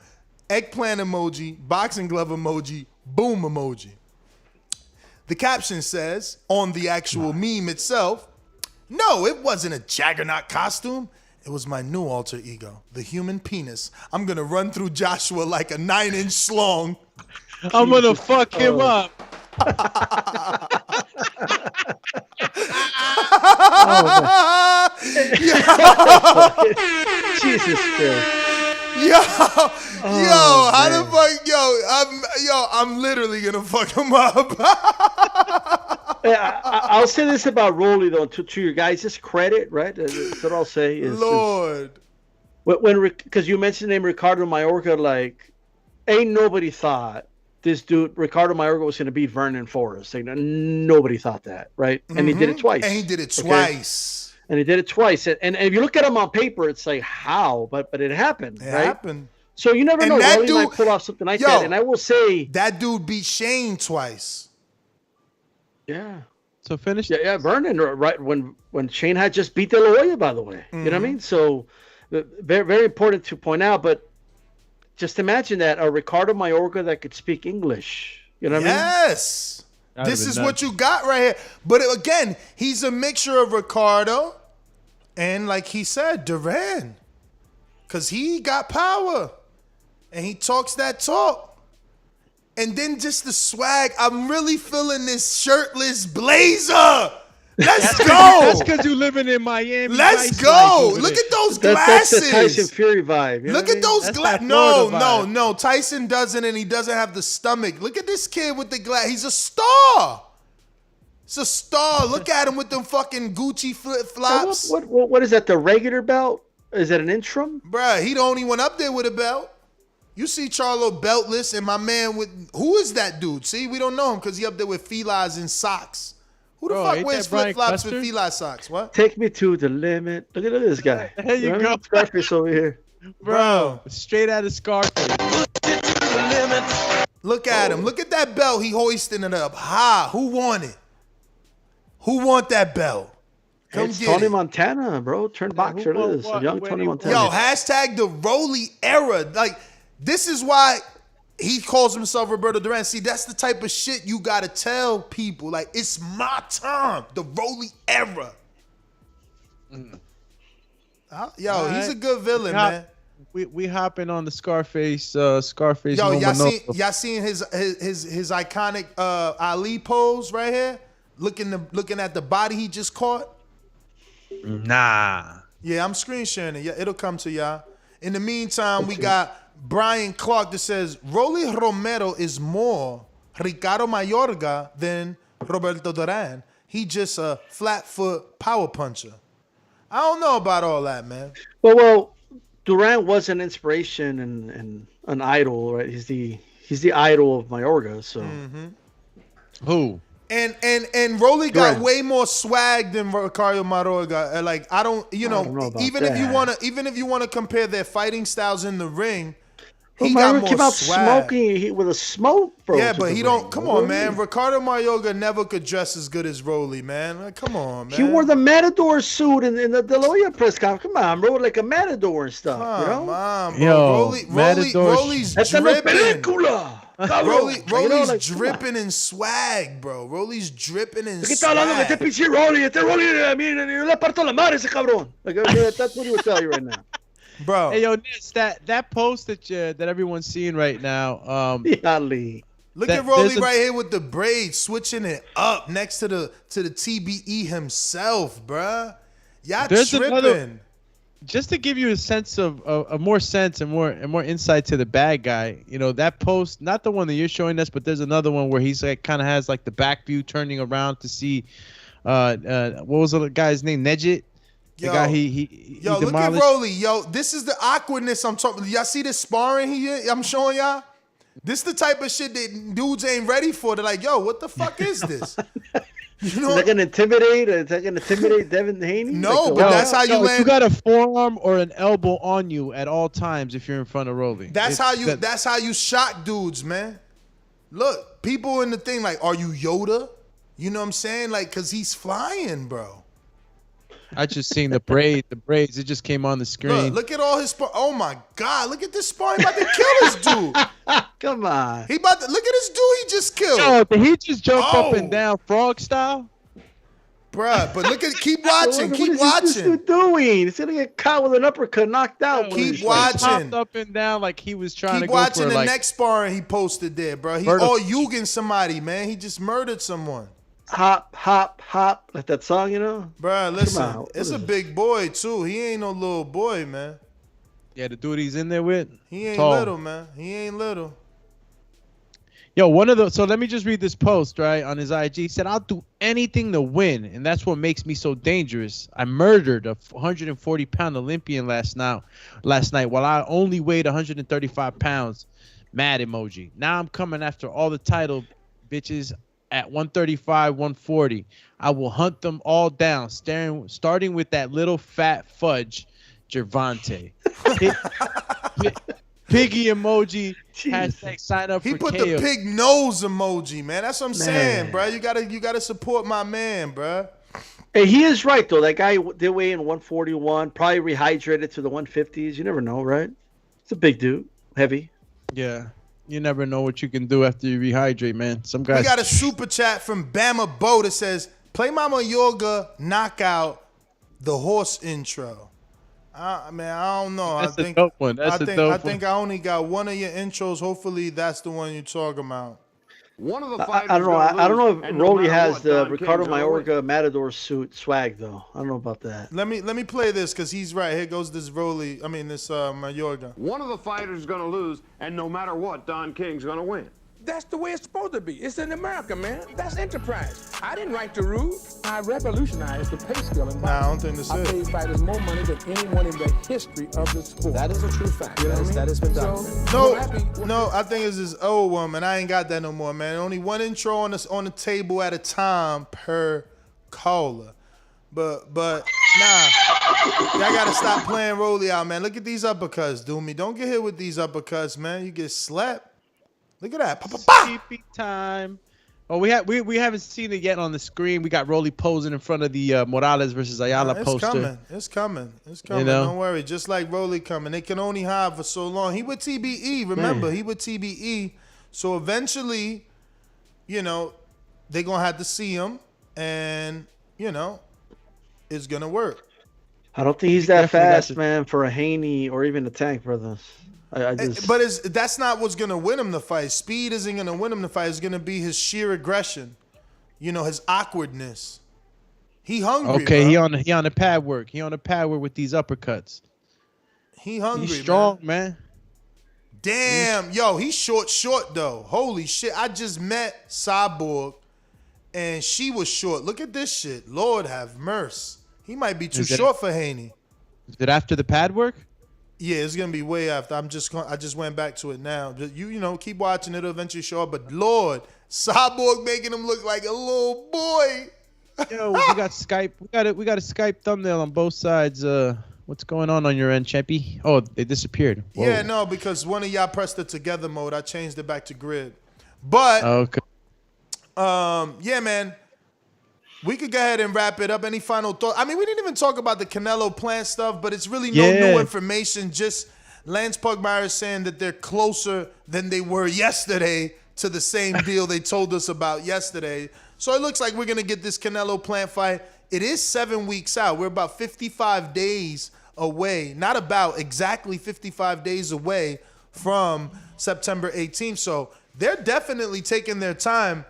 Eggplant emoji, boxing glove emoji, boom emoji. The caption says, on the actual meme itself, "No, it wasn't a juggernaut costume. It was my new alter ego, the human penis. I'm going to run through Joshua like a 9-inch slong. I'm going to fuck him up." Jesus Christ. How the fuck, I'm literally gonna fuck him up. I'll say this about Rolly though, to your guys' credit, right? That's what I'll say is, Lord, because you mentioned the name Ricardo Mayorga, like, ain't nobody thought this dude Ricardo Mayorga was going to beat Vernon Forrest. Like, nobody thought that, right? And he did it twice. And he did it twice. And he did it twice. And if you look at him on paper, it's like, how? But it happened. It happened. So you never know. Rolly might pull off something like that. And I will say, that dude beat Shane twice. Yeah. So finish. Yeah, Vernon, right when Shane had just beat De La Hoya, by the way. You know what I mean? So very, very important to point out. But just imagine that, a Ricardo Mayorga that could speak English. You know what I mean? Yes. This is what you got right here. But again, he's a mixture of Ricardo and, like he said, Duran. Because he got power. And he talks that talk. And then just the swag. I'm really feeling this shirtless blazer. Let's go. That's because you're living in Miami. Let's go. Look at those glasses. That's the Tyson Fury vibe. You know Look at those glasses. No. Tyson doesn't, and he doesn't have the stomach. Look at this kid with the glass. He's a star. He's a star. Look at him with them fucking Gucci flip-flops. What is that, the regular belt? Is that an interim? Bruh, he the only one up there with a belt. You see Charlo beltless, and my man with... Who is that dude? See, we don't know him because he up there with felines and socks. Who the fuck wears flip-flops with feline socks? What? Take me to the limit. Look at this guy. There you go. Scarface over here. Bro, straight out of Scarface. Look at him. Look at that belt. He hoisting it up high. Who want it? Who want that belt? Come it's get Tony it. Montana, bro. Turn boxer. Look at this. Young Tony Montana. Yo, hashtag the Rolly era. Like, this is why he calls himself Roberto Duran. See, that's the type of shit you gotta tell people. Like, it's my time. The Rolly era. He's a good villain, man. We hopping on the Scarface. Scarface. Yo, y'all seen his iconic Ali pose right here? Looking at the body he just caught. Nah. Yeah, I'm screen sharing it. Yeah, it'll come to y'all. In the meantime, we got Brian Clark that says Rolly Romero is more Ricardo Mayorga than Roberto Duran. He just a flat foot power puncher. I don't know about all that, man. Well, Duran was an inspiration and an idol, right? He's the idol of Mayorga. So Who? And Rolly got Duran. way more swag than Ricardo Mayorga. Like I don't know about even that. if you wanna compare their fighting styles in the ring, Well, he got Mayorga more came out swag. smoking with a smoke, bro. Yeah, to but the he don't. ring. Come What on, do you man. mean? Ricardo Mayorga never could dress as good as Rolly, man. Like, come on, man. He wore the Matador suit in the De La Hoya press conference. Come on, bro, like a Matador and stuff. you know? Come on, bro. Yo, Matador Rolly's Esta no es dripping. película. Rolly's You know, like, come on. dripping in swag, bro. Rolly's dripping in ¿De qué está hablando que este swag. pinche Rolly? Este Rolly, I mean, yo le parto la madre ese cabrón. Like, that's what he would tell you right now. Bro, Hey, yo, Ness, that post that everyone's seeing right now. Yali. look that- at Rolly there's a- right here with the braids, switching it up next to the TBE himself, bruh. Y'all There's tripping. another- Just to give you a sense of more sense and more insight to the bad guy, you know, that post, not the one that you're showing us, but there's another one where he's like kind of has like the back view turning around to see what was the guy's name? Nejit? The Yo, guy he Yo, look at demolished. Rolly. Yo, this is the awkwardness I'm talking. Y'all see this sparring I'm showing y'all? This the type of shit that dudes ain't ready for. They're like, yo, what the fuck is this? You know? Is that gonna intimidate? Is that gonna intimidate Devin Haney? No, Like, but that's how you land. You got a forearm or an elbow on you at all times if you're in front of Rolly. That's how you shock dudes, man. Look, people in the thing like, are you Yoda? You know what I'm saying? Like, cause he's flying, bro. I just seen the braids. It just came on the screen. Look at all his oh my God, look at this sparring. He about to kill this dude. Come on. He about to look at this dude he just killed. Yo, did he just jump up Oh. and down frog style? Bruh, but look at keep watching, What keep is this watching. dude doing? He's gonna get caught with an uppercut, knocked out. Keep He watching. popped up and down like he was trying Keep to go watching for the like next sparring he posted there, bro. He Vertical. Yugen somebody, man. He just murdered someone. Hop, hop, hop, like that song, you know? Bruh, listen, on, what it's is a it? big boy too. He ain't no little boy, man. yeah, the dude he's in there with. He ain't Tall. little, man. He ain't little. Yo, so let me just read this post, right, on his IG. He said, I'll do anything to win, and that's what makes me so dangerous. I murdered a 140-pound Olympian last night while I only weighed 135 pounds. Mad emoji. Now I'm coming after all the title bitches at 135, 140. I will hunt them all down, starting with that little fat fudge, Gervonta. Piggy emoji. Hashtag sign up He for put KO. the pig nose emoji, man. That's what I'm saying, bro. You gotta support my man, bro. Hey, he is right, though. That guy did weigh in 141, probably rehydrated to the 150s. You never know, right? It's a big dude, heavy. Yeah. You never know what you can do after you rehydrate, man. Some guys. We got a super chat from Bama Bo that says, play Mama Yoga knockout the horse intro. Man, I don't know. That's a dope one. That's a dope I think I only got one of your intros. Hopefully that's the one you're talking about. One of the I fighters don't know. gonna I don't know lose, if and no Rolly matter has what, the Don Ricardo King's gonna win. Mayorga Matador suit swag, though. I don't know about that. Let me play this because he's right. Here goes this Mayorga. One of the fighters is gonna lose, and no matter what, Don King's gonna win. That's the way it's supposed to be. It's in America, man. That's enterprise. I didn't write the rules. I revolutionized the pay scale in boxing. Nah, I don't think this I is. paid fighters more money than anyone in the history of the sport. That is a true fact. You know what I mean? That has been done. No, I think it's this old one, man. I ain't got that no more, man. Only one intro on the table at a time per caller. But nah, y'all gotta stop playing Rolly out, man. Look at these uppercuts, Doomy. Don't get hit with these uppercuts, man. You get slapped. Look at that. Pa, pa, pa. Sleepy time. Oh, we haven't seen it yet on the screen. We got Rolly posing in front of the Morales versus Ayala It's poster. It's coming. You know? Don't worry. Just like Rolly coming. They can only hide for so long. He with TBE. Remember, he with TBE. So eventually, you know, they going to have to see him. And, you know, it's going to work. I don't think he's that Definitely got fast, to- man, for a Haney or even a Tank, brothers. I just... But that's not what's going to win him the fight. Speed isn't going to win him the fight. It's going to be his sheer aggression. You know, his awkwardness. He hungry. Okay, bro. he on the pad work. He on the pad work with these uppercuts. He hungry. He's strong, man. Damn, yo, he's short though. Holy shit! I just met Cyborg, and she was short. Look at this shit. Lord have mercy. He might be too short for Haney. Is it after the pad work? Yeah, it's gonna be way after. I just went back to it now. You know, keep watching. It'll eventually show up. But Lord, Cyborg making him look like a little boy. Yo, we got Skype. We got a Skype thumbnail on both sides. What's going on your end, Chappie? Oh, they disappeared. Whoa. Yeah, no, because one of y'all pressed the together mode. I changed it back to grid. But okay. Yeah, man. We could go ahead and wrap it up. Any final thoughts? I mean, we didn't even talk about the Canelo plant stuff, but it's really no new information. Just Lance Pugmire saying that they're closer than they were yesterday to the same deal they told us about yesterday. So it looks like we're going to get this Canelo plant fight. It is 7 weeks out. We're about 55 days away. Not about, exactly 55 days away from September 18th. So they're definitely taking their time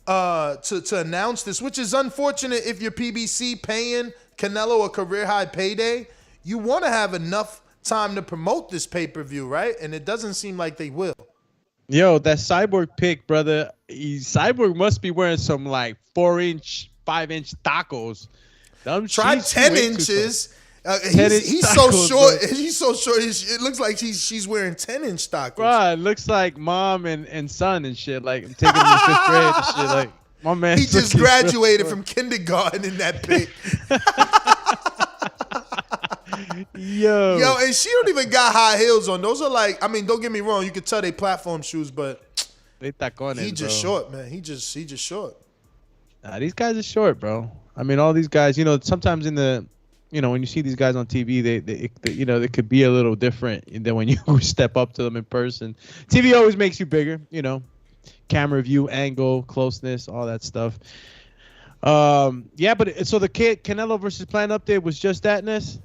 to announce this, which is unfortunate if you're PBC paying Canelo a career high payday. You want to have enough time to promote this pay-per-view, right? And it doesn't seem like they will. Yo, that Cyborg pick, brother. Cyborg must be wearing some like 4-inch, 5-inch tacos. Try 10 inches. He's so short. Bro. He's so short. It looks like she's wearing 10-inch tacos. Bro, it looks like mom and son and shit. Like taking him to 5th grade and shit. Like my man. He just graduated from kindergarten in that pic. Yo, and she don't even got high heels on. Those are like, I mean, don't get me wrong. You could tell they platform shoes, but they tacones, he just short, man. He just short. Nah, these guys are short, bro. I mean, all these guys, sometimes in the, when you see these guys on TV, they could be a little different than when you step up to them in person. TV always makes you bigger, camera view, angle, closeness, all that stuff. Yeah, but so the Canelo versus Plant update was just thatness,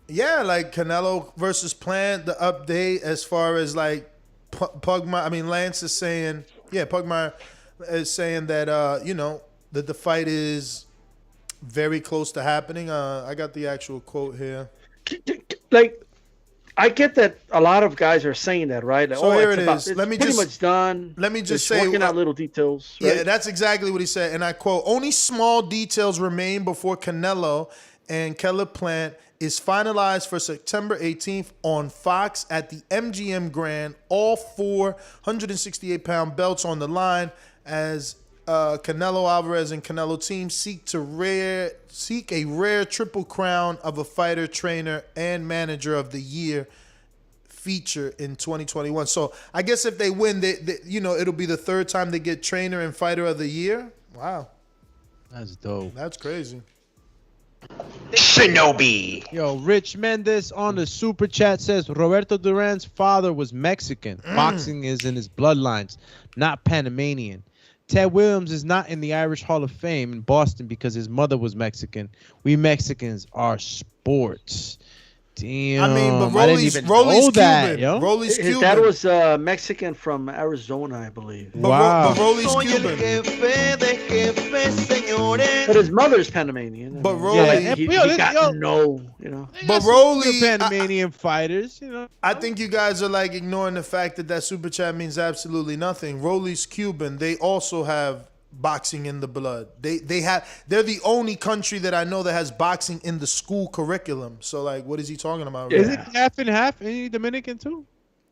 Yeah, like Canelo versus Plant, the update as far as like Pugmire. I mean, Lance is saying, Pugmire is saying that that the fight is very close to happening. I got the actual quote here. Like, I get that a lot of guys are saying that, right? Like, so here it is. It's pretty much done. Let me just say, working out little details. Right? Yeah, that's exactly what he said. And I quote, "Only small details remain before Canelo and Keller Plant is finalized for September 18th on Fox at the MGM Grand. All 468-pound belts on the line as Canelo Alvarez and Canelo team seek a rare triple crown of a fighter, trainer, and manager of the year feature in 2021. So I guess if they win, they it'll be the third time they get trainer and fighter of the year. Wow, that's dope. That's crazy. Shinobi. Yo, Rich Mendez on the super chat says Roberto Duran's father was Mexican. Boxing is in his bloodlines, not Panamanian. Ted Williams is not in the Irish Hall of Fame in Boston because his mother was Mexican. We Mexicans are sports. Damn. I mean, but Rolly's Cuban. Rolly's His Cuban. dad was Mexican from Arizona, I believe. Wow. But Rolly's Cuban. But his mother's Panamanian. But Rolly, he got But Rolly, Panamanian fighters, I think you guys are like ignoring the fact that super chat means absolutely nothing. Rolly's Cuban. They also have boxing in the blood. They're the only country that I know that has boxing in the school curriculum. So like, what is he talking about? Is it half and half? Any Dominican too?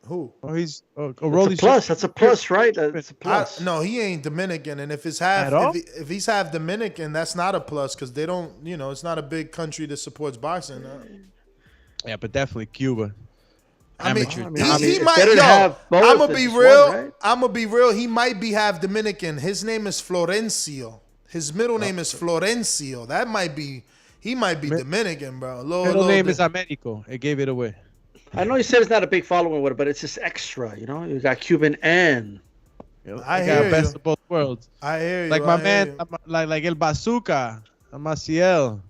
Who? Oh, he's Rolly's plus. That's a plus, right? That's a plus. No, he ain't Dominican. And if it's half, if he's half Dominican, that's not a plus because they don't. It's not a big country that supports boxing. Yeah, but definitely Cuba. I mean, he it's might. better to have both I'm gonna than be just real. one, right? I'm gonna be real. He might be half Dominican. His name is Florencio. His middle name is Florencio. That might be. He might be Dominican, bro. Middle name is Americo. It gave it away. I know he said it's not a big following with it, but it's just extra. You got Cuban and. I hear you. Best of both worlds. I hear you. Like my man, like El Bazooka, Maciel.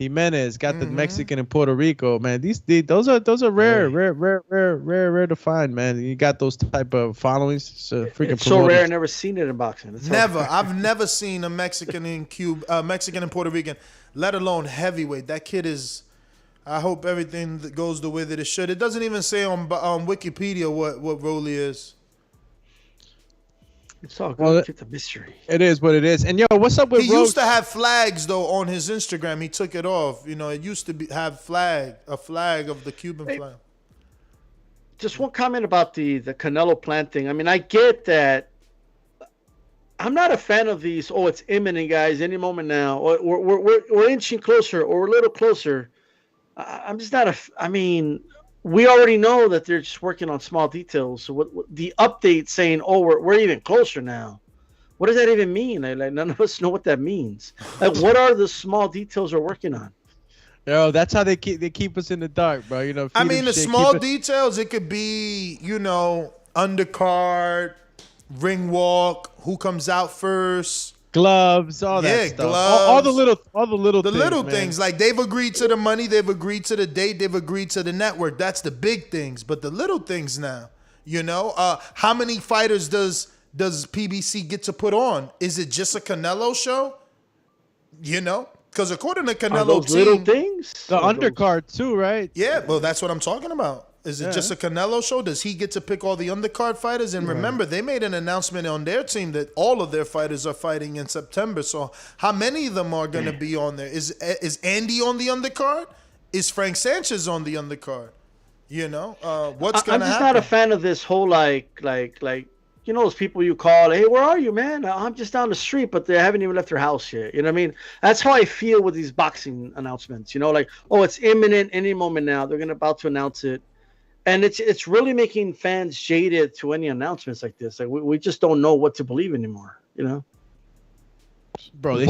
Jimenez got the Mexican in Puerto Rico, man. Those are rare to find, man. You got those type of followings. It's so rare. I never seen it in boxing. I've never seen a Mexican in Mexican and Puerto Rican, let alone heavyweight. That kid is. I hope everything that goes the way that it should. It doesn't even say on Wikipedia what Rolly is. It's all good. It's a mystery. It is what it is. And yo, what's up with Roach? He used to have flags though on his Instagram. He took it off. You know, it used to have a flag of the Cuban flag. Just one comment about the Canelo plant thing. I mean, I get that. I'm not a fan of these. Oh, it's imminent, guys. Any moment now. We're inching closer, or we're a little closer. I'm just not I mean, we already know that they're just working on small details. So what the update saying, oh, we're even closer now. What does that even mean? Like none of us know what that means. Like, what are the small details they're working on? Yo, that's how they keep us in the dark, bro. You know. I mean, the small details. It could be, you know, undercard, ring walk, who comes out first. Gloves, all that stuff. Gloves. All the little things. Like, they've agreed to the money, they've agreed to the date, they've agreed to the network. That's the big things. But the little things now, you know, how many fighters does PBC get to put on? Is it just a Canelo show? You know, because according to Canelo team, little things, the undercard too, right? Yeah, well, that's what I'm talking about. Is it just a Canelo show? Does he get to pick all the undercard fighters? And remember, they made an announcement on their team that all of their fighters are fighting in September. So how many of them are going to be on there? Is Andy on the undercard? Is Frank Sanchez on the undercard? You know, what's going to happen? I'm just not a fan of this whole like you know, those people you call, hey, where are you, man? I'm just down the street, but they haven't even left their house yet. You know what I mean? That's how I feel with these boxing announcements. You know, like, oh, it's imminent, any moment now. They're about to announce it. And it's really making fans jaded to any announcements like this. Like, we just don't know what to believe anymore, you know? Bro, we're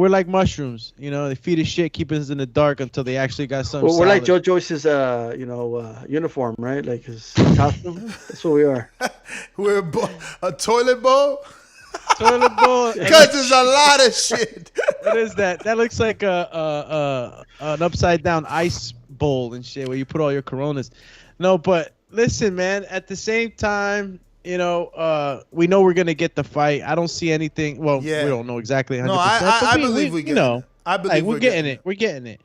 like mushrooms, you know. They feed us shit, keep us in the dark until they actually got something. Well, we're like Joe Joyce's, uniform, right? Like his costume. That's what we are. We're a toilet bowl. Toilet bowl. Because there's a lot of shit. What is that? That looks like an upside down ice bowl and shit where you put all your Coronas. No, but listen, man. At the same time, you know, we know we're gonna get the fight. I don't see anything. Well, we don't know exactly 100%. No, I believe we get it. I believe we're getting it. We're getting it.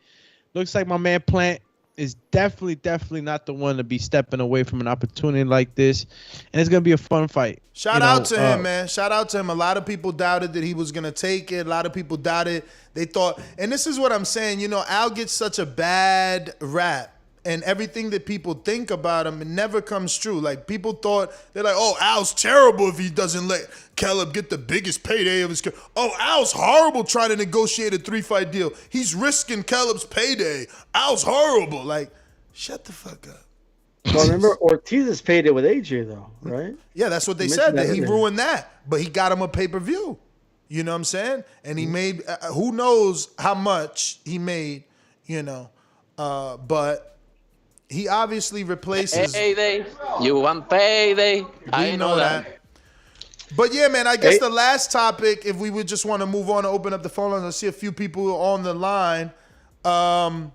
Looks like my man Plant is definitely not the one to be stepping away from an opportunity like this, and it's gonna be a fun fight. Shout out to him, man. Shout out to him. A lot of people doubted that he was gonna take it. A lot of people doubted. They thought, and this is what I'm saying. You know, Al gets such a bad rap. And everything that people think about him, it never comes true. Like, people thought, they're like, oh, Al's terrible if he doesn't let Caleb get the biggest payday of his career. Oh, Al's horrible trying to negotiate a 3-fight deal. He's risking Caleb's payday. Al's horrible. Like, shut the fuck up. Well, remember Ortiz's payday with AJ, though, right? Yeah, that's what they said. That he ruined that. But he got him a pay-per-view. You know what I'm saying? And he made, who knows how much he made, you know. But he obviously replaces. Payday. You want payday? I know that. But yeah, man, I guess the last topic, if we would just want to move on and open up the phone lines, I see a few people on the line. What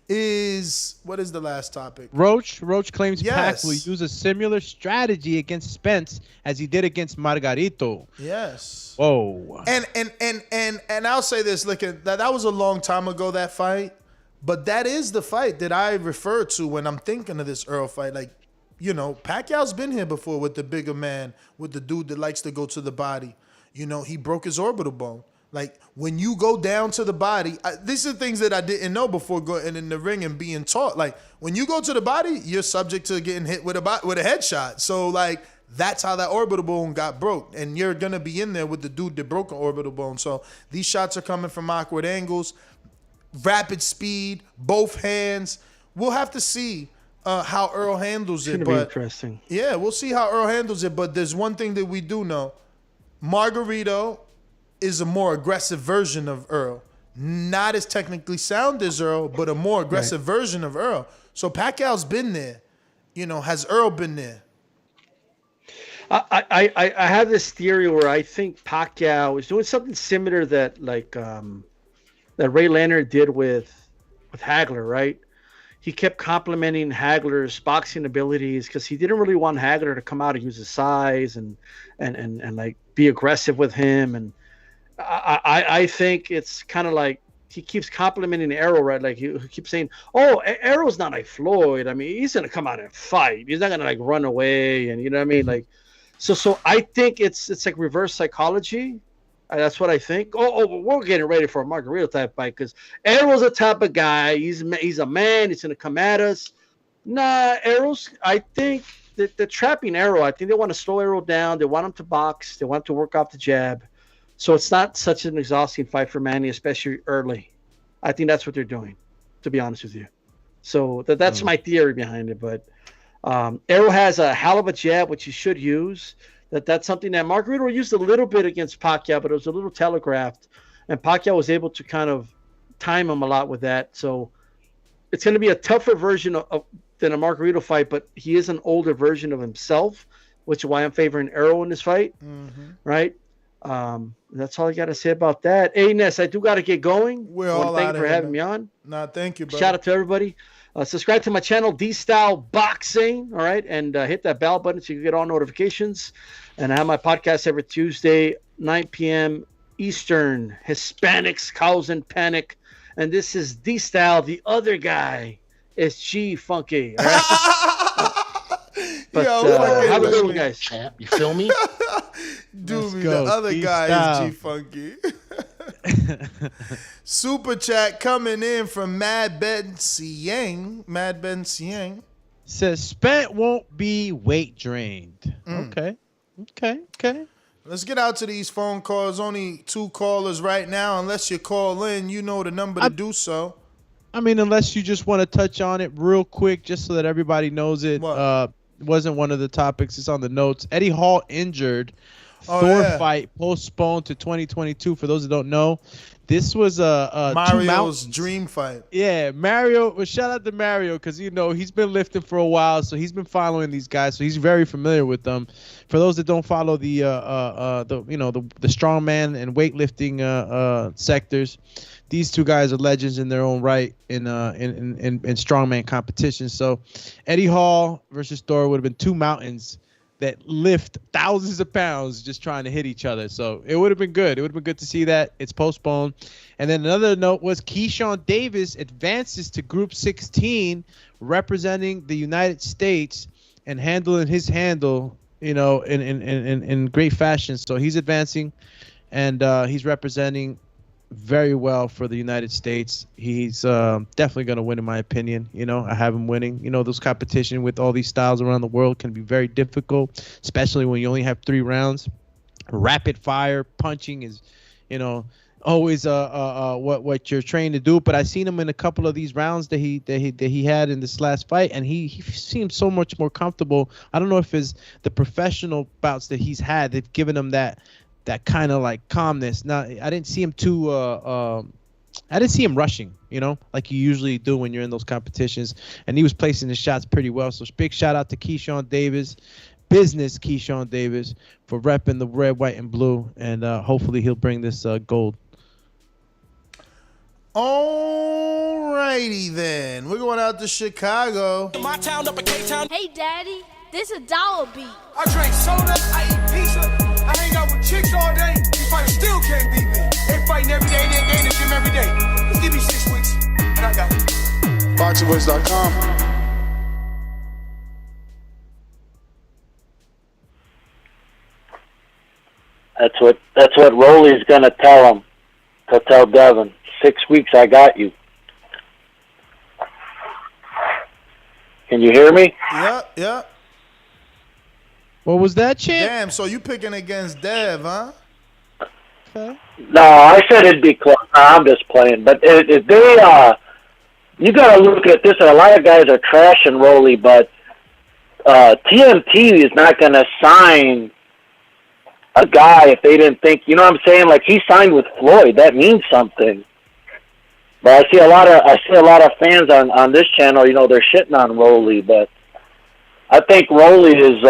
is the last topic? Roach claims Pac will use a similar strategy against Spence as he did against Margarito. Yes. Whoa. And I'll say this, look, that was a long time ago, that fight. But that is the fight that I refer to when I'm thinking of this Earl fight. Like, you know, Pacquiao's been here before with the bigger man, with the dude that likes to go to the body. You know, he broke his orbital bone. Like, when you go down to the body, these are things that I didn't know before going in the ring and being taught. Like, when you go to the body, you're subject to getting hit with a headshot. So, like, that's how that orbital bone got broke. And you're going to be in there with the dude that broke an orbital bone. So, these shots are coming from awkward angles. Rapid speed, both hands. We'll have to see how Earl handles it. It's going to be interesting. Yeah, we'll see how Earl handles it. But there's one thing that we do know. Margarito is a more aggressive version of Earl. Not as technically sound as Earl, but a more aggressive version of Earl. So Pacquiao's been there. You know, has Earl been there? I have this theory where I think Pacquiao is doing something similar that, like, that Ray Leonard did with Hagler, right? He kept complimenting Hagler's boxing abilities because he didn't really want Hagler to come out and use his size and like be aggressive with him. And I think it's kind of like he keeps complimenting Errol, right? Like he keeps saying, "Oh, Errol's not like Floyd. I mean, he's gonna come out and fight. He's not gonna like run away." And you know what I mean? Like, so I think it's like reverse psychology. That's what I think. We're getting ready for a Margarito type fight because Errol's a type of guy. He's a man. He's gonna come at us. Nah, Errol's. I think that they're trapping Errol. I think they want to slow Errol down. They want him to box. They want him to work off the jab. So it's not such an exhausting fight for Manny, especially early. I think that's what they're doing, to be honest with you. So that's my theory behind it. But Errol has a hell of a jab, which he should use. That's something that Margarito used a little bit against Pacquiao, but it was a little telegraphed. And Pacquiao was able to kind of time him a lot with that. So it's going to be a tougher version than a Margarito fight, but he is an older version of himself, which is why I'm favoring Errol in this fight, right? That's all I got to say about that. Hey, Ness, I do got to get going. We're all thank out you for of having me on. No, thank you, brother. Shout out to everybody. Subscribe to my channel, D-Style Boxing, all right? And hit that bell button so you can get all notifications. And I have my podcast every Tuesday, 9 p.m. Eastern. Hispanics causing panic. And this is D-Style. The other guy is G-Funky. All right? But have a good one, guys. Champ, you feel me? Doobie, the other guy is G-Funky. Super chat coming in from Mad Ben Siang. Says Spence won't be weight drained. Okay. Let's get out to these phone calls. Only 2 callers right now. Unless you call in, you know the number to do so. I mean, unless you just want to touch on it real quick, just so that everybody knows it. Wasn't one of the topics. It's on the notes. Eddie Hall injured. Thor fight postponed to 2022. For those that don't know, this was Mario's dream fight. Yeah, Mario. Well, shout out to Mario because he's been lifting for a while, so he's been following these guys, so he's very familiar with them. For those that don't follow the strongman and weightlifting sectors, these 2 guys are legends in their own right in strongman competition. So Eddie Hall versus Thor would have been 2 mountains that lift thousands of pounds just trying to hit each other. So it would have been good. It would have been good to see that. It's postponed. And then another note was Keyshawn Davis advances to Group 16, representing the United States and handling his handle, in great fashion. So he's advancing, and he's representing very well for the United States. He's definitely going to win, in my opinion. I have him winning. Those competition with all these styles around the world can be very difficult, especially when you only have 3 rounds. Rapid fire punching is, always what you're trained to do. But I've seen him in a couple of these rounds that he had in this last fight, and he seems so much more comfortable. I don't know if it's the professional bouts that he's had that's given him that kind of like calmness. Now, I didn't see him I didn't see him rushing, like you usually do when you're in those competitions. And he was placing his shots pretty well. So big shout out to Keyshawn Davis, Keyshawn Davis, for repping the red, white, and blue. And hopefully he'll bring this gold. Alrighty then. We're going out to Chicago. Hey, Daddy, this a dollar beat. I drink soda, I eat pizza. I hang out with chicks all day. These fighters still can't beat me. They fighting every day, they're in the gym every day. Just give me 6 weeks, and I got it. BoxingWiz.com. That's what Rolly's gonna tell him. He'll tell Devin, 6 weeks, I got you. Can you hear me? Yeah. What was that, champ? Damn, so you picking against Dev, huh? Okay. No, I said it'd be close. I'm just playing. But if they, you got to look at this. A lot of guys are trashing Rolly, but TMT is not going to sign a guy if they didn't think, you know what I'm saying? Like, he signed with Floyd. That means something. But I see a lot of fans on this channel, they're shitting on Rolly, but I think Rolly is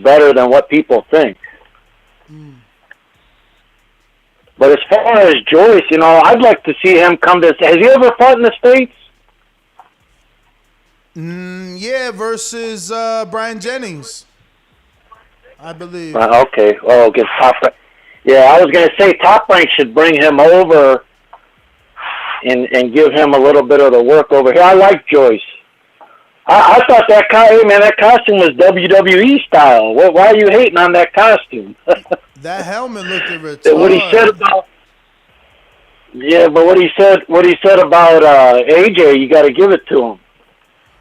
better than what people think. But But as far as Joyce, you know, I'd like to see him come to. Has he ever fought in the States? Yeah, versus Brian Jennings, I believe. Okay. Oh, against Top Rank. Yeah, I was going to say Top Rank should bring him over and give him a little bit of the work over here. I like Joyce. I thought that that costume was WWE style. Why are you hating on that costume? That helmet looked retarded. What he said about what he said about AJ, you got to give it to him.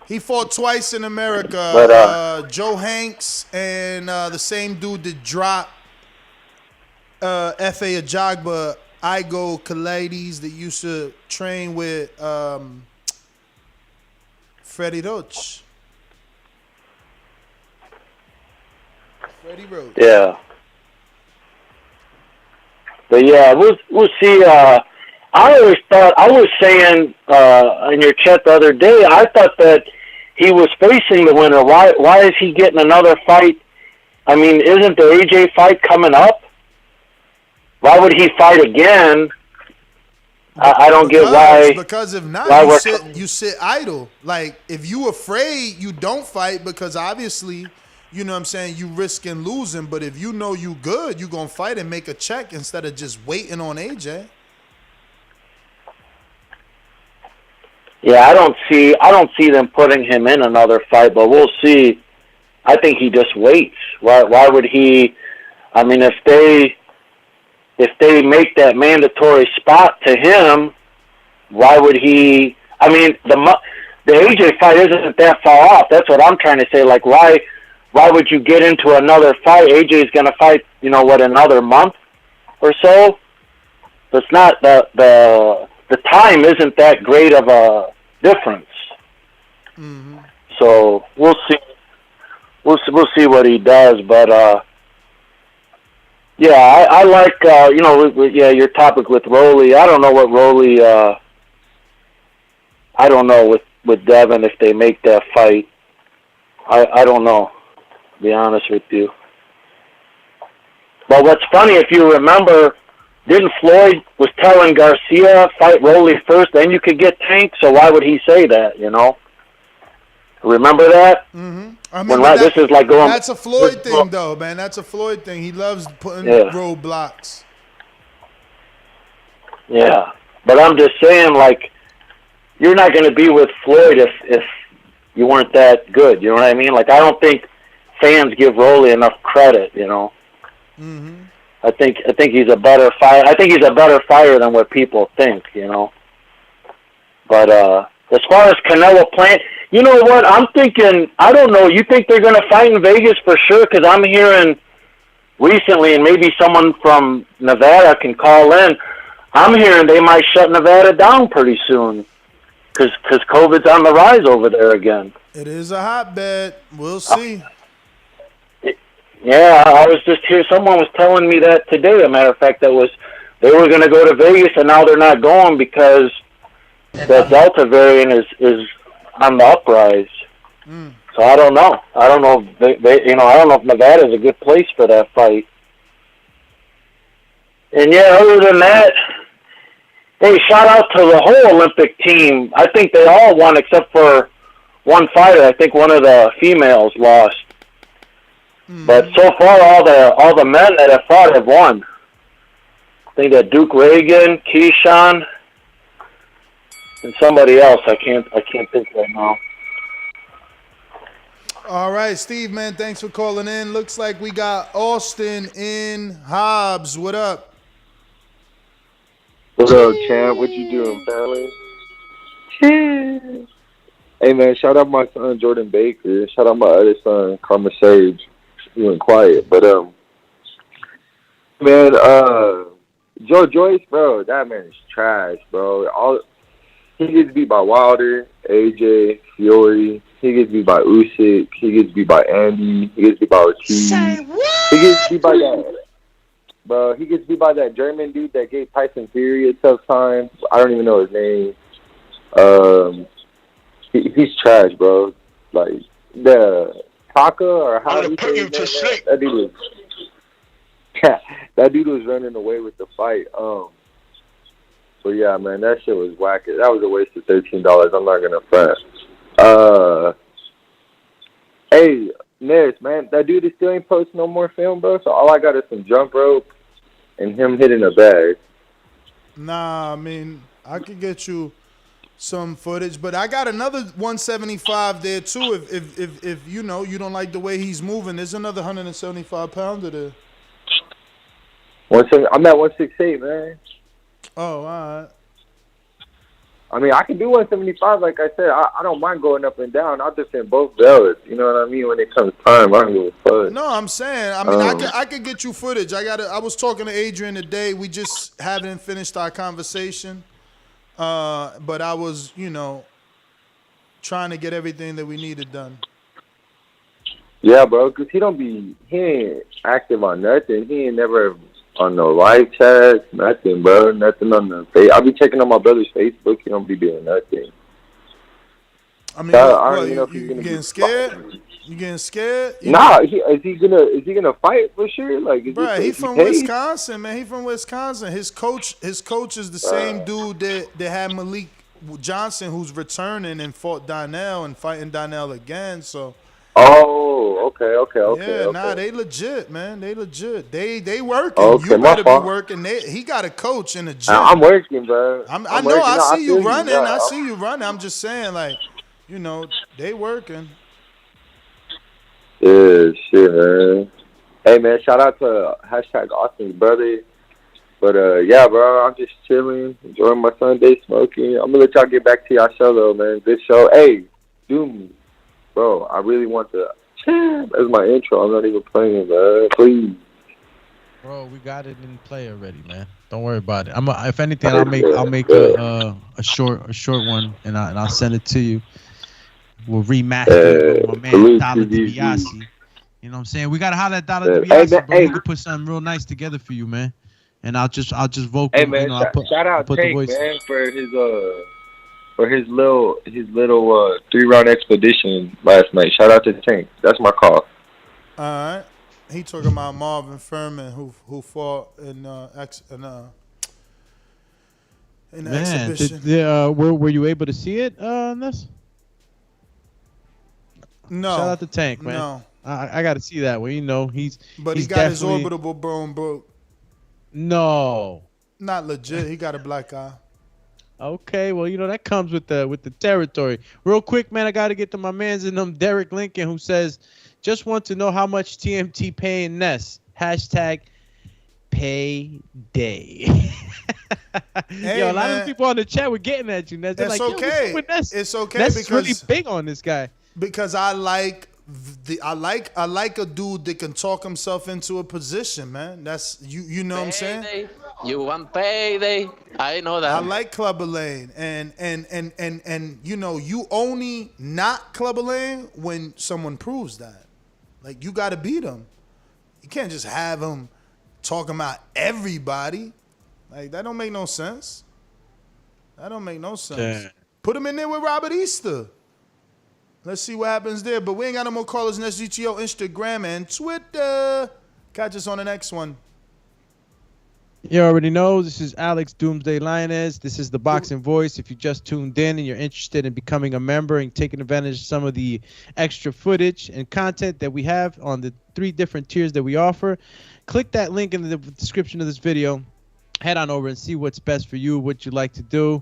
He fought twice in America. But, Joe Hanks and the same dude that dropped F.A. Ajagba, Igo Kalaides, that used to train with Freddie Roach. Freddie Roach. Yeah. But yeah, we'll see. I always thought, I was saying in your chat the other day, I thought that he was facing the winner. Why is he getting another fight? I mean, isn't the AJ fight coming up? Why would he fight again? I don't get why. Because if not, you sit idle. Like, if you afraid, you don't fight because obviously, you know what I'm saying, you risking losing. But if you know you good, you going to fight and make a check instead of just waiting on AJ. Yeah, I don't see them putting him in another fight, but we'll see. I think he just waits. Why would he? I mean, if they make that mandatory spot to him, why would he? I mean, the AJ fight isn't that far off. That's what I'm trying to say. Like, why would you get into another fight? AJ's going to fight, another month or so. It's not the time isn't that great of a difference. Mm-hmm. So we'll see. We'll see what he does, but yeah, I like your topic with Rolly. I don't know what Rolly. I don't know with Devin if they make that fight. I don't know, to be honest with you. But what's funny, if you remember, didn't Floyd was telling Garcia, fight Rolly first, then you could get Tank, so why would he say that, Remember that? Mm-hmm. I mean, this is like going. That's a Floyd thing, though, man. That's a Floyd thing. He loves putting roadblocks. Yeah, but I'm just saying, like, you're not going to be with Floyd if you weren't that good. You know what I mean? Like, I don't think fans give Rolly enough credit. Mm-hmm. I think he's a better fighter. I think he's a better fighter than what people think. But as far as Canelo playing, you know what? I'm thinking, I don't know. You think they're going to fight in Vegas for sure? Because I'm hearing recently, and maybe someone from Nevada can call in, I'm hearing they might shut Nevada down pretty soon because COVID's on the rise over there again. It is a hotbed. We'll see. Yeah, I was just here. Someone was telling me that today. As a matter of fact, they were going to go to Vegas, and now they're not going because the Delta variant is on the uprise. So I don't know. I don't know. I don't know if Nevada is a good place for that fight. And yeah, other than that, hey, shout out to the whole Olympic team. I think they all won except for one fighter. I think one of the females lost. But so far, all the men that have fought have won. I think that Duke Reagan, Keyshawn, and somebody else. I can't think right now. All right, Steve, man, thanks for calling in. Looks like we got Austin in Hobbs. What up? What's up, champ? What you doing, family? Hey, man, shout out my son, Jordan Baker. Shout out my other son, Karma Sage. He went quiet. But, man, Joyce, bro, that man is trash, bro. He gets beat by Wilder, AJ, Fury. He gets beat by Usyk. He gets beat by Andy. He gets beat by Ortiz. He gets beat by that. Bro, he gets beat by that German dude that gave Tyson Fury a tough time. I don't even know his name. He's trash, bro. Like, the Taka or how you put you to sleep. That dude that dude was running away with the fight. But yeah, man, that shit was whack. That was a waste of $13. I'm not gonna front. Hey, Ness, man, that dude still ain't posting no more film, bro. So all I got is some jump rope and him hitting a bag. Nah, I mean, I could get you some footage, but I got another 175 there too. If you know you don't like the way he's moving, there's another 175 pounder there. I'm at 168, man. Oh, all right. I mean, I can do 175. Like I said, I don't mind going up and down. I'll defend both belts. You know what I mean? When it comes time, I don't give a fuck. No, I'm saying. I mean, I could get you footage. I was talking to Adrian today. We just haven't finished our conversation. But I was, trying to get everything that we needed done. Yeah, bro, because he ain't active on nothing. He ain't never on no live chat, nothing, bro. Nothing on the face. I be checking on my brother's Facebook. He don't be doing nothing. I mean, I don't even know if he's getting scared? You getting scared? Nah, is he gonna fight for sure? Like, bro, he from Wisconsin, man. He from Wisconsin. His coach is the same dude that had Malik Johnson, who's returning and fought Donnell and fighting Donnell again. So. Oh, okay. Yeah, nah, they legit, man. They legit. They working. Okay, you better be working. He got a coach in the gym. I'm working, bro. I know. I see you running. I see you running. I'm just saying, like, they working. Yeah, shit, man. Hey, man, shout out to #Austin's brother. But, yeah, bro, I'm just chilling, enjoying my Sunday, smoking. I'm going to let y'all get back to y'all show, though, man. Good show. Hey, do me. Bro, I really want to. That's my intro. I'm not even playing, bro. Please. Bro, we got it in play already, man. Don't worry about it. If anything, I'll make a short one, and I'll send it to you. We'll remaster it with my man Dollar DiBiase. You know what I'm saying? We gotta holler at Dollar DiBiase, bro. We can put something real nice together for you, man. And I'll just vocal. Hey, man, shout out Tank, man, for his little 3-round expedition last night. Shout out to Tank. That's my call. All right. He talking about Marvin Furman who fought in the exhibition. Were you able to see it on this? No. Shout out to Tank, man. No. I got to see that one. He got his orbital bone broke. No. Not legit. He got a black eye. Okay, well, that comes with the territory. Real quick, man, I got to get to my mans in them. Derek Lincoln, who says, just want to know how much TMT paying Ness. #payday. Hey, yo, a lot of people on the chat were getting at you, Ness. They're it's like, okay. Yo, Ness? It's okay Ness because is really big on this guy. Because I like a dude that can talk himself into a position, man. That's you know what I'm saying? You want payday? I know that. I like Clubber Lane, and you only not Clubber Lane when someone proves that. Like, you got to beat him. You can't just have him talking about everybody. Like, that don't make no sense. Yeah. Put him in there with Robert Easter. Let's see what happens there. But we ain't got no more callers. NestGTO, Instagram, and Twitter. Catch us on the next one. You already know, this is Alex Doomsday Lioness. This is the Boxing Voice. If you just tuned in and you're interested in becoming a member and taking advantage of some of the extra footage and content that we have on the 3 different tiers that we offer, click that link in the description of this video. Head on over and see what's best for you, what you like to do.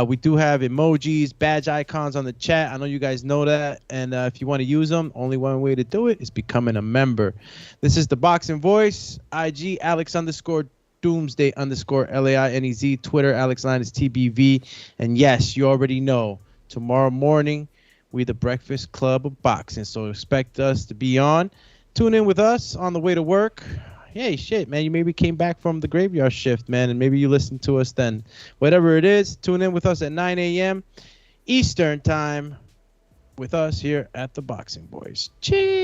We do have emojis, badge icons on the chat. I know you guys know that. And if you want to use them, only one way to do it is becoming a member. This is the Boxing Voice. IG, Alex_Doomsday_LAINEZ. Twitter, Alex Linus TBV. And yes, you already know, tomorrow morning, we the Breakfast Club of Boxing. So expect us to be on. Tune in with us on the way to work. Hey, shit, man, you maybe came back from the graveyard shift, man, and maybe you listened to us then. Whatever it is, tune in with us at 9 a.m. Eastern time with us here at the Boxing Boys. Cheers.